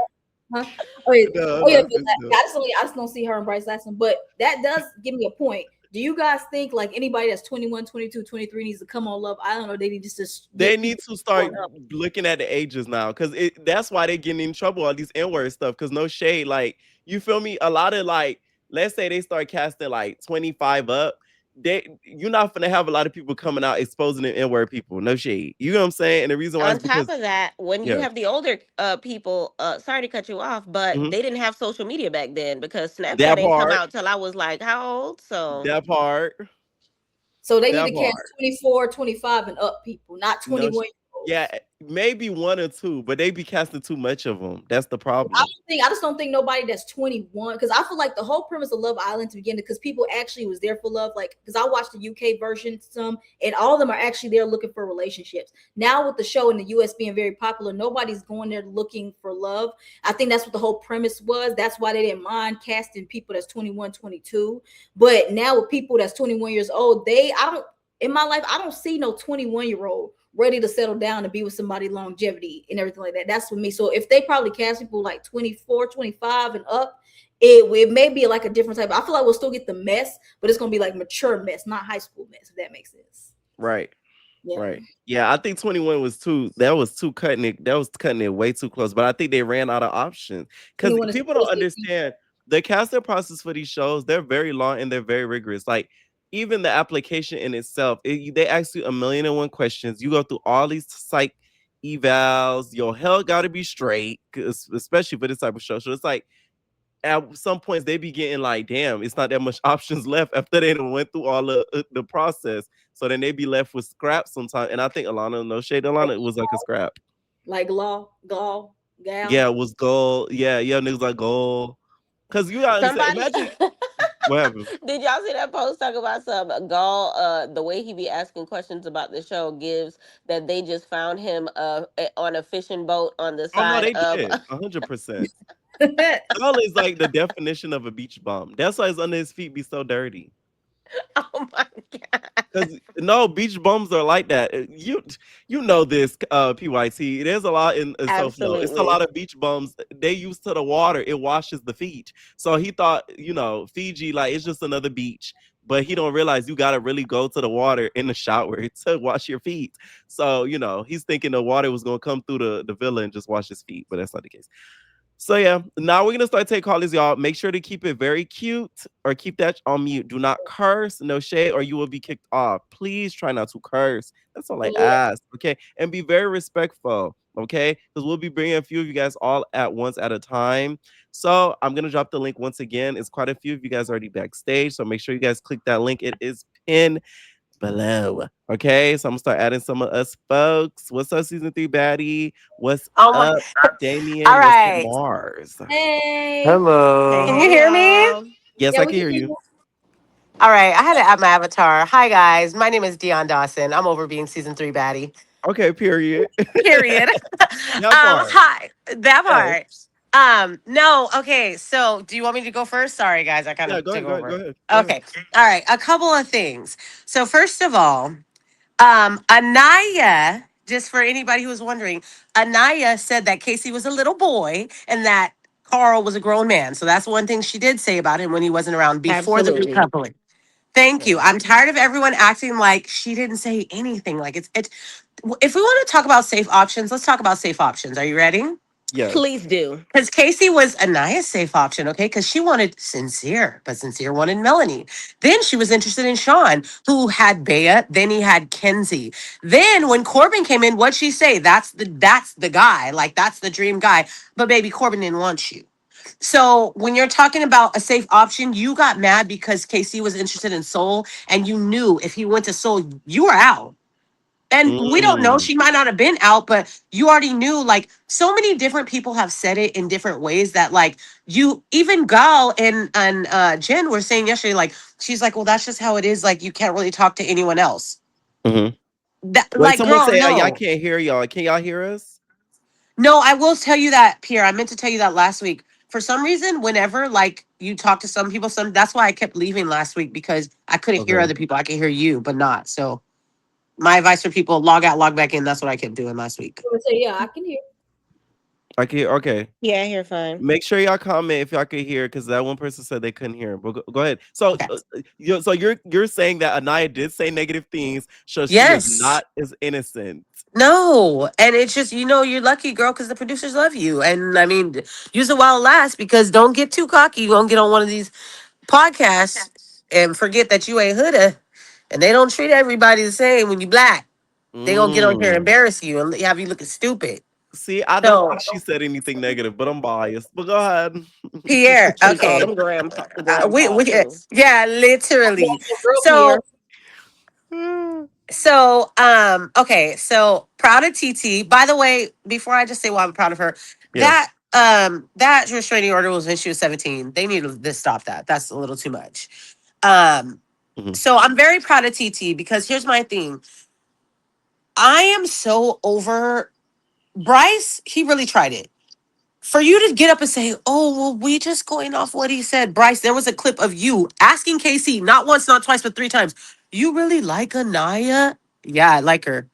Huh? Oh yeah, No, oh, yeah. no, I just don't see her and Bryce lasting. But that does give me a point. Do you guys think like anybody that's 21, 22, 23 needs to come on Love Island, or they need to just they need to start looking at the ages now, because that's why they're getting in trouble, all these N-word stuff, because no shade, like, you feel me, a lot of, like, let's say they start casting like 25 up, you're not gonna have a lot of people coming out exposing the N-word people, no shade, you know what I'm saying? And the reason why On is because top of that, when you have the older people, sorry to cut you off, but Mhm. they didn't have social media back then because Snapchat that ain't come part, out till I was like, how old? So that part, so they need that to cast part. 24, 25 and up people, not No 21 sh- yeah, maybe one or two, but they be casting too much of them. That's the problem. I just don't think nobody that's 21, because I feel like the whole premise of Love Island to begin, because people actually was there for love, like because I watched the UK version some, and all of them are actually there looking for relationships. Now with the show in the US being very popular, nobody's going there looking for love. I think that's what the whole premise was. That's why they didn't mind casting people that's 21, 22. But now with people that's 21 years old, in my life, I don't see no 21-year-old ready to settle down and be with somebody longevity and everything like that. That's for me. So if they probably cast people like 24, 25 and up, it may be like a different type. I feel like we'll still get the mess, but it's gonna be like mature mess, not high school mess, if that makes sense. Right. Yeah. Right. Yeah, I think 21 was cutting it. That was cutting it way too close. But I think they ran out of options because people don't understand the casting process for these shows. They're very long and they're very rigorous. Like even the application in itself, they ask you 1,000,001 questions. You go through all these psych evals. Your hell got to be straight, especially for this type of show. So it's like at some points they be getting like, damn, it's not that much options left after they done went through all the process. So then they be left with scraps sometimes. And I think Alana, no shade, Alana, it was like a scrap. Like gal. Yeah, it was gold. Yeah, niggas like gold. Cause you gotta understand, somebody imagine what happened. did y'all see that post talk about some Gaul? The way he be asking questions about the show gives that they just found him on a fishing boat on the Oh no, side they of. did 100%. Gold is like the definition of a beach bum. That's why his under his feet be so dirty. Oh my god! Because no, beach bums are like that. You know this, PYT. There's a lot in SoFlo. It's a lot Absolutely. of beach bums. They used to the water. It washes the feet. So he thought, Fiji, like it's just another beach. But he don't realize you gotta really go to the water in the shower to wash your feet. So, he's thinking the water was gonna come through the villa and just wash his feet, but that's not the case. So yeah, now we're gonna start taking callers, y'all. Make sure to keep it very cute or keep that on mute. Do not curse, no shade, or you will be kicked off. Please try not to curse. That's all I ask, okay? And be very respectful, okay? Because we'll be bringing a few of you guys all at once at a time. So I'm gonna drop the link once again. It's quite a few of you guys already backstage, so make sure you guys click that link. It is pinned below. Okay, so I'm gonna start adding some of us folks. What's up, season 3 baddie? What's up, Damien? All What's up, right. Mars? Hey. Hello. Can you hear me? Yes, Yeah, I we can hear can you. All right. I had to add my avatar. Hi, guys. My name is Dion Dawson. I'm over being season 3 baddie. Okay, period. Period. That part. Hi. That Yes. part. No. Okay. So do you want me to go first? Sorry, guys. I kind Yeah, of go took ahead, go ahead, over. go ahead. Go ahead. Okay. All right. A couple of things. So first of all, Anaya, just for anybody who was wondering, Anaya said that Casey was a little boy and that Carl was a grown man. So that's one thing she did say about him when he wasn't around before the Absolutely. recoupling. Thank you. Okay. I'm tired of everyone acting like she didn't say anything. Like it's. If we want to talk about safe options, let's talk about safe options. Are you ready? Yes. Please do. Because Casey was Anaya's safe option, okay? Because she wanted Sincere, but Sincere wanted Melanie. Then she was interested in Sean, who had Bea. Then he had Kenzie. Then when Corbin came in, what'd she say? That's the guy. Like that's the dream guy. But baby, Corbin didn't want you. So when you're talking about a safe option, you got mad because Casey was interested in Soul, and you knew if he went to Soul, you were out. And we don't know. Mm. She might not have been out, but you already knew. Like, so many different people have said it in different ways that, like, you, even Gal and Jen were saying yesterday, like, she's like, well, that's just how it is. Like, you can't really talk to anyone else. Mhm. That, Wait, like, someone girl, say, y'all no. can't hear y'all. Can y'all hear us? No, I will tell you that, Pierre. I meant to tell you that last week. For some reason, whenever like you talk to some people, that's why I kept leaving last week because I couldn't hear Okay. other people. I could hear you, but not. So my advice for people: log out, log back in. That's what I kept doing last week. So yeah, I can hear. I can hear. Okay. Yeah, I hear fine. Make sure y'all comment if y'all could hear, because that one person said they couldn't hear. But go ahead. So, Okay. you're saying that Anaya did say negative things, so she is Yes. not as innocent. No, and it's just you're lucky, girl, because the producers love you. And I mean, use it while it lasts because don't get too cocky. You won't get on one of these podcasts and forget that you ain't hooded, and they don't treat everybody the same when you black. They gonna get on here and Mm. embarrass you and have you looking stupid. See, I don't So think she said anything negative, but I'm biased. But go ahead. Pierre, She called okay, him grandpa we too. yeah, Yeah, literally. the girl So Pierre. okay, so proud of TT. By the way, before I just say why I'm proud of her, Yes. that restraining order was when she was 17. They need to stop that. That's a little too much. Um, Mhm. so I'm very proud of TT because here's my thing. I am so over Bryce. He really tried it. For you to get up and say, "Oh, well, we just going off what he said," Bryce. There was a clip of you asking Casey not once, not twice, but 3 times. You really like Anaya? Yeah, I like her.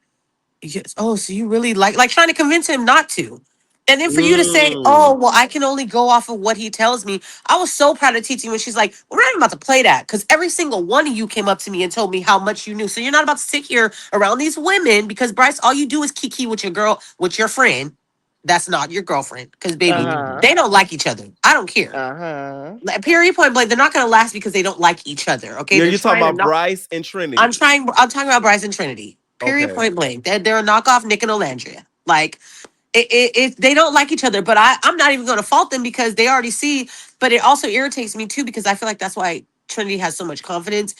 Yes. Oh, so you really like trying to convince him not to. And then for you to say, "Oh, Mm. well, I can only go off of what he tells me." I was so proud of Titi when she's like, "We're not even about to play that," because every single one of you came up to me and told me how much you knew. So you're not about to sit here around these women because Bryce, all you do is kiki with your girl, with your friend. That's not your girlfriend, because baby, Uh-huh. they don't like each other. I don't care. Uh-huh. Like, period, point blank. They're not going to last because they don't like each other. Okay, Yeah, they're you're talking trying to about not. Bryce and Trinity. I'm talking about Bryce and Trinity. Period, Okay. point blank. They're a knockoff Nick and Olandria. Like they don't like each other, but I'm not even going to fault them because they already see. But it also irritates me too because I feel like that's why Trinity has so much confidence.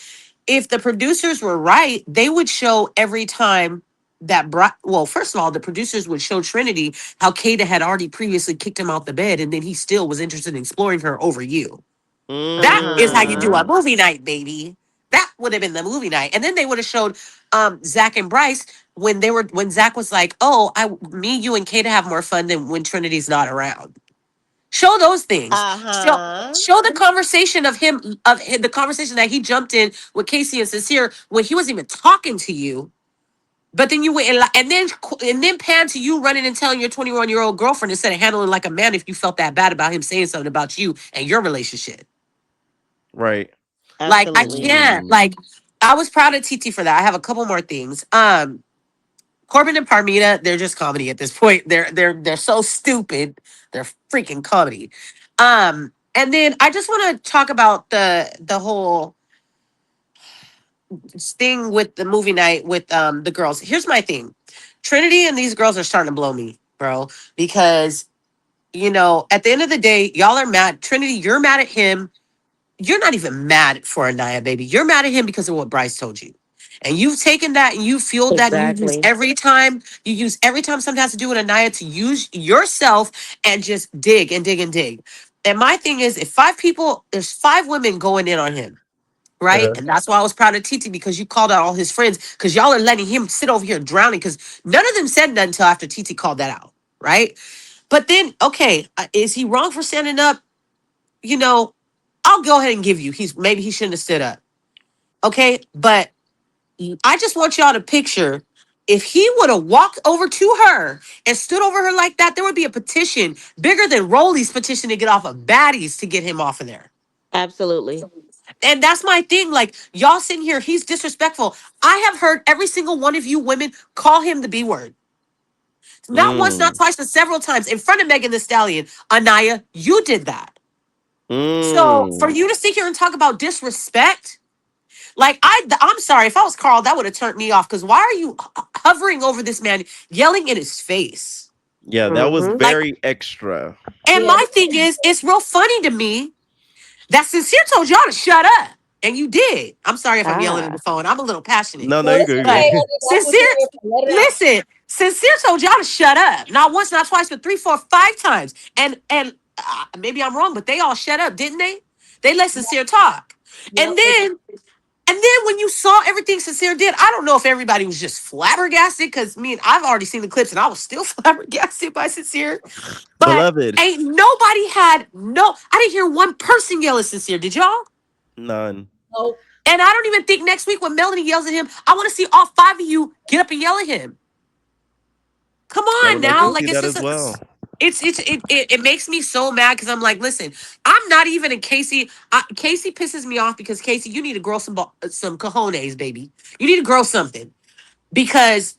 If the producers were right, they would show every time that well, first of all, the producers would show Trinity how Kata had already previously kicked him out the bed, and then he still was interested in exploring her over you. That is how you do a Mm. Uh-huh. movie night, baby. That would have been the movie night. And then they would have showed Zach and Bryce when Zach was like, "Oh, me, you, and Kata have more fun than when Trinity's not around." Show those things. Uh-huh. Show the conversation the conversation that he jumped in with Casey and Sincere when he wasn't even talking to you. But then you went and then pan to you running and telling your 21-year-old girlfriend instead of handling like a man if you felt that bad about him saying something about you and your relationship. Right. Like I Absolutely. can't. Mm. Like I was proud of TT for that. I have a couple more things. Corbin and Parmita, they're just comedy at this point. They're so stupid. They're freaking comedy. And then I just want to talk about the whole thing with the movie night with the girls. Here's my thing. Trinity and these girls are starting to blow me, bro, because at the end of the day, y'all are mad. Trinity, you're mad at him. You're not even mad for Anaya, baby. You're mad at him because of what Bryce told you. And you've taken that and you fueled that and you use Exactly. every time. You use every time something has to do with Anaya to use yourself and just dig and dig and dig. And my thing is, there's 5 women going in on him, right? Uh-huh. And that's why I was proud of Titi because you called out all his friends because y'all are letting him sit over here drowning because none of them said nothing until after Titi called that out, right? But then, okay, is he wrong for standing up? You know, I'll go ahead and give you. Maybe he shouldn't have stood up. Okay, but I just want y'all to picture if he would have walked over to her and stood over her like that, there would be a petition bigger than Rolly's petition to get off of baddies to get him off of there. Absolutely. And that's my thing. Like y'all sitting here, he's disrespectful. I have heard every single one of you women call him the B word. Not once, not Mm. twice, but several times in front of Megan the Stallion. Anaya, you did that. So for Mm. you to sit here and talk about disrespect, like I'm sorry if I was Carl, that would have turned me off. Because why are you hovering over this man, yelling in his face? Yeah, that was Mm-hmm. Like, very extra. and Yeah, my thing is, it's real funny to me that Sincere told y'all to shut up. And you did. I'm sorry if I'm yelling at the phone. I'm a little passionate. No, No, you it's good, But okay. good. That's what Sincere, you're here for. Let it out. listen, Sincere told y'all to shut up. Not once, not twice, but 3, 4, 5 times. And maybe I'm wrong, but they all shut up, didn't they? They let Sincere talk. And Yep. then when you saw everything Sincere did, I don't know if everybody was just flabbergasted because I've already seen the clips and I was still flabbergasted by Sincere. But Beloved, ain't nobody had I didn't hear one person yell at Sincere. Did y'all? none. Nope. And I don't even think next week when Melanie yells at him, I want to see all 5 of you get up and yell at him. Come I on would like to now. see Like it's that just as well. it makes me so mad because I'm like, listen, I'm not even in Casey. Casey pisses me off because Casey, you need to grow some cojones, baby. You need to grow something because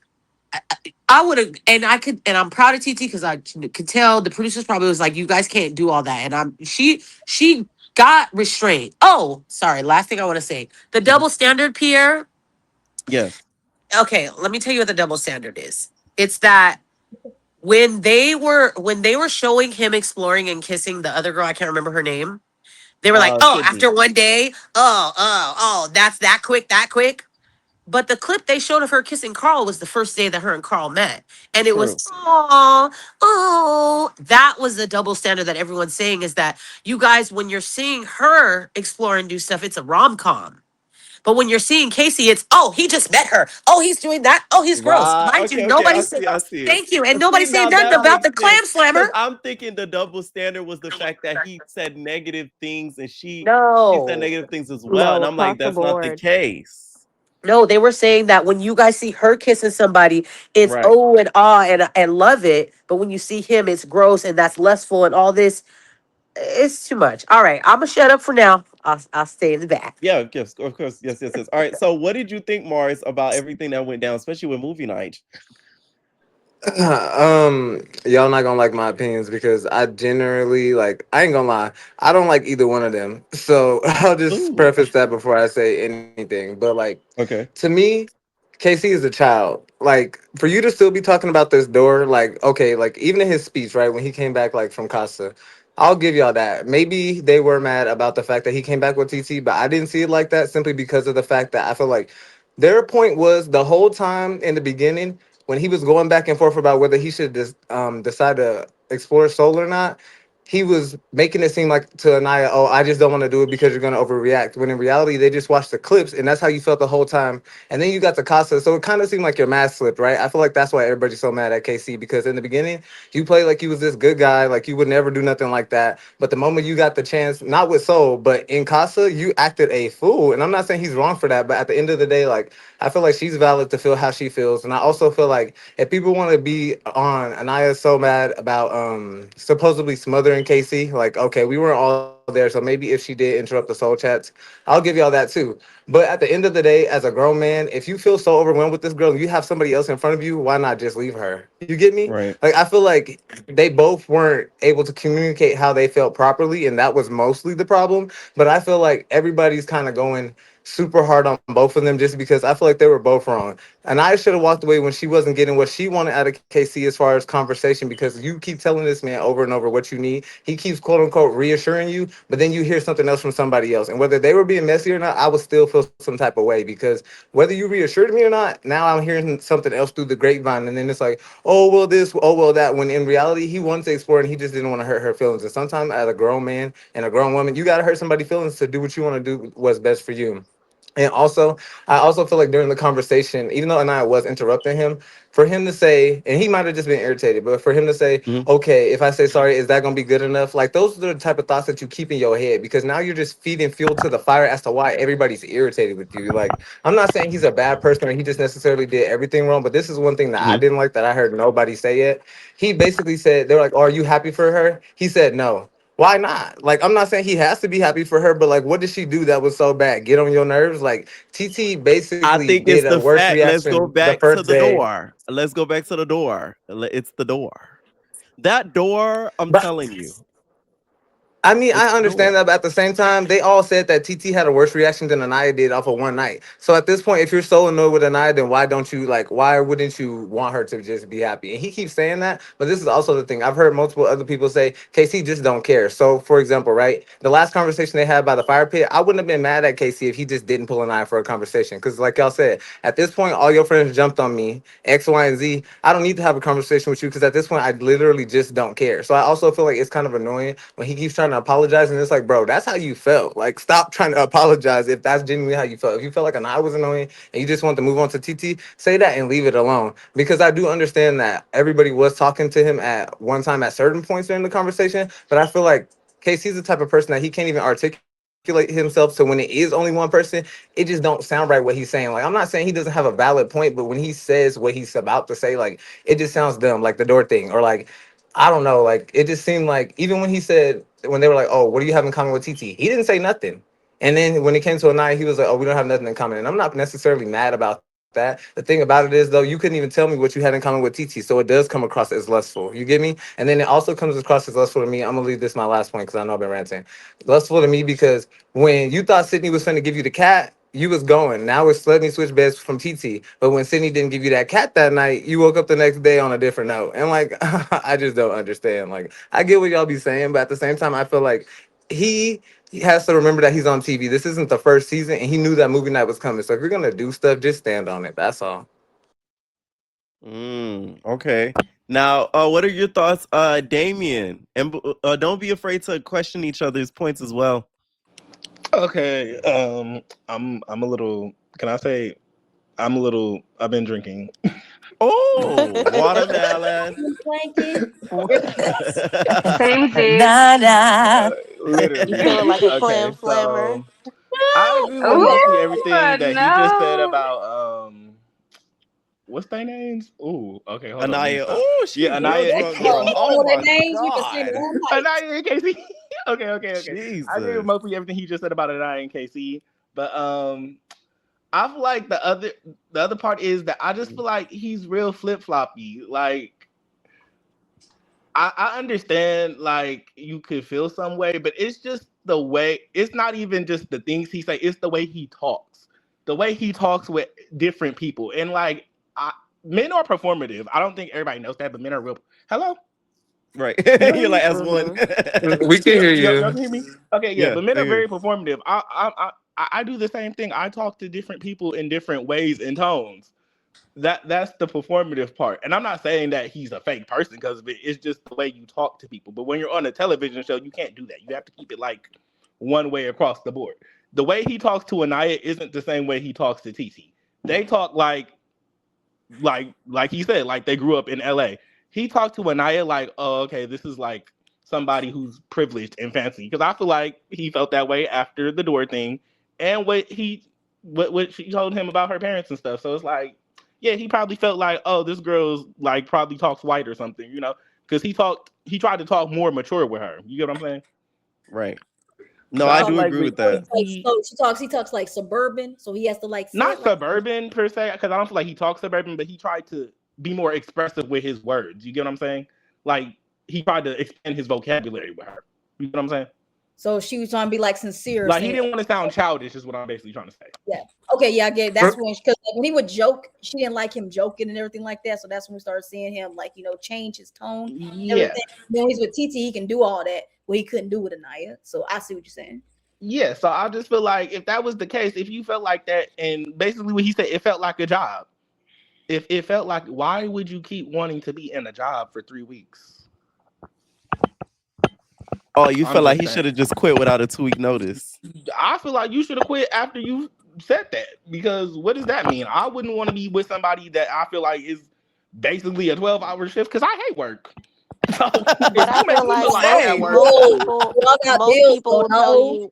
I would have, and I could, and I'm proud of TT because I could tell the producers probably was like, you guys can't do all that, and she got restrained. Oh, sorry. Last thing I want to say, the Mhm. double standard, Pierre. Yes. Okay, let me tell you what the double standard is. It's that when they were showing him exploring and kissing the other girl, I can't remember her name. They were like, "Oh, Sydney. after one day, oh, that's that quick, that quick." But the clip they showed of her kissing Carl was the first day that her and Carl met, and it was True. oh, that was the double standard that everyone's saying is that you guys, when you're seeing her explore and do stuff, it's a rom com. But when you're seeing Casey, it's he just met her. Oh, he's doing that. Oh, he's gross. Right. Mind you, Okay, okay. I nobody said see. I see it. thank you, and See, nobody said now nothing that about makes the sense. clam slammer. Because I'm thinking the double standard was the fact that he said negative things and she said No, negative things as well. And No, I'm like, across the that's not the board. case. no, they were saying that when you guys see her kissing somebody, it's Right. oh and ah and love it. But when you see him, it's gross and that's lustful and all this. It's too much. All right, I'm gonna shut up for now. I'll stay in the back. Yeah, yes, of course. Yes, yes, yes. All right. So what did you think, Mars, about everything that went down, especially with movie night? Y'all not gonna like my opinions because I generally like I ain't gonna lie, I don't like either one of them. So I'll just Ooh. preface that before I say anything. But like Okay. to me, Casey is a child. Like for you to still be talking about this door, like okay, like even in his speech, right, when he came back like from Casa, I'll give y'all that. Maybe they were mad about the fact that he came back with TT, but I didn't see it like that simply because of the fact that I feel like their point was the whole time in the beginning when he was going back and forth about whether he should just decide to explore soul or not. He was making it seem like to Anaya, oh, I just don't want to do it because you're going to overreact. When in reality, they just watched the clips and that's how you felt the whole time. And then you got to Casa. So it kind of seemed like your mask slipped, right? I feel like that's why everybody's so mad at KC because in the beginning, you played like you was this good guy, like you would never do nothing like that. But the moment you got the chance, not with Soul, but in Casa, you acted a fool. And I'm not saying he's wrong for that, but at the end of the day, like, I feel like she's valid to feel how she feels. And I also feel like if people want to be on Anaya's so mad about supposedly smothering Casey, like, okay, we weren't all there, so maybe if she did interrupt the soul chats, I'll give y'all that too. But at the end of the day, as a grown man, if you feel so overwhelmed with this girl and you have somebody else in front of you, why not just leave her? You get me? Right. Like I feel like they both weren't able to communicate how they felt properly, and that was mostly the problem. But I feel like everybody's kind of going super hard on both of them just because I feel like they were both wrong. And I should have walked away when she wasn't getting what she wanted out of KC as far as conversation because you keep telling this man over and over what you need. He keeps quote unquote reassuring you, but then you hear something else from somebody else. And whether they were being messy or not, I would still feel some type of way because whether you reassured me or not, now I'm hearing something else through the grapevine. And then it's like, oh, well, this, oh, well, that. When in reality, he wanted to explore and he just didn't want to hurt her feelings. And sometimes as a grown man and a grown woman, you got to hurt somebody's feelings to do what you want to do, what's best for you. And also, I also feel like during the conversation, even though Anaya was interrupting him, for him to say, and he might have just been irritated, but for him to say, Mhm. okay, if I say sorry, is that going to be good enough? Like, those are the type of thoughts that you keep in your head because now you're just feeding fuel to the fire as to why everybody's irritated with you. Like, I'm not saying he's a bad person or he just necessarily did everything wrong, but this is one thing that I Mhm. didn't like that I heard nobody say it. He basically said, they were like, oh, are you happy for her? He said, no. Why not? Like, I'm not saying he has to be happy for her, but like, what did she do that was so bad? Get on your nerves? Like, TT I basically think did it's a the worse fact. Let's go reaction the back to first the day. door. Let's go back to the door. It's the door. That door, I'm But telling you. I mean, It's I cool. understand that, but at the same time, they all said that TT had a worse reaction than Anaya did off of one night. So at this point, if you're so annoyed with Anaya, then why don't you like? Why wouldn't you want her to just be happy? And he keeps saying that, but this is also the thing. I've heard multiple other people say KC just don't care. So for example, right, the last conversation they had by the fire pit, I wouldn't have been mad at KC if he just didn't pull Anaya for a conversation. Because like y'all said, at this point, all your friends jumped on me, X, Y, and Z. I don't need to have a conversation with you because at this point, I literally just don't care. So I also feel like it's kind of annoying when he keeps trying to apologize, and it's like, bro, that's how you felt. Like, stop trying to apologize if that's genuinely how you felt. If you felt like an I was annoying and you just want to move on to TT, say that and leave it alone. Because I do understand that everybody was talking to him at one time at certain points during the conversation, but I feel like Casey's the type of person that he can't even articulate himself. So when it is only one person, it just don't sound right what he's saying. Like, I'm not saying he doesn't have a valid point, but when he says what he's about to say, like, it just sounds dumb, like the door thing, or like, I don't know, like it just seemed like even when he said, when they were like, oh, what do you have in common with TT, he didn't say nothing. And then when it came to a night, he was like, oh, we don't have nothing in common. And I'm not necessarily mad about that. The thing about it is, though, you couldn't even tell me what you had in common with TT. So it does come across as lustful. You get me? And then it also comes across as lustful to me. I'm going to leave this my last point because I know I've been ranting. Lustful to me because when you thought Sydney was going to give you the cat, you was going. Now it's let me switch beds from TT. But when Sydney didn't give you that cat that night, you woke up the next day on a different note. And like, I just don't understand. Like, I get what y'all be saying, but at the same time, I feel like he has to remember that he's on TV. This isn't the first season, and he knew that movie night was coming. So if you're gonna do stuff, just stand on it. That's all. Okay. Now, what are your thoughts, Damien? And don't be afraid to question each other's points as well. Okay. I'm a little. Can I say I'm a little? I've been drinking. Oh, watermelon. Planky. Same G. Nada. You Literally. feeling like a Okay. flim flammer? So I agree with Ooh, mostly everything that he just said no. about what's their names? Ooh, okay, hold on, let me Anaya. stop. Oh, she Yeah, real Anaya. drunk, Oh, girl. you don't Oh know their my names? We been saying it God. all night. Anaya and Casey. Okay. I agree with Jesus. mostly everything he just said about Anaya and KC. But I feel like the other part is that I just feel like he's real flip floppy. Like I understand like you could feel some way, but it's just the way. It's not even just the things he say. It's the way he talks. The way he talks with different people, and like men are performative. I don't think everybody knows that, but men are real. Hello, Right. can y'all hear You're me? like as one. Mm-hmm. We can hear Y'all you. can hear me? Okay, yeah, Yeah, but men I are hear you. very performative. I do the same thing. I talk to different people in different ways and tones. That's the performative part. And I'm not saying that he's a fake person because of it. It's just the way you talk to people. But when you're on a television show, you can't do that. You have to keep it like one way across the board. The way he talks to Anaya isn't the same way he talks to TT. They talk like he said, like they grew up in LA. He talked to Anaya like, oh, okay, this is like somebody who's privileged and fancy. Because I feel like he felt that way after the door thing and what she told him about her parents and stuff. So it's like, yeah, he probably felt like, oh, this girl's like probably talks white or something, because he tried to talk more mature with her. You get what I'm saying? Right. No, So She I I feel talks do like agree with with that. like TT, so he talks like suburban, so he has to like say it not like suburban per se, because I don't feel like he talks suburban, but he tried to be more expressive with his words. You get what I'm saying? Like he tried to expand his vocabulary with her. You get what I'm saying? so she was trying to be like sincere, Like he saying didn't want to sound childish, is what I'm basically trying to say. yeah. Okay, yeah, I get it. That's when because like, when he would joke, she didn't like him joking and everything like that. So that's when we started seeing him like change his tone and Yeah, everything. Then when he's with TT, he can do all that, what he couldn't do with Anaya. So I see what you're saying. yeah. So I just feel like if that was the case, if you felt like that, and basically what he said, it felt like a job. If it felt like, why would you keep wanting to be in a job for 3 weeks? Oh, you I'm feel like just he should saying. have just quit without a 2 week notice. I feel like you should have quit after you said that, because what does that mean? I wouldn't want to be with somebody that I feel like is basically a 12-hour shift because I hate work. So But if I you make feel me like feel like I'm most at Same. work, most No, people we all got most bills. people So will tell no, you.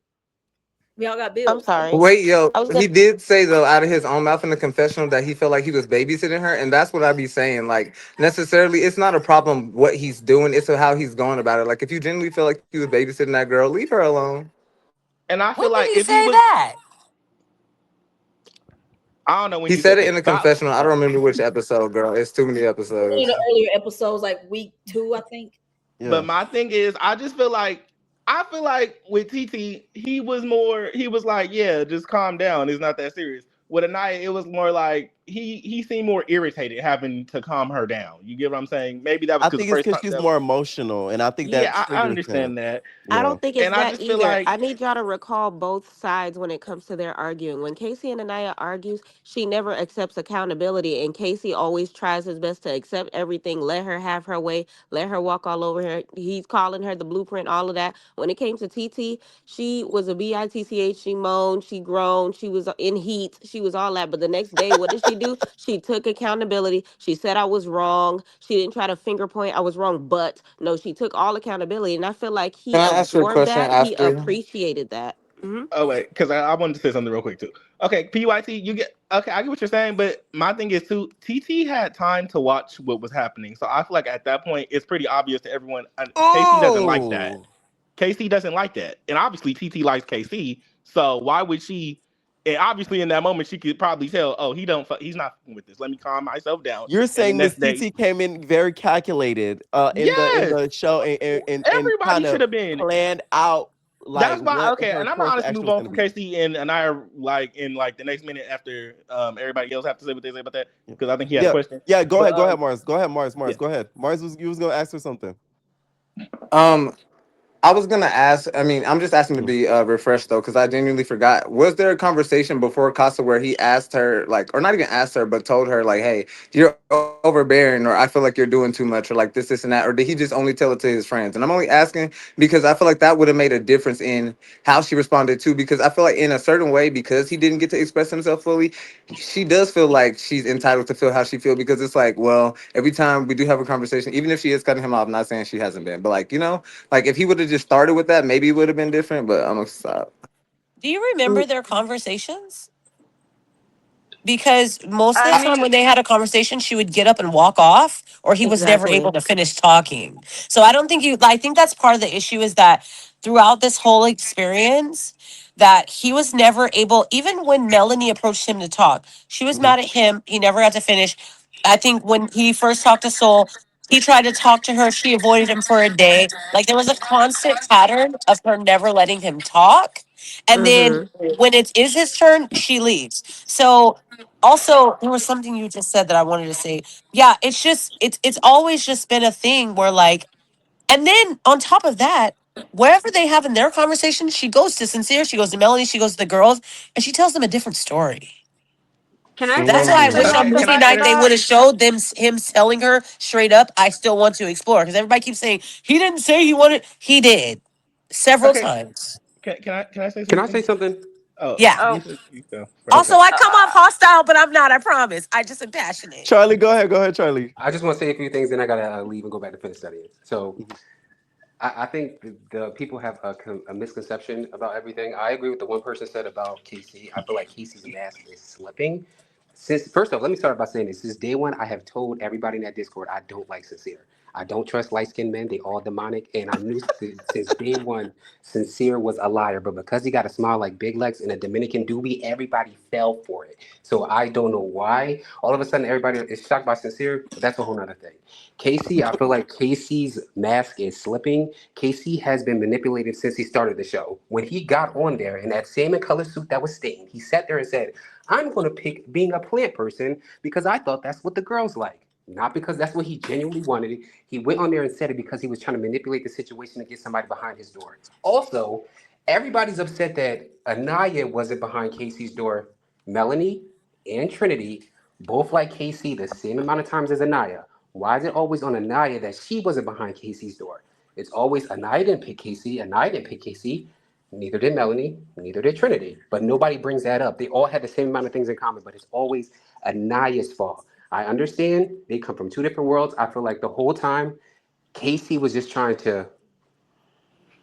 we all got I'm bills. So sorry. Wait, yo, I was he gonna. did say though out of his own mouth in the confessional that he felt like he was babysitting her, and that's what I be saying. Like necessarily, it's not a problem what he's doing; it's how he's going about it. Like if you genuinely feel like he was babysitting that girl, leave her alone. and I When feel did like he if he say was, that? I don't know when He he said said it in that. the But confessional. I don't remember which episode, girl. It's too many one of episodes. the earlier episodes, like week 2, I think. but Yeah. my thing is, I just feel like I feel like with TT, he was like, yeah, just calm down. It's not that serious. With Anaya, it was more like he seemed more irritated having to calm her down. You get what I'm saying? Maybe that was I because the think it's first because time she's that more emotional, and I think that yeah, I triggers him. understand that. I Yeah. don't think it's And I that just feel either. like I need y'all to recall both sides when it comes to their arguing. When Casey and Anaya argues, she never accepts accountability, and Casey always tries his best to accept everything, let her have her way, let her walk all over her. He's calling her the blueprint, all of that. When it came to TT, she was a bitch. She moaned, she groaned, she was in heat, she was all that. But the next day, what did she do? She took accountability. She said I was wrong. She didn't try to finger point I was wrong, but no, she took all accountability. And I feel like Can he I ask you a absorbed question that. He after? appreciated that. Hmm. oh wait, because I wanted to say something real quick too. Okay, PYT, you get okay. I get what you're saying, but my thing is too. TT had time to watch what was happening, so I feel like at that point it's pretty obvious to everyone. KC doesn't like that. Oh, KC doesn't like that, and obviously TT likes KC. So why would she? And obviously in that moment she could probably tell, oh, he's not fucking with this. Let me calm myself down. you're And the saying Miss next day, TT came in very calculated in yes, the show and everybody kind should of have been. planned out like That's why what okay, her and I'm gonna course of honestly action move was on going from to be. KC and I like in like the next minute after everybody else have to say what they say about that because I think he had a Yeah, question. yeah. But Go ahead, Mars. Go ahead, yeah. Mars. Go ahead. Mars was you was gonna ask her something. Um, I was gonna ask. I mean, I'm just asking to Mm. be refreshed though, because I genuinely forgot. Was there a conversation before Casa where he asked her, like, or not even asked her, but told her, like, "Hey, you're overbearing," or "I feel like you're doing too much," or like this, and that, or did he just only tell it to his friends? And I'm only asking because I feel like that would have made a difference in how she responded too. Because I feel like in a certain way, because he didn't get to express himself fully, she does feel like she's entitled to feel how she feel. Because it's like, well, every time we do have a conversation, even if she is cutting him off, I'm not saying she hasn't been, but like, like if he would have just started with that, maybe it would have been different. But I'm gonna stop. Do you remember their conversations? Because most of I the mean, time when they had a conversation, she would get up and walk off, or he was never able Exactly. to finish talking. So I don't think I think that's part of the issue is that throughout this whole experience, that he was never able, even when Melanie approached him to talk, she was Mhm. mad at him. He never got to finish. I think when he first talked to Soul, he tried to talk to her. She avoided him for a day. Like there was a constant pattern of her never letting him talk. And then Hmm. when it is his turn, she leaves. So also there was something you just said that I wanted to say. Yeah, it's just it's always just been a thing where like, and then on top of that, wherever they have in their conversation, she goes to Sincere, she goes to Melanie, she goes to the girls, and she tells them a different story. can I That's say why I Can wish something on I can to movie I night they that? would have showed him telling her straight up, I still want to explore. Because everybody keeps saying he didn't say he wanted, he did several okay times. can I say Can I say something? something? Oh, Yeah. Oh, you go first. Also, Okay. I come off hostile, but I'm not, I promise. I just am passionate. Charlie, go ahead. Go ahead, Charlie. I just want to say a few things, then I gotta leave and go back to finish studying. So Mhm. I think the people have a misconception about everything. I agree with the one person said about Casey. I feel like Casey's mask is slipping. Since first off, let me start by saying this. Since day one, I have told everybody in that Discord I don't like Sincere. I don't trust light skinned men. They all demonic. And I knew since day one, Sincere was a liar. But because he got a smile like Big Legs and a Dominican doobie, everybody fell for it. So I don't know why. All of a sudden, everybody is shocked by Sincere, but that's a whole nother thing. Casey, I feel like Casey's mask is slipping. Casey has been manipulated since he started the show. When he got on there in that salmon color suit that was stained, he sat there and said, I'm going to pick being a plant person because I thought that's what the girls like. Not because that's what he genuinely wanted. He went on there and said it because he was trying to manipulate the situation to get somebody behind his door. Also, everybody's upset that Anaya wasn't behind Casey's door. Melanie and Trinity both like Casey the same amount of times as Anaya. Why is it always on Anaya that she wasn't behind Casey's door? It's always Anaya didn't pick Casey, Anaya didn't pick Casey. Neither did Melanie, neither did Trinity. But nobody brings that up. They all had the same amount of things in common, but it's always Anaya's fault. I understand they come from two different worlds. I feel like the whole time Casey was just trying to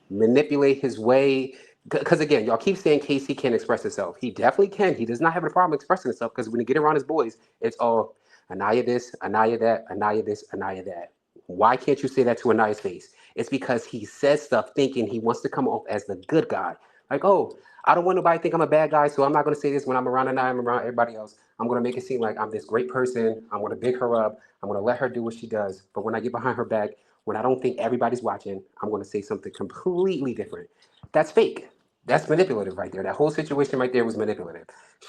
manipulate his way. Because again, y'all keep saying Casey can't express himself. He definitely can. He does not have a problem expressing himself because when he get around his boys, it's all Anaya this, Anaya that, Anaya this, Anaya that. Why can't you say that to Anaya's face? It's because he says stuff thinking he wants to come off as the good guy. Like, oh, I don't want nobody to think I'm a bad guy, so I'm not gonna say this when I'm around and I'm around everybody else. I'm gonna make it seem like I'm this great person. I'm gonna big her up. I'm gonna let her do what she does. But when I get behind her back, when I don't think everybody's watching, I'm gonna say something completely different. That's fake. That's manipulative right there. That whole situation right there was manipulative.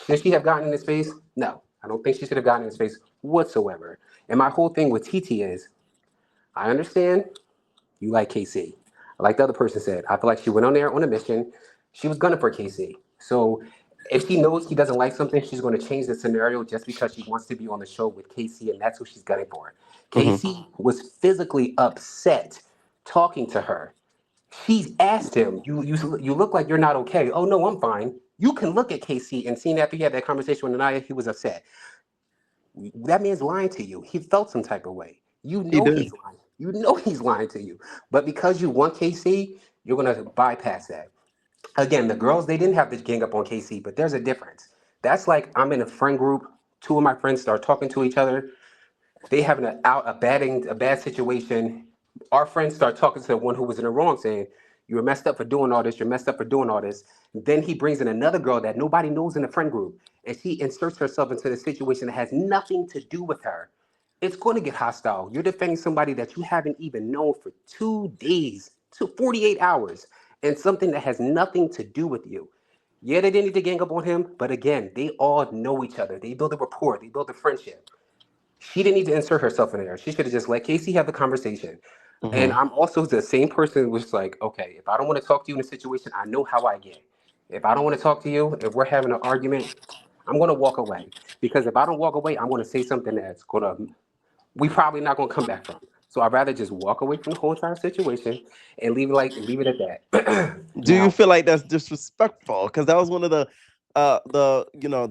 Should she have gotten in his face? No. I don't think she should have gotten in his face whatsoever. And my whole thing with TT is I understand you like KC. Like the other person said, I feel like she went on there on a mission. She was gunning for KC. So if she knows he doesn't like something, she's going to change the scenario just because she wants to be on the show with KC, and that's who she's gunning for. KC was physically upset talking to her. She asked him, "You look like you're not okay." "Oh no, I'm fine." You can look at KC and seeing after he had that conversation with Anaya, he was upset. That man's lying to you. He felt some type of way. You He know did. he's lying. You know he's lying to you. But because you want KC, you're gonna bypass that. Again, the girls, they didn't have to gang up on KC, but there's a difference. That's like I'm in a friend group. Two of my friends start talking to each other. They having a bad situation. Our friends start talking to the one who was in the wrong, saying, "You were messed up for doing all this. You're messed up for doing all this." Then he brings in another girl that nobody knows in the friend group, and she inserts herself into the situation that has nothing to do with her. It's going to get hostile. You're defending somebody that you haven't even known for 2 days, to 48 hours, and something that has nothing to do with you. Yeah, they didn't need to gang up on him, but again, they all know each other. They build a rapport. They build a friendship. She didn't need to insert herself in there. She should have just let Casey have the conversation. And I'm also the same person who was like, okay, if I don't want to talk to you in a situation, I know how I get. If I don't want to talk to you, if we're having an argument, I'm going to walk away. Because if I don't walk away, I'm going to say something that's going to, we probably not going to come back from. So I'd rather just walk away from the whole entire situation and leave it at that. Do you Now, feel like that's disrespectful? Because that was one of the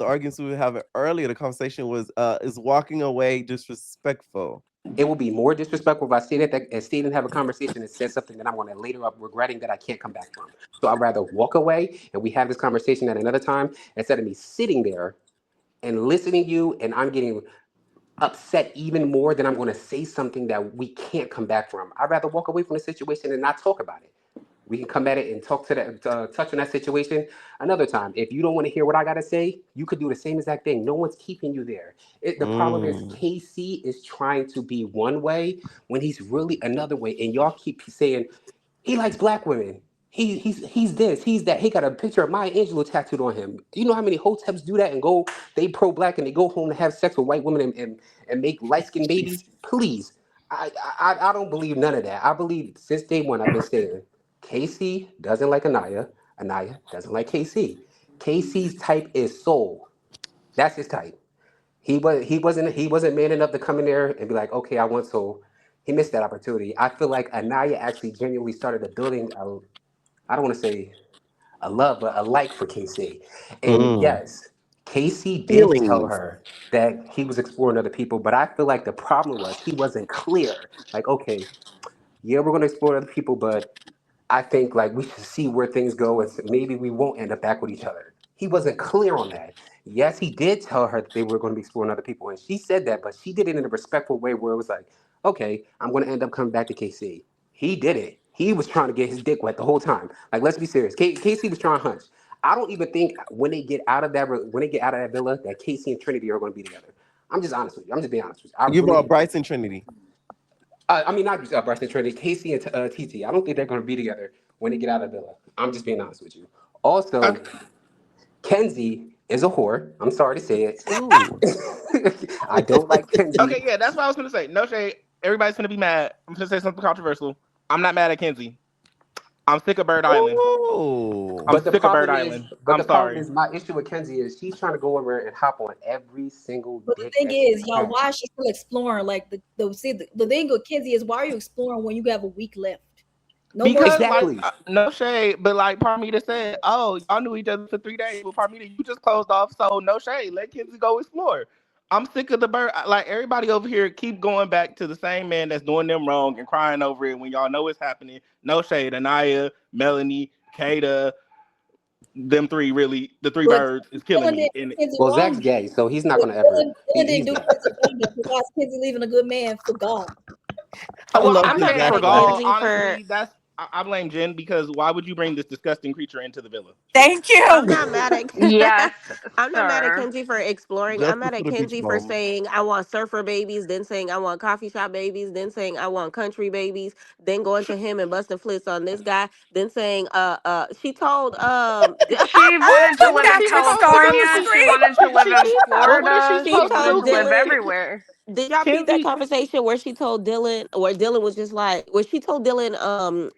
arguments we were having earlier. The conversation was is walking away disrespectful? it will be more disrespectful if I stay and have a conversation and said something that I'm going to later up regretting that I can't come back from. So I'd rather walk away and we have this conversation at another time instead of me sitting there and listening to you and I'm getting upset even more than I'm going to say something that we can't come back from. I'd rather walk away from the situation and not talk about it. We can come at it and talk to that, touch on that situation another time. If you don't want to hear what I got to say, you could do the same exact thing. No one's keeping you there. The problem is Mm. KC is trying to be one way when he's really another way. And y'all keep saying, he likes black women. He's this, he's that. He got a picture of Maya Angelou tattooed on him. You know how many hoteps do that and go, they pro-black and they go home to have sex with white women and make light-skinned babies? Please. I don't believe none of that. I believe since day one I've been saying Casey doesn't like Anaya. Anaya doesn't like KC. KC's type is soul. That's his type. He wasn't man enough to come in there and be like, okay, I want soul. He missed that opportunity. I feel like Anaya actually genuinely started a building I don't want to say a love, but a like for KC. And Mm. yes, KC did tell Feelings. her that he was exploring other people, but I feel like the problem was he wasn't clear. Like, okay, yeah, we're gonna explore other people, but I think like we should see where things go and maybe we won't end up back with each other. He wasn't clear on that. Yes, he did tell her that they were going to be exploring other people, and she said that, but she did it in a respectful way where it was like, okay, I'm going to end up coming back to KC. He did it. He was trying to get his dick wet the whole time. Like, let's be serious. KC was trying to hunch. I don't even think when they get out of that villa that Casey and Trinity are going to be together. I'm just honest with you. I'm just being honest with you. I You really brought think Bryce and Trinity. I mean, not Bryce and Trinity, Casey and TT. I don't think they're going to be together when they get out of the villa. I'm just being honest with you. Also, Okay. Kenzie is a whore. I'm sorry to say it. Ooh. I don't like Okay, Kenzie. yeah, that's what I was gonna say. No shade. Everybody's gonna be mad. I'm gonna say something controversial. I'm not mad at Kenzie. I'm sick of Bird Island. Oh. I'm But the sick of Bird problem is, Island. but I'm the problem sorry. is, my issue with Kenzie is she's trying to go over and hop on every single But the dick thing that she is, y'all, can. why is she still exploring? Like the thing with Kenzie is, why are you exploring when you have a week left? No more Because like Exactly. exploring. no shade, but like Parmita said, oh, y'all knew each other for 3 days. Well, Parmita, you just closed off, so no shade. Let Kenzie go explore. I'm sick of the bird. Like everybody over here, keep going back to the same man that's doing them wrong and crying over it when y'all know it's happening. No shade. Anaya, Melanie, Kata, them three really, the three But birds is killing Dylan me. did And Kenzie Well, Zach's wrong. gay, so he's not But going to ever. Dylan didn't He's do gay. Kenzie wrong though. Why is Kenzie leaving a good man for God? I well, love I'm I'm the not saying mad Zach for at life. God, Kenzie for honestly, that's I blame Jen because why would you bring this disgusting creature into the villa? Thank I'm you. not mad at Yes, I'm not mad at sir. Kenzie for exploring. I'm Justice mad for at the beach Kenzie for bums. saying I want surfer babies, then saying I want coffee shop babies, then saying I want country babies, then going to him and busting flits on this guy, then saying she told She wanted to But live what is in she supposed to California. do? She wanted to live in But what is she Florida. she She supposed to wanted do, told to live Dylan. Kenzie? everywhere. Did y'all peep that Kenzie, conversation where she told Dylan, where Dylan was just like, where she told Dylan,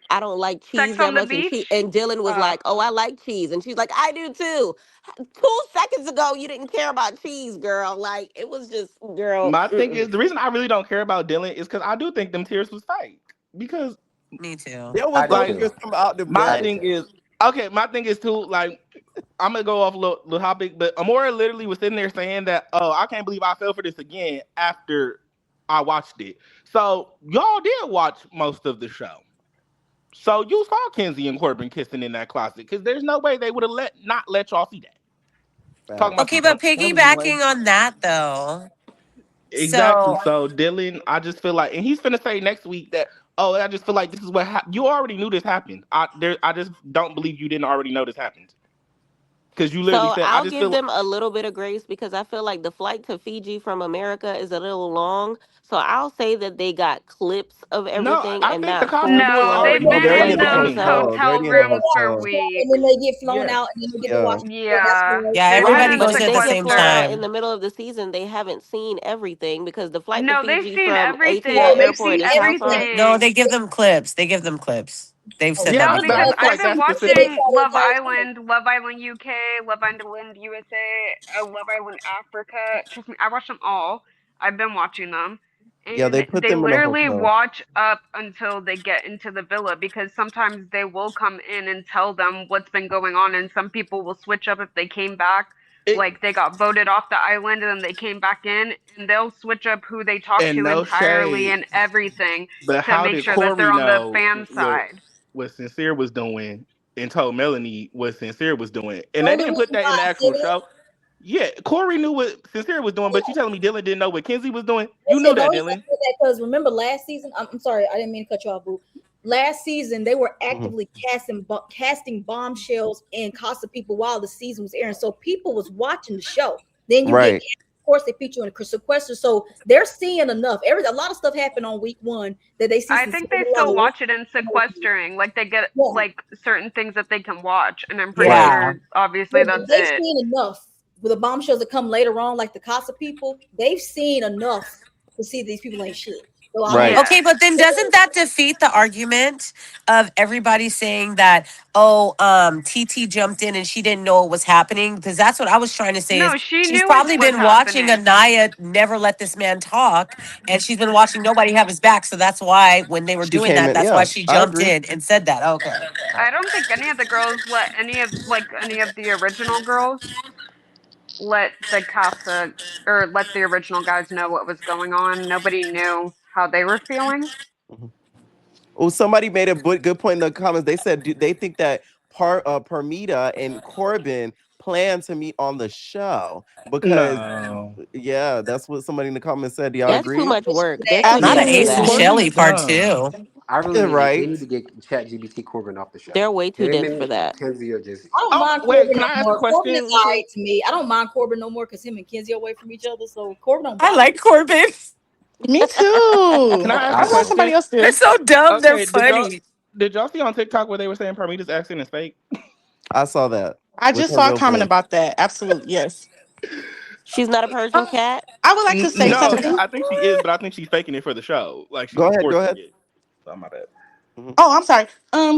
I don't like cheese Sex that on the much, beach. and Dylan was Uh, like, oh, I like cheese, and she's like, I do too. 2 seconds ago, you didn't care about cheese, girl. Like it was just, girl. my thing Mm-mm. is the reason I really don't care about Dylan is because I do think them tears was fake. Because Me too. There was I do no like too. tears coming out the my I do back. thing too. is okay, my thing is too like I'm gonna go off a little topic, but Amora literally was sitting there saying that, oh, I can't believe I fell for this again after I watched it. So y'all did watch most of the show. So you saw Kenzie and Corbin kissing in that closet because there's no way they would have not let y'all see that. Talking about Facts. Okay, some but That was like, piggybacking on that though. exactly. So So Dylan, I just feel like, and he's finna say next week that, oh, I just feel like this is what you already knew this happened. I just don't believe you didn't already know this happened because you literally So said, I I'll just give feel them a little bit of grace because I feel like the flight to Fiji from America is a little long. So I'll say that they got clips of no. everything I and think the not Costa full boys no, already they've blown no, knew been they're this already from in the in the those beginning. hotel. They're hotel already in the rooms for hotel. And weeks. then they get flown Yeah. out, and then they get to watch Yeah. the show. That's Yeah, why. yeah, they've been everybody Right, in but goes if at they the get same flown sequester. out in time. the middle of the season, they haven't seen everything because the flight to No, they've Fiji seen from ATL Oh, everything. they've They've seen seen airport is how far? everything. No, everything. they give them clips. They give them clips. They've Oh, said Yeah, that No, but I because before. feel I've like been that's yeah, they specific. watching saw the Love entire show. Island, Love Island UK, Love Island USA, Love Island Africa. Trust me, I watch them all. I've been watching them. Yeah, And they put they them in a literally hotel. watch up until they get into the villa because sometimes they will come in and tell them what's been going on, and some people will switch up if they came back. It, Like they got voted off the island and then they came back in, and they'll switch up who they talk and to no entirely shade, and everything but to how make did sure that Corey they're on the know fan side. what Sincere was doing and told Melanie what Sincere was doing? And they Only didn't put reason that why in the I actual say that, show. Yeah, Corey knew what Sincere was doing, but you telling me Dylan didn't know what Kenzie was doing? You knew listen, the that, only reason I Dylan. say that because remember last season. I'm sorry, I didn't mean to cut you off, boo. Last season, they were Mhm. actively casting bombshells in Casa people while the season was airing, so people was watching the show. Then you get, Right. of course, they feature in Chris sequester, so they're seeing enough. A lot of stuff happened on week one that they see I some think they still live. watch it in sequestering. Like they get Yeah, like certain things that they can watch, and I'm pretty Right. Yeah. sure obviously but that's they've it. seen enough with the bombshells that come later on, like the Casa people. They've seen enough to see these people ain't shit. So I don't. Right. Okay, Yeah. but then doesn't that defeat the argument of everybody saying that, oh, TT jumped in and she didn't know what was happening? Because that's what I was trying to say is No, she she's knew it probably was been watching happening. Anaya never let this man talk, and she's been watching nobody have his back. So that's why when they were She doing came that, in. that's why Yeah, she I jumped agree. in and said that. Okay. I don't think any of the girls let any of the original girls let the casa or let the original guys know what was going on. Nobody knew how they were feeling. Mhm. Oh, somebody made a good point in the comments. They said they think that Permita and Corbin plan to meet on the show because No, yeah, that's what somebody in the comments said. Do y'all That's too agree? much work. They're too Not an dead for Ace and that. Absolutely. Corey's Shelly part dumb. two. I really need they Right. need to get ChatGPT Corbin off the show. They're way too Him dense for and that. Kenzie are just I don't Oh mind wait, Corbin can no I ask a more. Corbin is question real quick? alright to me. I don't mind Corbin no more because him and Kenzie are away from each other. So Corbin don't I bother me. like Corbin. Me Can too. I ask I a I thought don't. somebody question? else They're did. so dumb. They're Okay, funny. did y'all see on TikTok where they were saying Parmita's accent is fake? I saw that I with just her saw a real comment voice. about that. Absolutely, yes. She's not a Persian cat. I would like to say No, something. I think she is, but I think she's faking it for the show. Like Go she's ahead. Go forcing ahead. it. So my bad. Mhm. Oh, I'm sorry.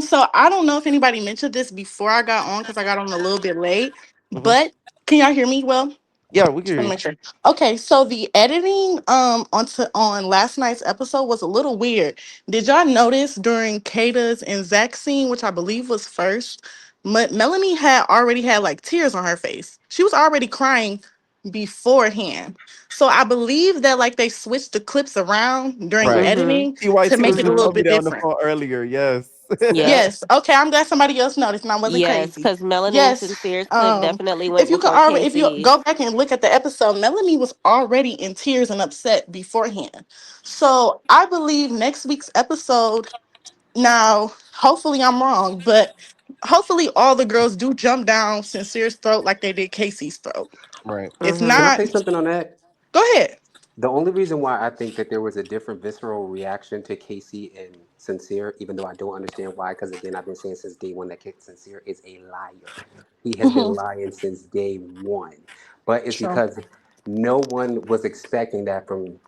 So I don't know if anybody mentioned this before I got on because I got on a little bit late. Mhm. But can y'all hear me well? Yeah, we can Just hear want to you. make sure. Okay, so the editing on last night's episode was a little weird. Did y'all notice during Kata's and Zach's scene, which I believe was first, Melanie had already had like tears on her face. She was already crying beforehand. So I believe that like they switched the clips around during Right. Mm-hmm. editing to TYT make was it a just little Mm-hmm. telling me bit that on the different. phone earlier. Yes. Yep. Yes. Okay. I'm glad somebody else noticed and I wasn't Yes, crazy. because Melanie and Yes. Sincere's clip definitely If went you could before already, if you Casey's. go back and look at the episode, Melanie was already in tears and upset beforehand. So I believe next week's episode Now, hopefully I'm wrong, but hopefully all the girls do jump down Sincere's throat like they did Casey's throat. Right. If Can I not, say something on that? go ahead. The only reason why I think that there was a different visceral reaction to Casey and Sincere, even though I don't understand why, because again, I've been saying since day one that Sincere is a liar. He has been Hmm. lying since day one. But it's True. because no one was expecting that from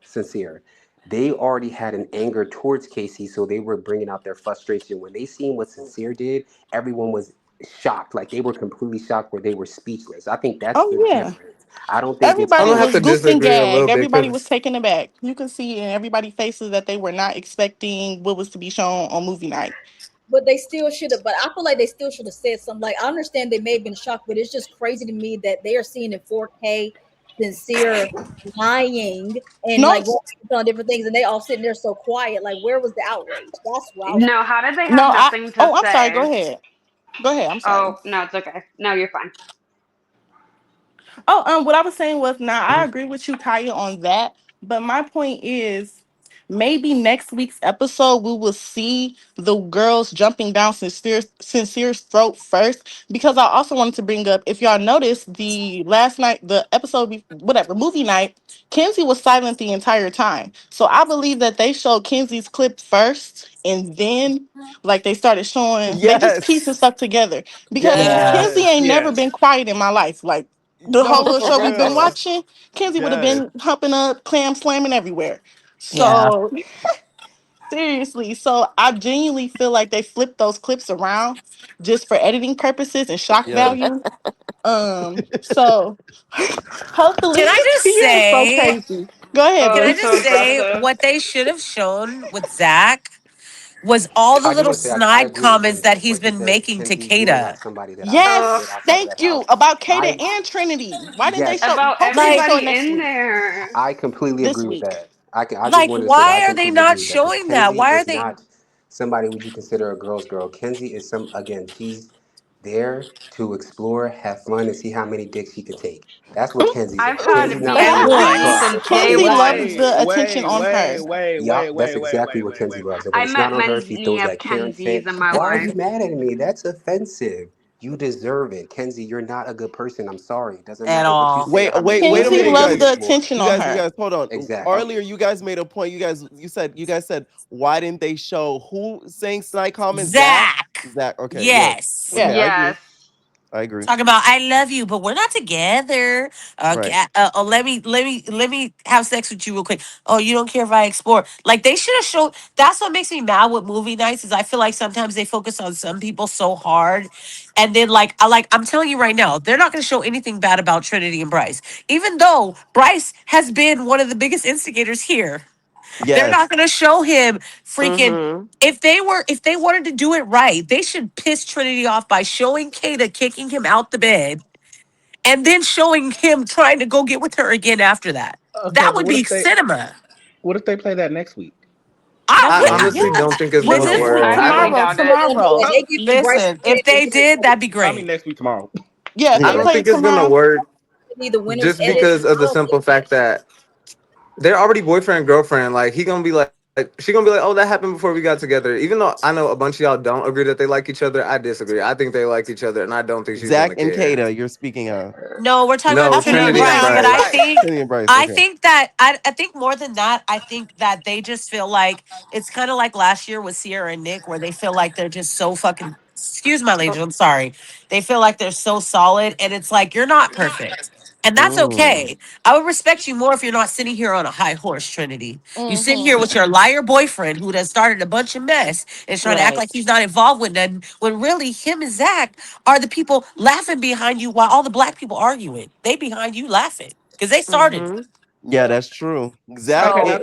Sincere. They already had an anger towards Casey, so they were bringing out their frustration. When they seen what Sincere did, everyone was shocked. Like they were completely shocked, where they were speechless. I think that's Oh the yeah. difference. I don't think it's I'm Everybody gonna have was to Casey. goofed and disagree a gagged. little bit Everybody was because taken aback. You could see in everybody's faces that they were not expecting what was to be shown on movie night. But they still should have. But I feel like they still should have said something. Like I understand they may have been shocked, but it's just crazy to me that they are seeing in 4K Sincere lying and No, like on different things, and they all sitting there so quiet. Like, where was the outrage? That's what I want. No, how did they no, have nothing to I'm sorry. Go say? ahead. Go ahead. I'm sorry. Oh, no, it's okay. No, you're fine. Oh, what I was saying was, now I agree with you, Kaya, on that. But my point is, maybe next week's episode we will see the girls jumping down Sincere's throat first. Because I also wanted to bring up, if y'all noticed, the last night, the episode, whatever, movie night, Kenzie was silent the entire time. So I believe that they showed Kenzie's clip first, and then like they started showing, they just pieced the Yes. stuff together. Because Yeah. Kenzie Yes. ain't never been Yes. quiet in my life. Like the whole No, little for show we've been real. watching, Kenzie would have Yes. been humping up, clam slamming everywhere. Yeah. So seriously, so I genuinely feel like they flipped those clips around just for editing purposes and shock Yes. value. So hopefully, Can I just you're so say? crazy. Go ahead, Can Oh, I it's Bruce. so just say aggressive. what they should have shown with Zach was all the I just little want to say I snide agree with comments that Kenzie he's when he been says, making to Kenzie, you are Kata. not somebody that I would Ugh. tolerate Yes, outside of thank that you. house. About Kata I and Trinity. Why didn't they yes, show? About Hopefully, they Like, show it everybody next in week, there. I completely this agree with week. that. I just like, wanted to say I why are they completely not agree with that because showing that? Kenzie Why are is they? not somebody would you consider a girl's girl. Kenzie is some again. She's there to explore, have fun, and see how many dicks she can take. That's what Kenzie's I've about. Kenzie's had not one At of those BFFs once. since fuck. day Kenzie loves one. the attention on her. Yup, that's exactly what Kenzie loves. And when I it's not met on her, she many throws of that Karen Kenzies fit. in my Why are life. you mad at me? That's offensive. You deserve it. Kenzie, you're not a good person. I'm sorry. It doesn't At matter what you all. say or Wait, how many wait a women Kenzie you minute, say loves guys. this the for. attention on her. Hold on. Exactly. Earlier, you guys made a point. You guys said, why didn't they show who saying snide comments? Zach? Zach. Zach. Okay, yes. Yes. Okay, Yeah. I agree. Yes. I agree. Talking about I love you, but we're not together. Right. Let me have sex with you real quick. Oh, you don't care if I explore? Like they should have showed. That's what makes me mad with movie nights is I feel like sometimes they focus on some people so hard, and then I'm telling you right now, they're not going to show anything bad about Trinity and Bryce, even though Bryce has been one of the biggest instigators here. They're not Yes. going to show him freaking. Mm-hmm. If they wanted to do it right, they should piss Trinity off by showing Kata kicking him out the bed and then showing him trying to go get with her again after that. Okay, That but would be cinema. what if they play that next week? I I would. Yes. honestly don't think it's Well, gonna Listen, I work. highly tomorrow, doubt it. Yeah, tomorrow. they giving Bryce listen. If credit they because did, that'd be I mean great. next week tomorrow. Yeah, if I they Yeah. don't play it think it's gonna tomorrow. work be the winners just edit. because of the I don't simple think fact that they're already boyfriend and girlfriend. Like he gonna be like she gonna be like, oh, that happened before we got together. Even though I know a bunch of y'all don't agree that they like each other, I disagree. I think they like each other, and I don't think she's Zach gonna and care. Kata, you're speaking of. No, we're talking about No, That's what Trinity I'm and Trinity and Bryce. saying. But Bryce. Trinity and Bryce. I Okay. think that I think more than that, I think that they just feel like it's kind of like last year with Sierra and Nick, where they feel like they're just so fucking. Excuse my language. I'm sorry. They feel like they're so solid, and it's like you're not perfect, and that's Mm. okay. I would respect you more if you're not sitting here on a high horse, Trinity. You sit Mm-hmm. here with your liar boyfriend who has started a bunch of mess and is trying to act Right. like he's not involved with nothing, when really him and Zach are the people laughing behind you while all the black people arguing. They behind you laughing because they started it. Mm-hmm. Yeah, that's true. Zach Can So I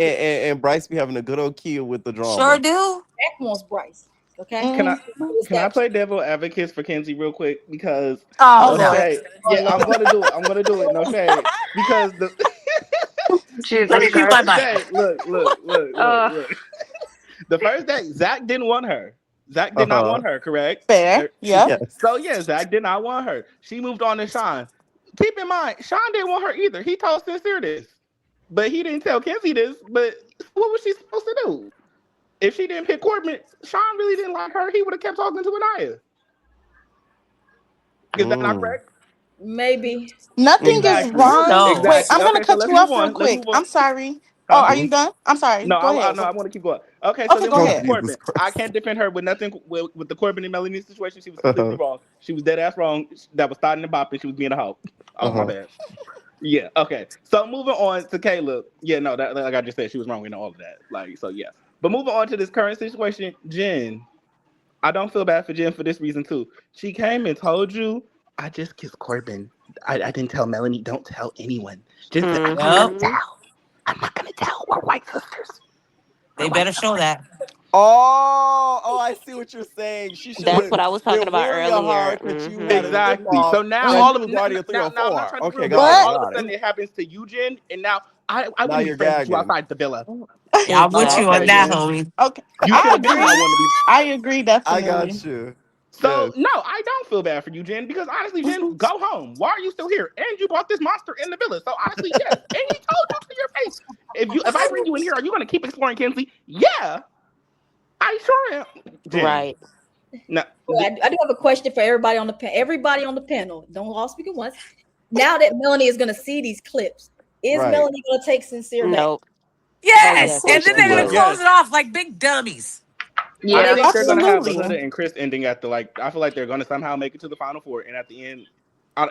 and Bryce be having a good old kill with the sure drama. do. Zach wants Bryce. Okay, can I Mm-hmm. it's can I that. play devil advocate for Kenzie real quick? Because Oh Oh no no. Lord. shade. Oh Yeah, I'm Lord, gonna do it. I'm gonna do it. No shade. Because the Let Jesus me the mute my Christ. first mic. day, Ugh. look. The first day, Zach didn't want her. Zach did not Uh-huh. want her, correct? Fair. Yep. Yes. So yeah, Zach did not want her. She moved on to Sean. Keep in mind, Sean didn't want her either. He told Sincere this. But he didn't tell Kenzie this. But what was she supposed to do? if she didn't pick Corbin, Sean really didn't like her. He would have kept talking to Anaya. Is that not correct? Maybe. Nothing is Exactly. wrong. No. Wait, Exactly. I'm gonna Okay, so cut let's you move off real on. Let's quick. move on. I'm sorry. Oh, Huh? are you done? I'm sorry. No, Go ahead. no, I want to keep going. Okay, so Okay, then go we Oh, got ahead. Jesus Corbin. I Christ. can't defend her with nothing with the Corbin and Melanie situation. She was completely Uh-huh. wrong. She was dead ass wrong. That was starting to bop and she was being a hoe. Oh, my Uh-huh. bad. Yeah, okay. So moving on to Caleb. Yeah, no, that like I just said, she was wrong in all of that. Like, so yeah. But moving on to this current situation, Jen. I don't feel bad for Jen for this reason too. She came and told you, I just kissed Corbin. I didn't tell Melanie, don't tell anyone. Jen said, I'm not gonna Yep. Mm-hmm. tell. I'm not gonna tell. We're white sisters. We're They white better show sisters. that. Oh, I see what you're saying. She should That's have what I was talking been about warrior earlier. hard because you had a Mm-hmm. tip Exactly. off So now and all of you was already a now, now I'm not 304. trying to be Okay, rude, but now got it, What? all of a got sudden it. it happens to you, Jen, and now I Now wouldn't be you're friends with you gagging. outside the villa. Yeah, I'm with Oh, you okay, on Exactly. that, Jen. homie. Okay, You should I have been agree. not want to be. I agree I definitely. got you. So Yes. no, I don't feel bad for you, Jen, because honestly, Jen, go home. Why are you still here? And you brought this monster in the villa. So honestly, yes. And he told you to your face. If I bring you in here, are you gonna keep exploring Kinsley? Yeah, I sure am. Jen. Right. No, Well, I do have a question for everybody on the everybody on the panel. Don't all speak at once. Now that Melanie is going to see these clips, is Right. Melanie going to take Sincere back? Nope. Oh Of Yes. yes, And she course then she they're gonna will. will. close yes. it off like big dummies. I Yeah. think they're gonna have a Absolutely. Huda and Chris ending at the like. I feel like they're gonna somehow make it to the final four, and at the end,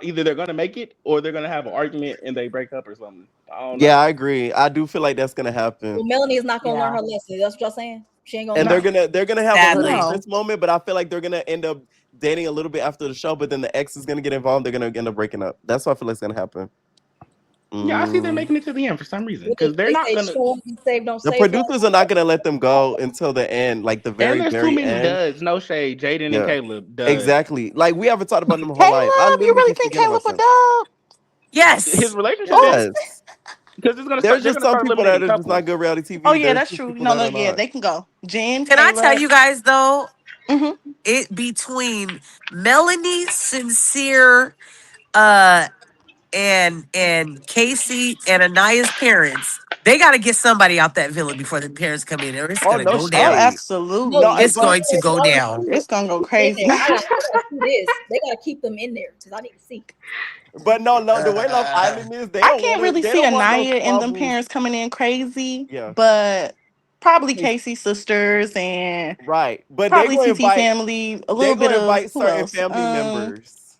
either they're gonna make it or they're gonna have an argument and they break up or something. I don't Yeah, know. I agree. I do feel like that's gonna happen. Well, Melanie is not going to learn Yeah. her lesson. That's what y'all saying. She ain't going to And learn. No. they're gonna have a Huda Sadly. No. Chris moment, but I feel like they're gonna end up dating a little bit after the show, but then the ex is gonna get involved. They're gonna end up breaking up. That's what I feel like is gonna happen. Yeah, I see them Mm. making it to the end for some reason What they, because they're they not say, gonna. show 'em, be saved, don't The save her. producers are not gonna let them go until the end, like the And very, there's too very many end. duds. No shade. Jaden and Yeah, Caleb duds. exactly. Like we haven't talked about them whole life. I Caleb, you literally really keep think forgetting Caleb about a them. dub? His Yes. relationship is Oh, Yes. because it's gonna start. There's They're just gonna some start people that eliminating are just not couples. good reality oh TV. yeah, There's that's just true. people No, that no, are yeah, not. they can go. Jen, Can I tell Caleb. you guys though, Hmm. it between Melanie, Sincere, uh, and Casey and Anaya's parents, they gotta get somebody out that villa before the parents come in, or it's Oh, gonna no go Oh, down. shade. No, No, you, absolutely. It's but going to go y'all ain't down. seen it. It's gonna go In there. crazy. I gotta see this. They got to keep them in there because I need to see. no. The way Love Island is, I can't really they see don't want no Anaya and them squabbles. parents coming in crazy, Yeah, but probably Casey's sisters and right. But probably TT family. A they're little bit gonna of invite who certain else? family members.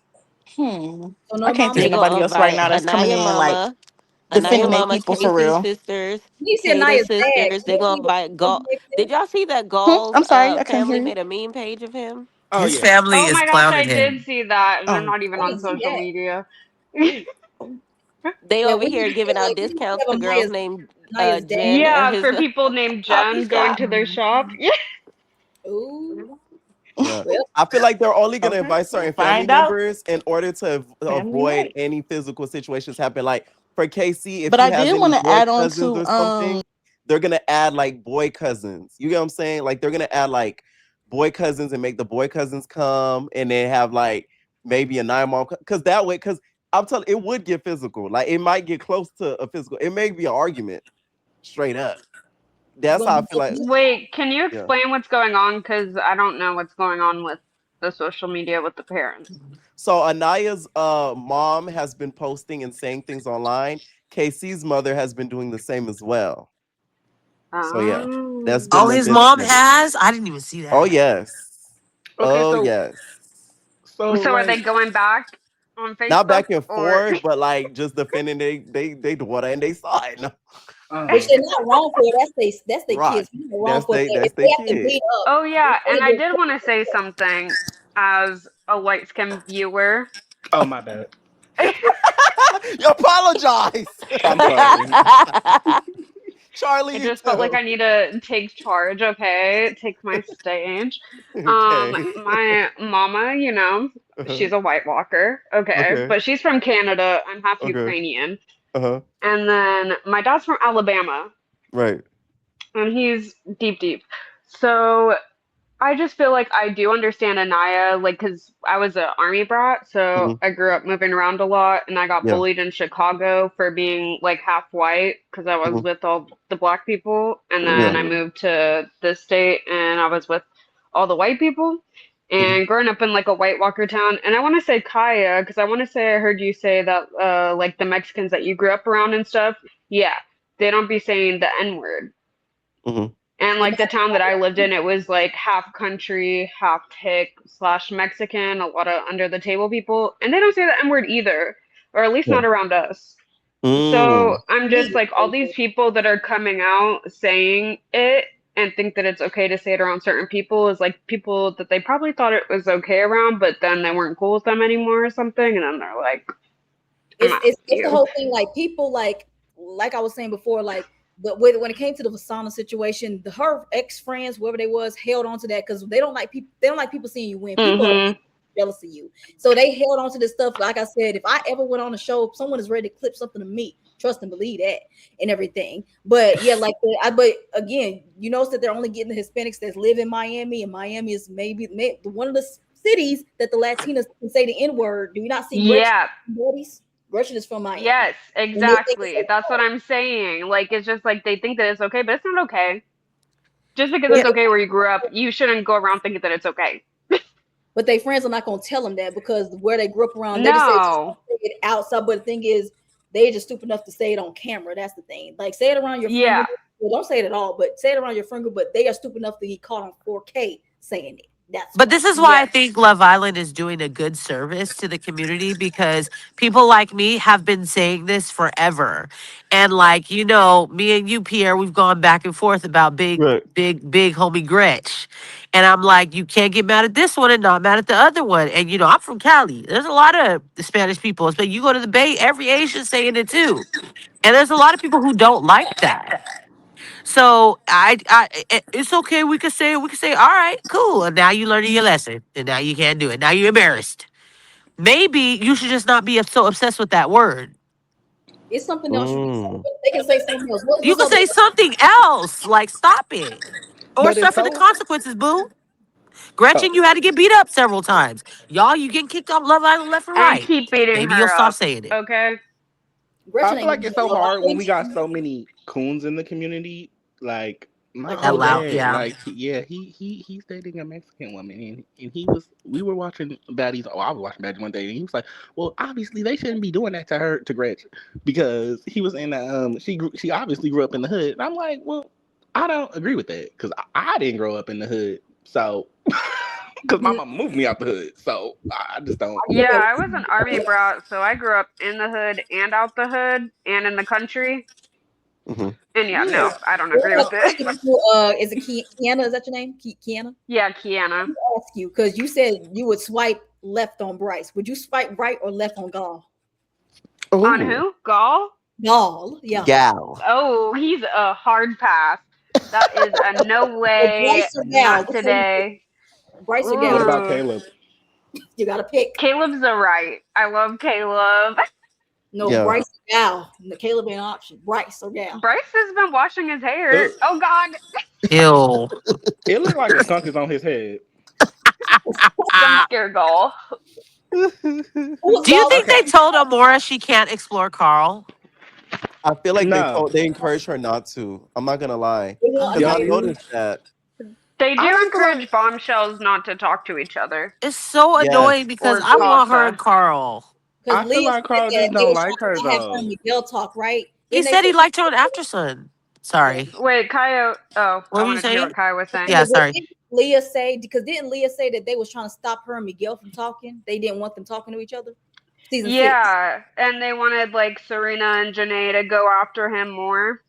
So I no can't think mama. They of nobody gonna else right invite now that's coming Anaya in like mama, Anaya defending their mama, people for Casey's real. sisters, You see Kata's Anaya's dad. sisters. They gonna invite Gall. Did y'all see that Gall's I'm sorry, I couldn't hear family you. made a meme page of him? Oh His yeah. family Oh is my gosh, clowning I did him. see that, and they're Oh, not even I on didn't see social that. media. They Yeah, over we need here to giving out like we need to discounts have to girls named Anaya's dad. Jen or Yeah, his for people named coffee Jen going shop. to their shop. Yeah. Ooh, Yeah. well, I feel like they're only gonna okay. invite certain family Find out. members in order to Family avoid night. any physical situations happen. Like for Casey, if But he I has did any want to boy add on cousins to or something, they're gonna add like boy cousins. You get what I'm saying? Like they're gonna add like boy cousins and make the boy cousins come and then have like maybe a 9 mom because that way, because I'm telling it would get physical. Like it might get close to a physical. It may be an argument straight up. it's That's gonna how I be feel like. Wait, can you Yeah. explain what's going on? Because I don't know what's going on with the social media with the parents. So Anaya's mom has been posting and saying things online. KC's mother has been doing the same as well. So yeah, that's Oh. been Oh, the his mom business. has? I didn't even see Oh that. yes. Okay, Oh so yes. So are they like going back on Not Facebook back and or? forth, but like just defending they daughter and they side. which uh they're not wrong for. That's they Right. kids. They're wrong for that. If That's they their have to kid. beat up, Oh it's yeah, and only I their did want to say something as a light skinned viewer. oh my bad. You apologize. I'm sorry. Charlie, I you just felt like too. I need to take charge, okay? Take my stage. Okay. My mama, Uh-huh. she's a White Walker, okay? Okay. But she's from Canada. I'm half Okay. Ukrainian. Uh-huh. And then my dad's from Alabama, Right. and he's deep, deep. So I just feel like I do understand Anaya, like, because I was an army brat, so Mhm. I grew up moving around a lot, and I got Yeah. bullied in Chicago for being like half white because I was Mhm. with all the black people, and Yeah. then I moved to this state and I was with all the white people. Mhm. And growing up in like a White Walker town, and I want to say Kaya, because I want to say I heard you say that like the Mexicans that you grew up around and stuff, yeah, they don't be saying the N-word. Mhm. And And like the town that I lived in, it was like half country, half hick slash Mexican, a lot of under the table people. And they don't say the N-word either, or at least Yeah. not around us. So Mm. I'm just like all these people that are coming out saying it and think that it's okay to say it around certain people is like people that they probably thought it was okay around, but then they weren't cool with them anymore or something. And then they're like, I'm out it's the you. whole thing. Like people, like I was saying before, like when it came to the Vasana situation, her ex friends, whoever they was, held on to that because they don't like people. They don't like people seeing you win. People are Mm-hmm. jealous of you, so they held on to this stuff. Like I said, if I ever went on a show, someone is ready to clip something of me. Trust and believe that and everything. But yeah, like but again, you notice that they're only getting the Hispanics that live in Miami, and Miami is maybe one of the cities that the Latinas can say the N word. Do you not see Gretchen? Yeah. Gretchen is from Miami. Yes, And they think it's exactly. okay. That's what I'm saying. Like, it's just like they think that it's okay, but it's not okay. Just because But it's okay where you grew up, you shouldn't go around thinking that it's okay. but their friends are not gonna tell them that because where they grew up around, they just say No. it outside. But the thing is, they just stupid enough to say it on camera. That's the thing. Like say it around your friend Yeah. group. Well, don't say it at all, but say it around your friend group. But they are stupid enough to get caught on 4K saying it. That's But why. this is why I Yes. think Love Island is doing a good service to the community because people like me have been saying this forever. And like, you know, me and you, Pierre, we've gone back and forth about Right. big homie Gretch. And I'm like, you can't get mad at this one and not mad at the other one. And you know, I'm from Cali. There's a lot of Spanish people. But you go to the Bay, every Asian saying it too. And there's a lot of people who don't like that. So it's okay. We could say, all right, cool. And now you learning your lesson, and now you can't do it. Now you're embarrassed. Maybe you should just not be so obsessed with that word. It's something else you can say. Mm. They can say something else. You What's could other? say something else, like stop it, or But it's suffer the so consequences. Boo. oh, Gretchen, you had to get beat up several times. Y'all, you getting kicked off Love Island left and And right. keep beating Maybe you'll her stop up. saying it. Okay. I Gretchen feel ain't like gonna it's do so a lot hard of when we things. got so many coons in the community. My Like whole who? Allow, dad, yeah. he's dating a Mexican woman, and we were watching Baddies. Oh, I was watching Baddies one day, and he was like, "Well, obviously they shouldn't be doing that to her, to Gretchen, because he was in the she obviously grew up in the hood." And I'm like, "Well, I don't agree with that because I didn't grow up in the hood, so because my Mhm. mama moved me out the hood, so I just don't." Yeah, Yeah, I was an army brat, so I grew up in the hood and out the hood and in the country. Hmm. And yeah, Yeah, no, I don't Let agree me with ask it. you, is it Kiana? Is that your name? Kiana? Yeah, Kiana. Ask you because you said you would swipe left on Bryce. Would you swipe right or left on Gall? On Oh, who? Gall? Gall, yeah. gal. Oh, he's a hard pass. That is a no Or way, Bryce or Gal? not Which one you pick? today. Bryce or what Gal? about Ooh. Caleb? You got to pick. Caleb's a right. I love Caleb. No, Yeah. Bryce or Gal. Caleb ain't an option. Bryce or Gal. Bryce has been washing his hair. Ugh. Oh God. Ew. It looked like a skunk is on his head. Jump Ah. scare Gall. Who was Do you Gall's think Okay, they friend? told Amora she can't explore Carl? I feel like no, they encouraged her not to. I'm not gonna lie. They want Did y'all another. you. notice that? They I do just feel like encourage bombshells not to talk to each other It's so Yes. annoying because or I want her and Casa. Carl. Because I feel Leah like said Carl that just they don't was like her trying to have her and though. Miguel talk, right? He Didn't they said say he liked her on Aftersun. yeah? Sorry. Wait, Kaya. Oh, What I were you wanted to hear what saying? Kaya was saying. Yeah, But sorry. didn't Leah say because didn't Leah say that they was trying to stop her and Miguel from talking? They didn't want them talking to each other. Season 6. Yeah, and they wanted like Serena and Janae to go after him more.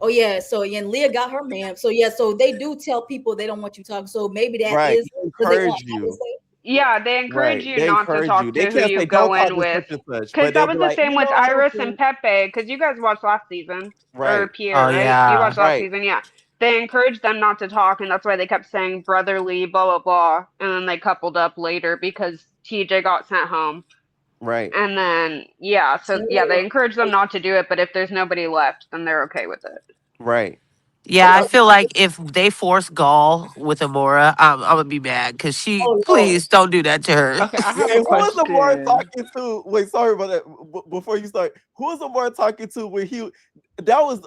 Oh yeah, so yeah, and Leah got her man. So yeah, so they do tell people they don't want you talking. So maybe that Right. is They because they want encourage I would you. say, yeah. Yeah, they encourage Right. you They not to encourage you. talk They to who can't you say don't go talk in to with. such and such, Because but that they'll be was the like, same you with know, Iris and something. Pepe. Because you guys watched last season. Or Right. Pierre, Oh right? You yeah. watched last Right. season, yeah. They encouraged them not to talk, and that's why they kept saying brotherly, blah, blah, blah. And then they coupled up later because TJ got sent home. Right. And then, yeah, so yeah, they encourage them not to do it, but if there's nobody left, then they're okay with it. Right. Yeah, I feel like if they force Gall with Amora, I'm gonna be mad because she. Oh Lord. Please don't do that to her. Okay, I have Wait, a who was Amora question. talking to? Wait, sorry about that. Before you start, who was Amora talking to when he? That was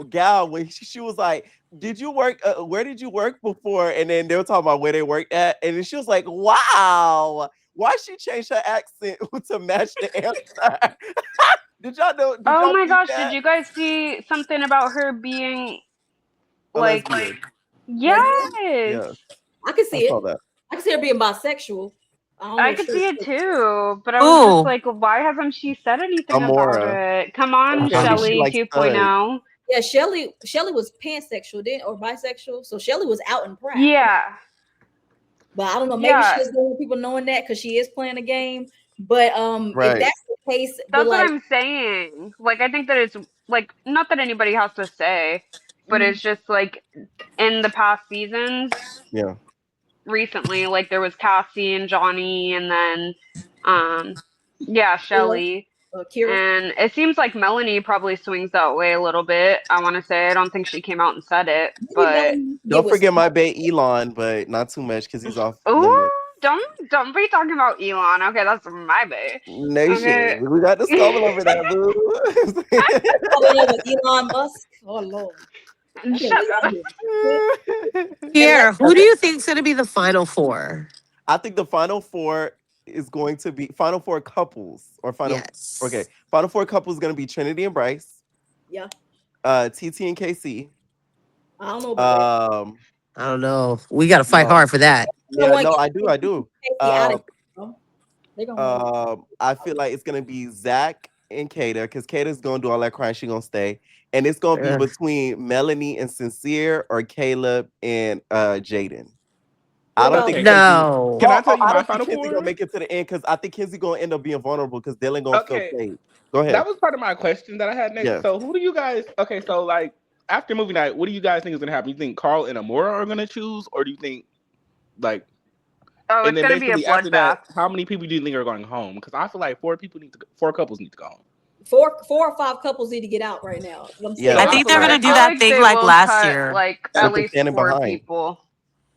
Gal when she was like, "Did you work? Where did you work before?" And then they were talking about where they worked at, and then she was like, "Wow, why she changed her accent to match the answer?" Did y'all know? Did Oh y'all my think gosh, did that you guys see something about her being a like, lesbian? Lesbian? yes, Yeah, I can I see saw it. that. I can see her being bisexual. I don't know I if could she's see it too, but I was just Ooh, like, why hasn't she said anything about Amora. it? Come on, Apparently, she Shelly likes studs. 2.0. yeah, Shelly was pansexual then or bisexual. So Shelly was out and proud. Yeah, But I don't know, maybe she yeah, just don't want people knowing that because she is playing a game. But if Right. that's the case, but that's what like I'm saying. Like, I think that it's like not that anybody has to say, but mhm, it's just like in the past seasons, Yeah. recently, like there was Cassie and Johnny, and then, yeah, Kira, Shelly. Kira. And it seems like Melanie probably swings that way a little bit. I want to say I don't think she came out and said it, Maybe but Melanie get Don't with forget my bae Elon, but not too much because he's off ooh, limits. don't be talking about Elon. Okay, that's my bae. Nation, Okay. we got to stumble over that, falling over Elon Musk. Oh Lord. Okay, Shut up. and Pierre, like who do you think's gonna be the final four? I think the final four is going to be final four couples or final. Okay, Yes. final four couples is going to be Trinity and Bryce, yeah, TT and KC. I don't know about that. Um, I don't know. We got to fight no, hard for that. I yeah, want no, to I do, I do. get Casey out of Um, here. Bro. They're gonna run. I feel like it's gonna be Zach and Kata because Kata's gonna do all that crying. She gonna stay, and it's gonna be Ugh. between Melanie and Sincere or Caleb and Jaden. What I don't about think Okay, Kenzie. No. can I Well, tell you I my don't think final Kenzie gonna four? make it to the end because I think Kenzie gonna end up being vulnerable because Dylan gonna feel Okay, played. Go that ahead. was part of my question that I had next. Yeah. So, who do you guys? Okay, so like after movie night, what do you guys think is gonna happen? You think Carl and Amora are gonna choose, or do you think like? Oh, And it's then gonna be a basically after that, bloodbath. how many people do you think are going home? Because I feel like four couples need to go home. four or five couples need to get out right now. I'm Yeah. So I saying I think feel they're I gonna like do feel that like thing they like will last cut year. like at with them least standing 4 behind. people.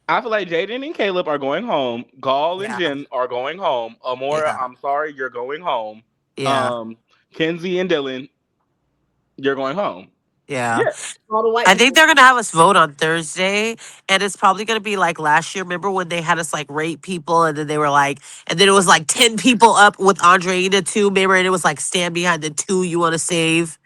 I feel like Jaden and Caleb are going home. Gall and Yeah. Jen are going home. Amora, Yeah. I'm sorry, you're going home. Yeah. Um, Kenzie and Dylan, you're going home. Yeah. Yeah, all the white I think people. they're gonna have us vote on Thursday, and it's probably gonna be like last year. Remember when they had us like rate people, and then they were like, and then it was like 10 people up with Andreina too. Remember, and it was like stand behind the two you want to save.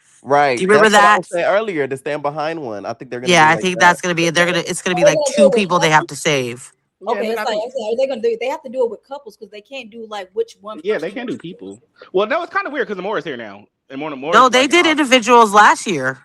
Do Right. you remember That's what I that? was saying earlier. The stand behind one. I think they're gonna Yeah, do I like think that. that's gonna be it. They're gonna. It's gonna How be are they like gonna do two it with people they have couples? to save. yeah. And Okay, then it's I like think are they gonna do it? They have to do it with couples because they can't do like which one yeah, they person. can do people. Well, no, it's kind of weird because Amora's here now, and No, Amora's they like an did option. individuals last year.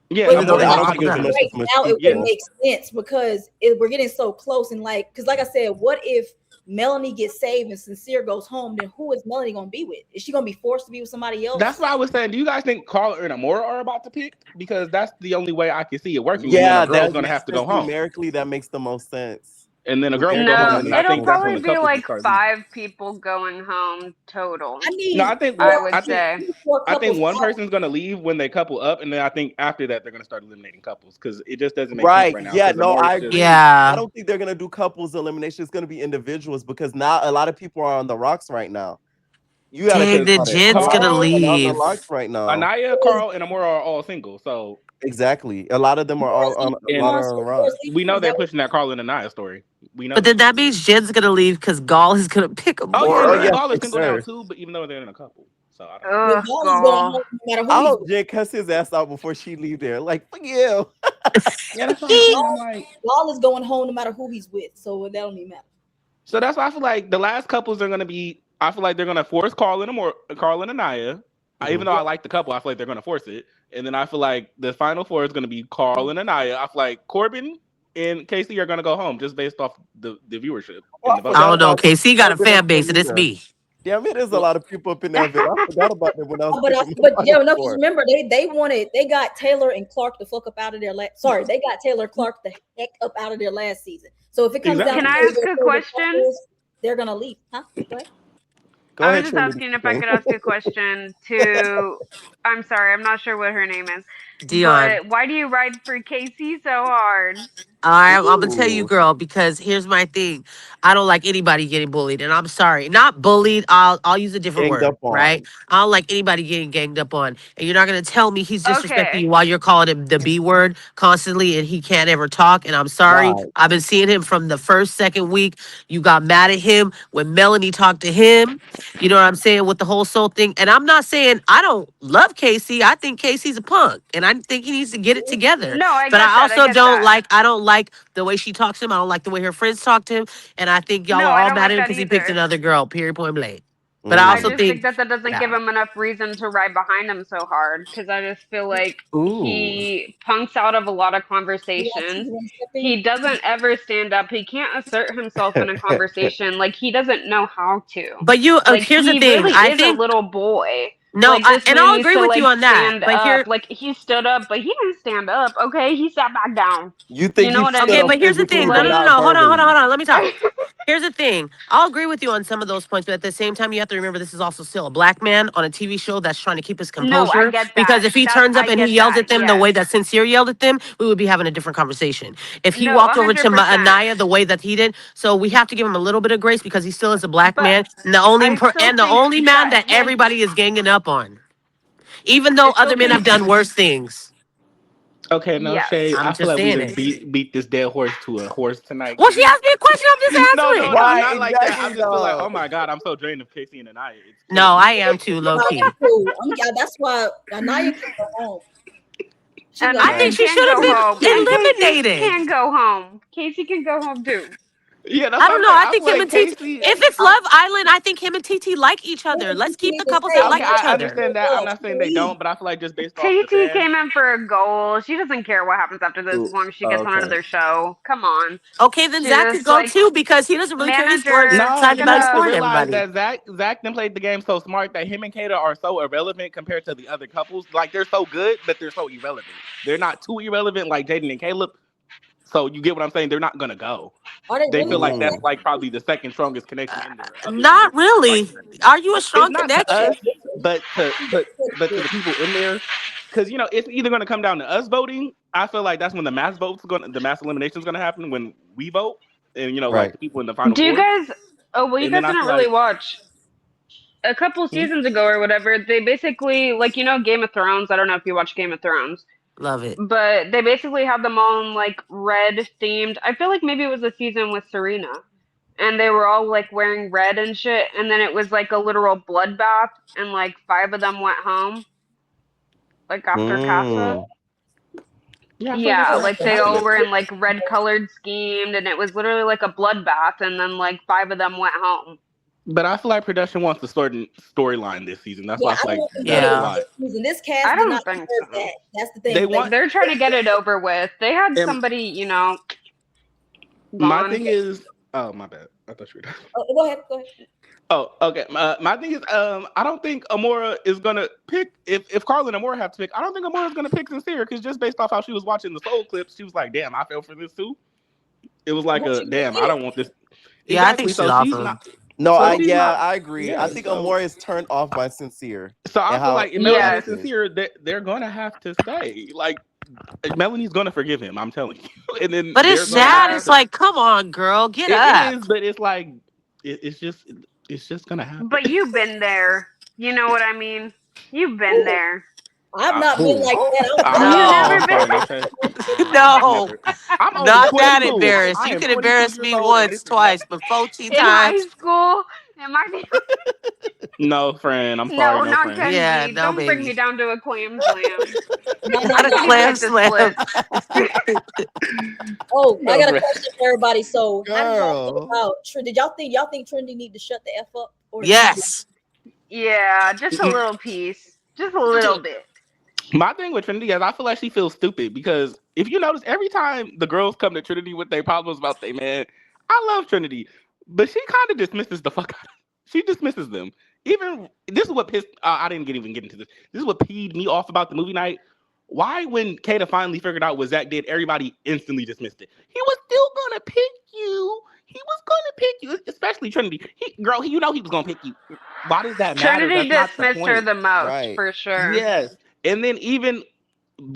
Yeah, But Even though Amora's I an don't Individuals think with it option was them. enough too. right as much now it Yeah, wouldn't people. make sense because we're getting so close and like because like I said, what if Melanie gets saved and Sincere goes home? Then who is Melanie gonna be with? Is she gonna be forced to be with somebody that's else? what I was saying. Do you guys think Carl and Amora are about to pick? Because that's the only way I can see it working, and then a Yeah, girl's that gonna makes have to go sense home, numerically. That makes the most sense. and then a girl will go Numerically, home, No, that and then makes I the it'll think most that's when probably the sense. be couples will like start leaving. 5 people going home total. I No, need I would say. four I think couples one out. person's gonna leave when they couple up, and then I think after that they're gonna start eliminating couples because it just doesn't make sense Right. right now. Yeah. Because No, I Amora's just agree. I Yeah. don't think they're gonna do couples elimination. It's gonna be individuals because now a lot of people are on the rocks right now. You gotta Dang, think because then about it. A Jen's lot of gonna Carl, people are on the leave. rocks right now. Anaya, Carl, and Amora are all single. So Exactly. A lot of them are all on. A lot and are on the rocks. we know Is that they're what pushing that Carl and Anaya story. We know But then that. that means Jen's gonna leave because Gall is gonna pick Oh yeah, Oh and yeah, Amora. Gall is for single now sure. too, but even though they're in a couple, so I don't know. but Ugh, Ball is going God. home no matter who I he's hope with. Jen cuss his ass out before she leave there. Like, fuck you. Yeah, that's what I'm saying. I'm like, Ball is going home no matter who he's with. So that don't even matter. so that's why I feel like the last couples are gonna be. I feel like they're gonna force Carl and Anaya. Even Mhm. though I like the couple, I feel like they're gonna force it. And then I feel like the final four is gonna be Carl and Anaya. I feel like Corbin and Casey are gonna go home just based off the viewership Oh, and I the I vote. forgot don't know. about KC got a Corbin and fan base, and it's Selena. me. Damn, it is a Well, lot of people up in that video. I forgot about them when I was picking my But yeah, final no, because four. remember they got Taylor and Clark the fuck up out of their sorry, they got Taylor Clark the heck up out of their last season. So if it comes down Can to exactly. I ask a question? couples, they're gonna leave. Huh? Go ahead. Go I was ahead, just Trinity. asking if I could ask a question to. I'm sorry, I'm not sure what her name is. Dion. But why do you ride for Casey so hard? I'm gonna tell you, Ooh. girl, because here's my thing. I don't like anybody getting bullied, and I'm sorry, not bullied. I'll use a different Ganged word, up right? on. I don't like anybody getting ganged up on, and you're not gonna tell me he's disrespecting you Okay. while you're calling him the B word constantly, and he can't ever talk. And I'm sorry, Right. I've been seeing him from the first, second week. You got mad at him when Melanie talked to him. You know what I'm saying with the whole soul thing. And I'm not saying I don't love Casey. I think Casey's a punk, and I think he needs to get it together. No, I But get I that. I also get don't that. like. I don't like the way she talks to him. I don't like the way her friends talk to him. And I think y'all No, are I all don't mad like at him that because he picked either. another girl. Period. Point blank. But I I also just Mm. think think, that that doesn't give yeah. him enough reason to ride behind him so hard. Because I just feel like Ooh. he punks out of a lot of You like conversations. season one stepping? He doesn't ever stand up. He can't assert himself in a conversation. Like he doesn't know how to. But you, Like here's the he thing. really I is a think little boy. no, Like this and man I'll needs agree to with you like on that. stand But up. here, Like he stood up, but he didn't stand up. Okay, he sat back down. You You think know he what I stood okay, up mean? but here's the physically, thing. No, but no, Like no, not no. Hold on, hold on, verbally? hold on. Let me talk. Here's the thing. I'll agree with you on some of those points, but at the same time, you have to remember this is also still a black man on a TV show that's trying to keep his no, I composure. get Because that. if he That turns up I and he get yells that. at them the Yes. way that Sincere yelled at them, we would be having a different conversation. If he No, walked over to 100%. Anaya the way that he did, so we have to give him a little bit of grace because he still is a black But man, and the only I still and the think only man that that his everybody is ganging up on, even though I other still men have think done worse things. Okay, no yes. shade. I'm I feel just like we saying done it. beat this dead horse to a horse tonight. Well, she asked me a question. I'm just No, no, answering. no, Right, not like that. I exactly just feel like, though. oh my god, I'm so drained of Casey and Anaya. It's No, killing me. I am too, low No, key. me too. Yeah, that's why Anaya can go home. She And gonna I be think Naya she can should have go been home. And Casey eliminated. can go home. Casey can go home too. Yeah, that's I what don't I'm know. saying. I I think feel him like and TT. Casey. If it's Love Island, I think him and TT like each other. Let's keep the couples that Okay, like each I other. understand that. I'm not saying they don't, but I feel like just based off the TT fans. came in for a goal. She doesn't care what happens after this as Ooh, long as she gets on okay. another show. Come on. Okay, then She Zach could just go like too because he doesn't really care. He's more manager, No, excited you about shut have to up. exploring realize everybody. that Zach then played the game so smart that him and Kata are so irrelevant compared to the other couples. Like they're so good, but they're so irrelevant. They're not too irrelevant like Jaden and Caleb. So you get what I'm saying? They're not gonna go. Are they They really feel like like that's Mm. that? like probably the second strongest connection in there, other than Not just like really. Trinity. Are you a It's strong not to us, connection? but to the people in there, because it's either going to come down to us voting. I feel like that's when the mass elimination is going to happen when we vote, and like Right. the people in the final Do you four. guys oh well you And then guys I didn't feel really like, watch a couple hmm? seasons ago or whatever, they basically like Game of Thrones. I don't know if you watch Game of Thrones. Love it. But they basically had them all in like red themed. I feel like maybe it was a season with Serena. And they were all like wearing red and shit. And then it was like a literal bloodbath. And like five of them went home, like after Casa. Mm. Yeah, I feel like that's Yeah, what like has to they happen. all were in like red colored schemed. And it was literally like a bloodbath. And then like five of them went home. But I feel like production wants a certain storyline this season. That's why Yeah, I I feel like don't think they that's did it Yeah. why this season. This I cast did don't not think deserve so. that. That's the they thing. want. They're trying to get it over with. They had And somebody, my gone. thing is, oh my bad. I thought you were. Go ahead. Go ahead. Oh, okay. My thing is, I don't think Amora is gonna pick if Carla and Amora have to pick. I don't think Amora's gonna pick Sincere because just based off how she was watching the Soul clips, she was like, "Damn, I fell for this too." It was like What a you gonna damn. I get? don't want this. Yeah, I think Exactly. she's So off she's him. not. No, So I she's yeah, not. I agree. I Yeah. think So Amore is turned off by Sincere I and feel how like Melanie and Yes. practice. Sincere, they're gonna have to stay. Like Melanie's gonna forgive him. I'm telling you. And then But it's they're gonna sad. have Yeah. It's to. like, come on, girl, get It up. is, but it's like it's just gonna happen. But you've been there. You know what I mean? You've been Ooh, there. I've not been Who? like that. I was You born No, I'm never sorry, been. no shade. no, Never. I'm only not that 22. embarrassed. I You am can 22 embarrass years me old, and this once, is never. twice, but 14 In high times. school. In my No, friend. I'm sorry, No, no not friend. Yeah, Kenzie. no, Don't bring baby. me down to a clam slam. no, no, Not a I no. can't even clam make the slam. splits. Oh, I No, got a friend. question for everybody. So, how did y'all feel Girl. about Did y'all think Trinity need to shut the f up, or is she good? Yes. Yeah, just a little piece. Just a little bit. My thing with Trinity is I feel like she feels stupid because if you notice, every time the girls come to Trinity with their problems about their man, I love Trinity, but she kind of dismisses the fuck out of them. She dismisses them. Even this is what pissed. I didn't even get into this. This is what peed me off about the movie night. Why, when Kata finally figured out what Zach did, everybody instantly dismissed it. He was still gonna pick you. He was gonna pick you, especially Trinity. You know he was gonna pick you. Why does that matter? Trinity That's not the dismissed her point. the most, Right. for sure. Yes. And then even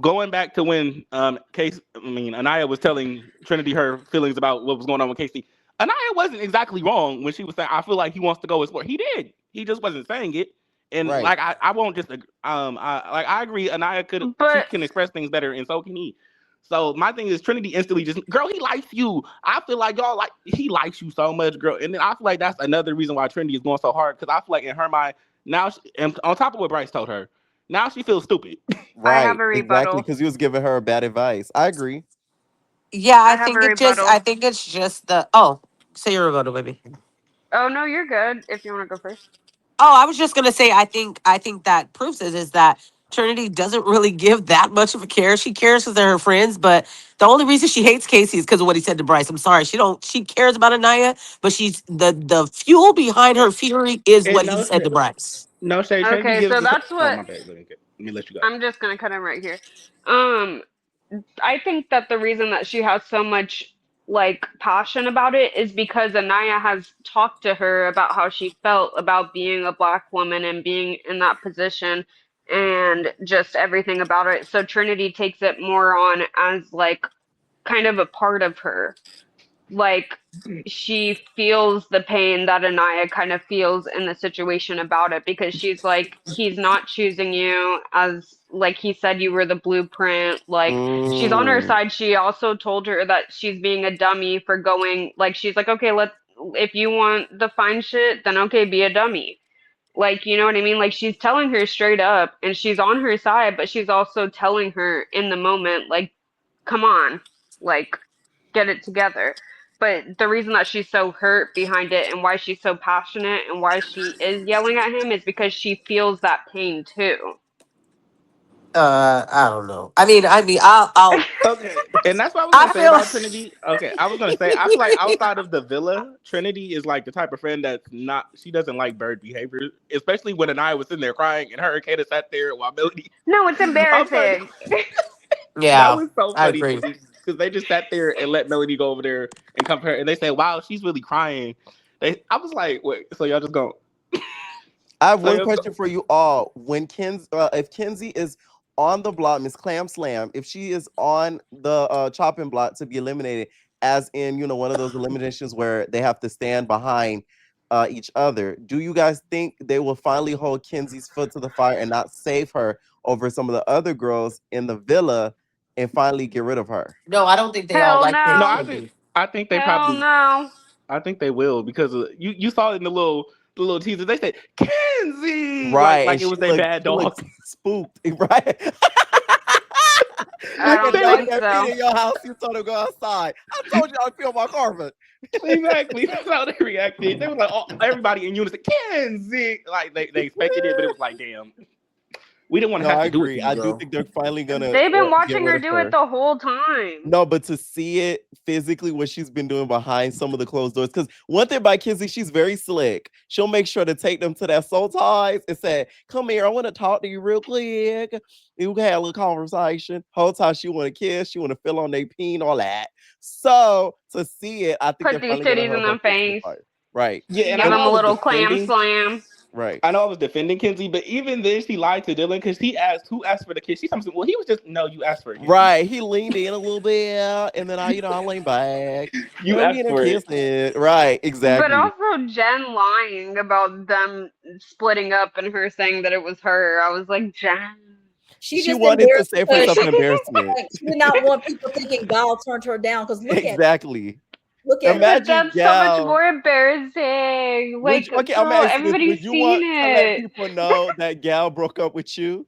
going back to when Anaya was telling Trinity her feelings about what was going on with Casey. Anaya wasn't exactly wrong when she was saying, I feel like he wants to go explore. He did. He just wasn't saying it. And Right. like I won't just I agree. Anaya she But can express things better, and so can he. So my thing is Trinity instantly just, girl, he likes you. I feel like y'all like, he likes you so much, girl. And then I feel like that's another reason why Trinity is going so hard, because I feel like in her mind now, and on top of what Bryce told her, now she feels stupid. I have Right. a Exactly. rebuttal. Because you was giving her bad advice. I agree. Yeah, I have a I rebuttal. think it's just the oh, say your rebuttal, baby. Oh no, you're good. If you want to go first. Oh, I was just gonna say I think that proves is that Trinity doesn't really give that much of a care. She cares because they're her friends, but the only reason she hates Casey is because of what he said to Bryce. I'm sorry. She cares about Anaya, but she's the fuel behind her fury is And what he said to Bryce. no shade. Trinity Okay, gives so the that's oh what my bad. Let me let you go. I'm just gonna cut him right here. Um, I think that the reason that she has so much like passion about it is because Anaya has talked to her about how she felt about being a black woman and being in that position and just everything about it. So Trinity takes it more on as like kind of a part of her. Like she feels the pain that Anaya kind of feels in the situation about it because she's like, he's not choosing you as like he said you were the blueprint. Like she's on her Mm. side. She also told her that she's being a dummy for going like she's like, okay, let's if you want the fine shit, then okay, be a dummy. Like, you know what I mean? Like she's telling her straight up and she's on her side, but she's also telling her in the moment, like, come on, like get it together. But the reason that she's so hurt behind it and why she's so passionate and why she is yelling at him is because she feels that pain too. I don't know. I'll Okay, and that's what I was I gonna say feel about Trinity. Okay, I was gonna say I feel like outside of the villa, Trinity is like the type of friend that's not. She doesn't like bird behavior, especially when Anaya was sitting there crying and her and Kata sat there while Melody. No, it's I'm sorry, embarrassing. that yeah, was so I funny agree. to me because they just sat there and let Melody go over there and compare, and they said, "Wow, she's really crying." I was like, "Wait, so y'all just go?" I have So one y'all just question go. for you all. When if Kenzie is on the block, Miss Clam Slam, if she is on the chopping block to be eliminated, as in one of those eliminations where they have to stand behind each other, do you guys think they will finally hold Kenzie's foot to the fire and not save her over some of the other girls in the villa and finally get rid of her? No, I don't think they all Hell like No, no. I think they Hell probably. no. I think they will because you saw it in the little teaser. They said Kenzie Right, like and it was a bad she dog. looked spooked, right? I Like a don't They dog was think that peed so. in your house, you told him to go outside. I told you I'd feel my carpet. exactly that's how they reacted. They was like everybody in unison, Kenzie. Like they expected it, but it was like, damn, we didn't want to No, have I to do it agree. to you, I do girl. think they're finally gonna They've been get watching rid her of do it her. the whole time. No, but to see it physically, what she's been doing behind some of the closed doors. Because one thing about Kenzie, she's very slick. She'll make sure to take them to that soul ties and say, "Come here, I want to talk to you real quick. You can have a little conversation." Whole time she want to kiss, she want to feel on their peen, all that. So to see it, I think Put they're these finally gonna titties in hold her them foot to the face. fire. Right. Yeah, and I Give know And them I a was little clam defending. slam. right. I know I was defending Kenzie, but even then she lied to Dylan because he asked who asked for the kiss. She told me, well, he was just no, you asked for it, Kenzie. Right. He leaned in a little bit, and then I leaned back. You And we asked didn't for kiss it. it. Right. But Exactly. also Jen lying about them splitting up and her saying that it was her. I was like, Jen. She She just wanted to embarrassed save because herself embarrassment. like, she did not want people thinking Gal turned her down. Because Exactly. look at her. But Imagine that's so much Gal. more embarrassing. Would Like, you, okay, I'm gonna girl, ask you this. everybody's Would you seen want to let it. people know that Gal broke up with you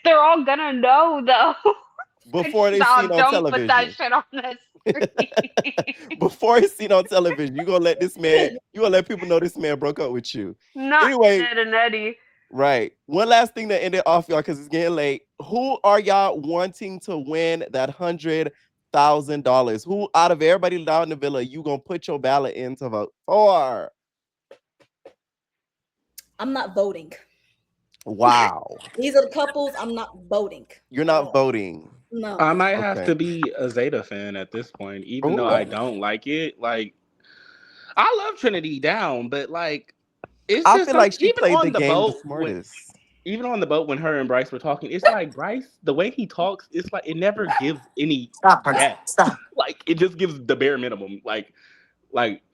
They're all gonna know though. Like, before they seen stop! on Don't put that television? shit on the screen. Before it's seen on television, you gonna let people know this man broke up with you. Not Anyway, Ed and Eddie. right. One last thing to end it off, y'all, because it's getting late. Who are y'all wanting to win that $100,000? Who out of everybody down in the villa you gonna put your ballot in to vote for? I'm not voting. Wow. These are the couples. I'm not voting You're at not all. voting. No. I might have Okay. to be a Zeta fan at this point, even though I Oh. don't like it. Like I love Trinity down, but like it's I just feel like some she even played the on the game the boat with smartest. even on the boat when her and Bryce were talking, it's like Bryce, the way he talks, it's like it never gives any Stop, Bryce. depth. Stop. Like it just gives the bare minimum. Like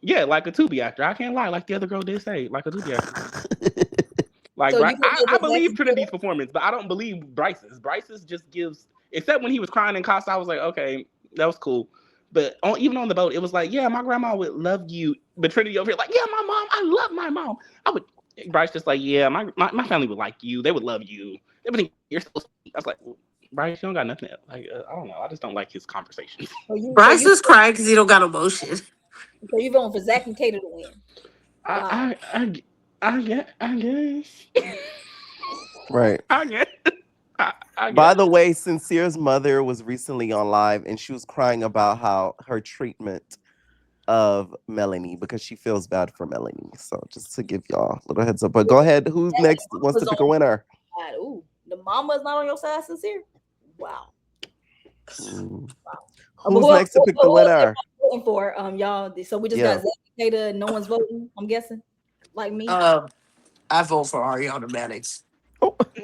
yeah, like a Tubi actor. I can't lie. Like the other girl did say, like a Tubi actor. Like So you I believe Trinity's performance, but I don't believe Bryce's. Bryce's just gives, except when he was crying in Casa, I was like, okay, that was cool. But even on the boat, it was like, yeah, my grandma would love you. But Trinity over here, like, yeah, my mom, I love my mom. I would. Bryce just like, yeah, my family would like you. They would love you. They would think you're so sweet. I was like, well, Bryce, you don't got nothing. Like, I don't know. I just don't like his conversations. Bryce is crying because he don't got emotion. So you voting for Zach and Kato to win? Wow. I guess. Right. I guess. By the way, Sincere's mother was recently on live and she was crying about how her treatment of Melanie because she feels bad for Melanie. So just to give y'all a little heads up. But go ahead. Who's next wants to pick a winner? Ooh, the mama is not on your side, Sincere? Wow. Who's next to pick the winner? Voting for y'all. So we just got Zach and Kato. No one's voting, I'm guessing. Like me. I vote for Ariana Maddox.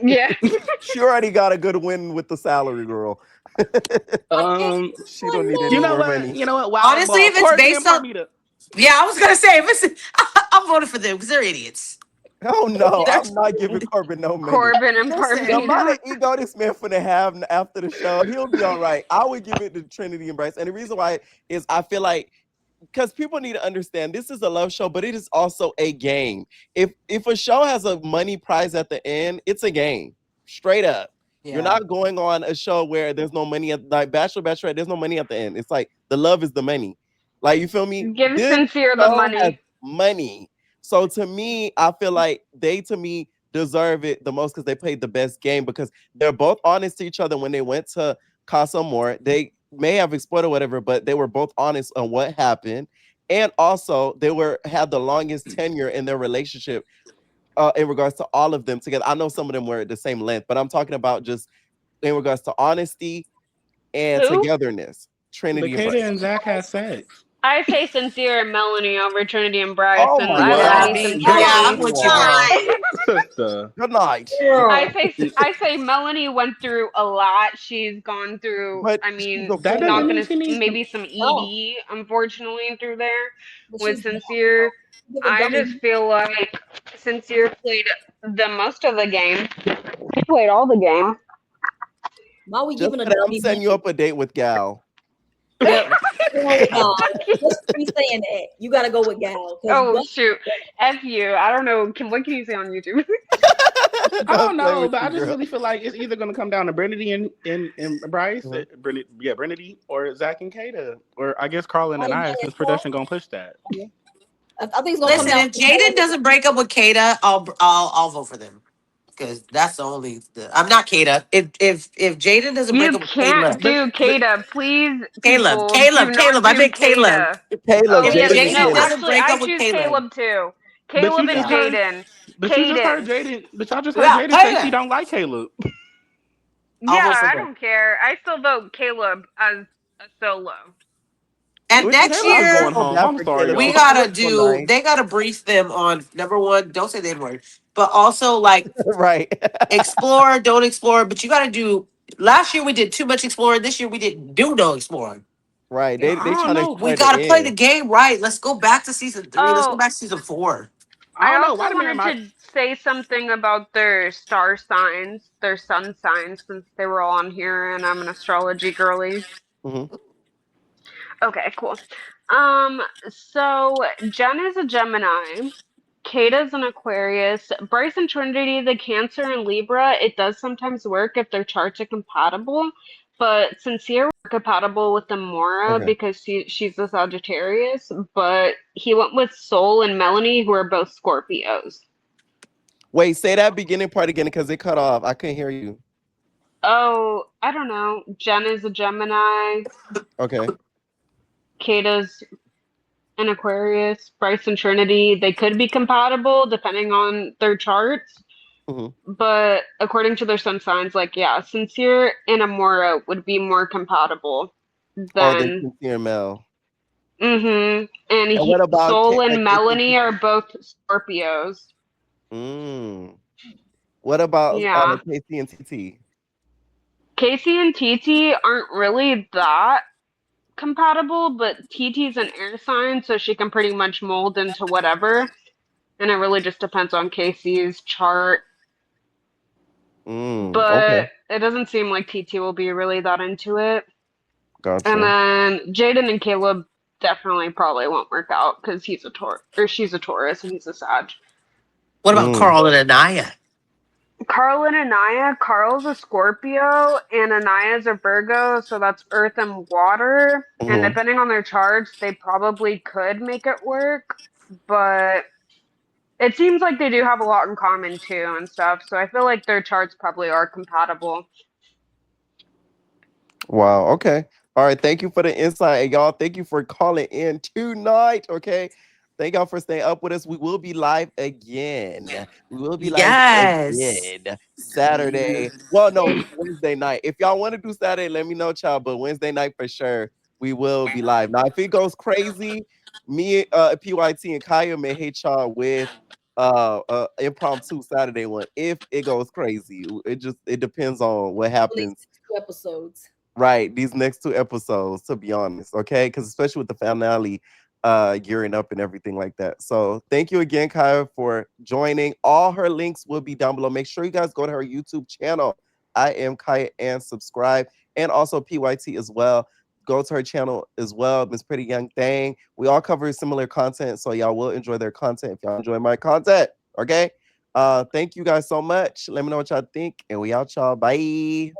Yeah. She already got a good win with the salary girl. She don't need any more money. You know what? Wow, honestly, if it's based on, yeah, I was gonna say, if it's, I'm voting for them because they're idiots. Oh no, I'm not giving Corbin no money. Corbin and The amount of Parmesan. ego this man finna have after the show, he'll be all right. I would give it to Trinity and Bryce. And the reason why is I feel like because people need to understand this is a love show, but it is also a game. If a show has a money prize at the end, it's a game. Straight up. Yeah. You're not going on a show where there's no money at like Bachelor, Bachelorette, there's no money at the end. It's like the love is the money. Like you feel me? Give This Sincere the show money. has money. So to me, I feel like they to me deserve it the most because they played the best game because they're both honest to each other when they went to Casa Amor. They may have explored or whatever, but they were both honest on what happened. And also they had the longest tenure in their relationship in regards to all of them together. I know some of them were at the same length, but I'm talking about just in regards to honesty and togetherness. Trinity But and Kato Bryce. and Zach had sex. I say Sincere and Melanie over Trinity and Bryce, Oh and my I love God. me some Yeah, I'm Trinity. with you, girl. Sister. Good night. I say Melanie went through a lot. She's gone through. But I mean, that not doesn't mean gonna she needs maybe some ED, unfortunately, through there with Sincere. I just feel like Sincere played the most of the game. He played all the game. Why are we just giving a I'm setting you up a date with Gal. Yep. Just keep saying that. You gotta go with Gal. Oh shoot. F you. I don't know. What can you say on YouTube? I don't know, but I just really feel like it's either gonna come down to Brennity and Bryce, Brennity, or Zach and Kato, or I guess Carlin and I, since production gonna push that. I think it's gonna Listen, if Jaden doesn't break up with Kata, I'll vote for them because that's the only. I'm not Kata. If Jaden doesn't break You up with can't Caleb, do Kata, please. Caleb, People, Caleb, do not Caleb. I do meant Caleb. Kata. Caleb, Oh If yeah, Jaden, Jaden no. doesn't Actually, break I up with choose Caleb, Caleb too. But you Caleb and just heard, Jaden. but you just heard Jaden. But y'all just heard Jaden say she don't like Caleb. Yeah, I don't care. I still vote Caleb as a solo. and next Caleb is year going home. I'm sorry, we y'all. gotta do. They gotta brief them on number one. Don't say the N word, but also like right. Explore, don't explore. But you gotta do. Last year we did too much exploring. This year we didn't do no exploring. Right. They trying to We explore gotta the play the end. game right. Let's go back to season 3. Let's go Oh, back to season 4. I don't know. also Why the man wanted to say something about their star signs, their sun signs, since they were all on here, and I'm an astrology girly. Mm-hmm. Okay, cool. So Jen is a Gemini. Kata's an Aquarius. Bryce and Trinity, the Cancer and Libra. It does sometimes work if their charts are compatible, but Sincere were compatible with Amora because she's a Sagittarius. But he went with Soul and Melanie, who are both Scorpios. Wait, say that beginning part again because it cut off. I couldn't hear you. Oh, I don't know. Jen is a Gemini. Okay. Kata's an Aquarius. Bryce and Trinity, they could be compatible depending on their charts. Mm-hmm. But according to their sun signs, like, yeah, Sincere and Amora would be more compatible than Sincere and Mel. Mm-hmm. And what about Soul and Melanie are both Scorpios. What What about Yeah. Casey and TT? Casey and TT aren't really that compatible, but TT's an air sign, so she can pretty much mold into whatever. And it really just depends on Casey's chart. Okay, But it doesn't seem like TT will be really that into it. And gotcha. then Jaden and Caleb definitely probably won't work out because he's a Taur or she's a Taurus and he's a Sag. What about Mm, Carl and Anaya? Carl and Anaya, Carl's a Scorpio and Anaya's a Virgo, so that's earth and water. And mhm. depending on their charts, they probably could make it work, but it seems like they do have a lot in common too and stuff. So I feel like their charts probably are compatible. Wow. Okay. All right. Thank you for the insight, and y'all. Thank you for calling in tonight. Okay. Thank y'all for staying up with us. We will be live again. We will be live Yes. again Saturday. Well, no, Wednesday night. If y'all want to do Saturday, let me know, child. But Wednesday night for sure, we will be live. Now, if it goes crazy, me, PYT, and Kaya may hit y'all with impromptu Saturday one. If it goes crazy, it depends on what These happens. 2 episodes. Right, these next 2 episodes, to be honest, okay? Because especially with the finale gearing up and everything like that. So thank you again, Kaya, for joining. All her links will be down below. Make sure you guys go to her YouTube channel. I am Kaya and subscribe. And also PYT as well. Go to her channel as well, Miss Pretty Young Thing. We all cover similar content, so y'all will enjoy their content if y'all enjoy my content. Okay. Thank you guys so much. Let me know what y'all think, and we out, y'all. Bye.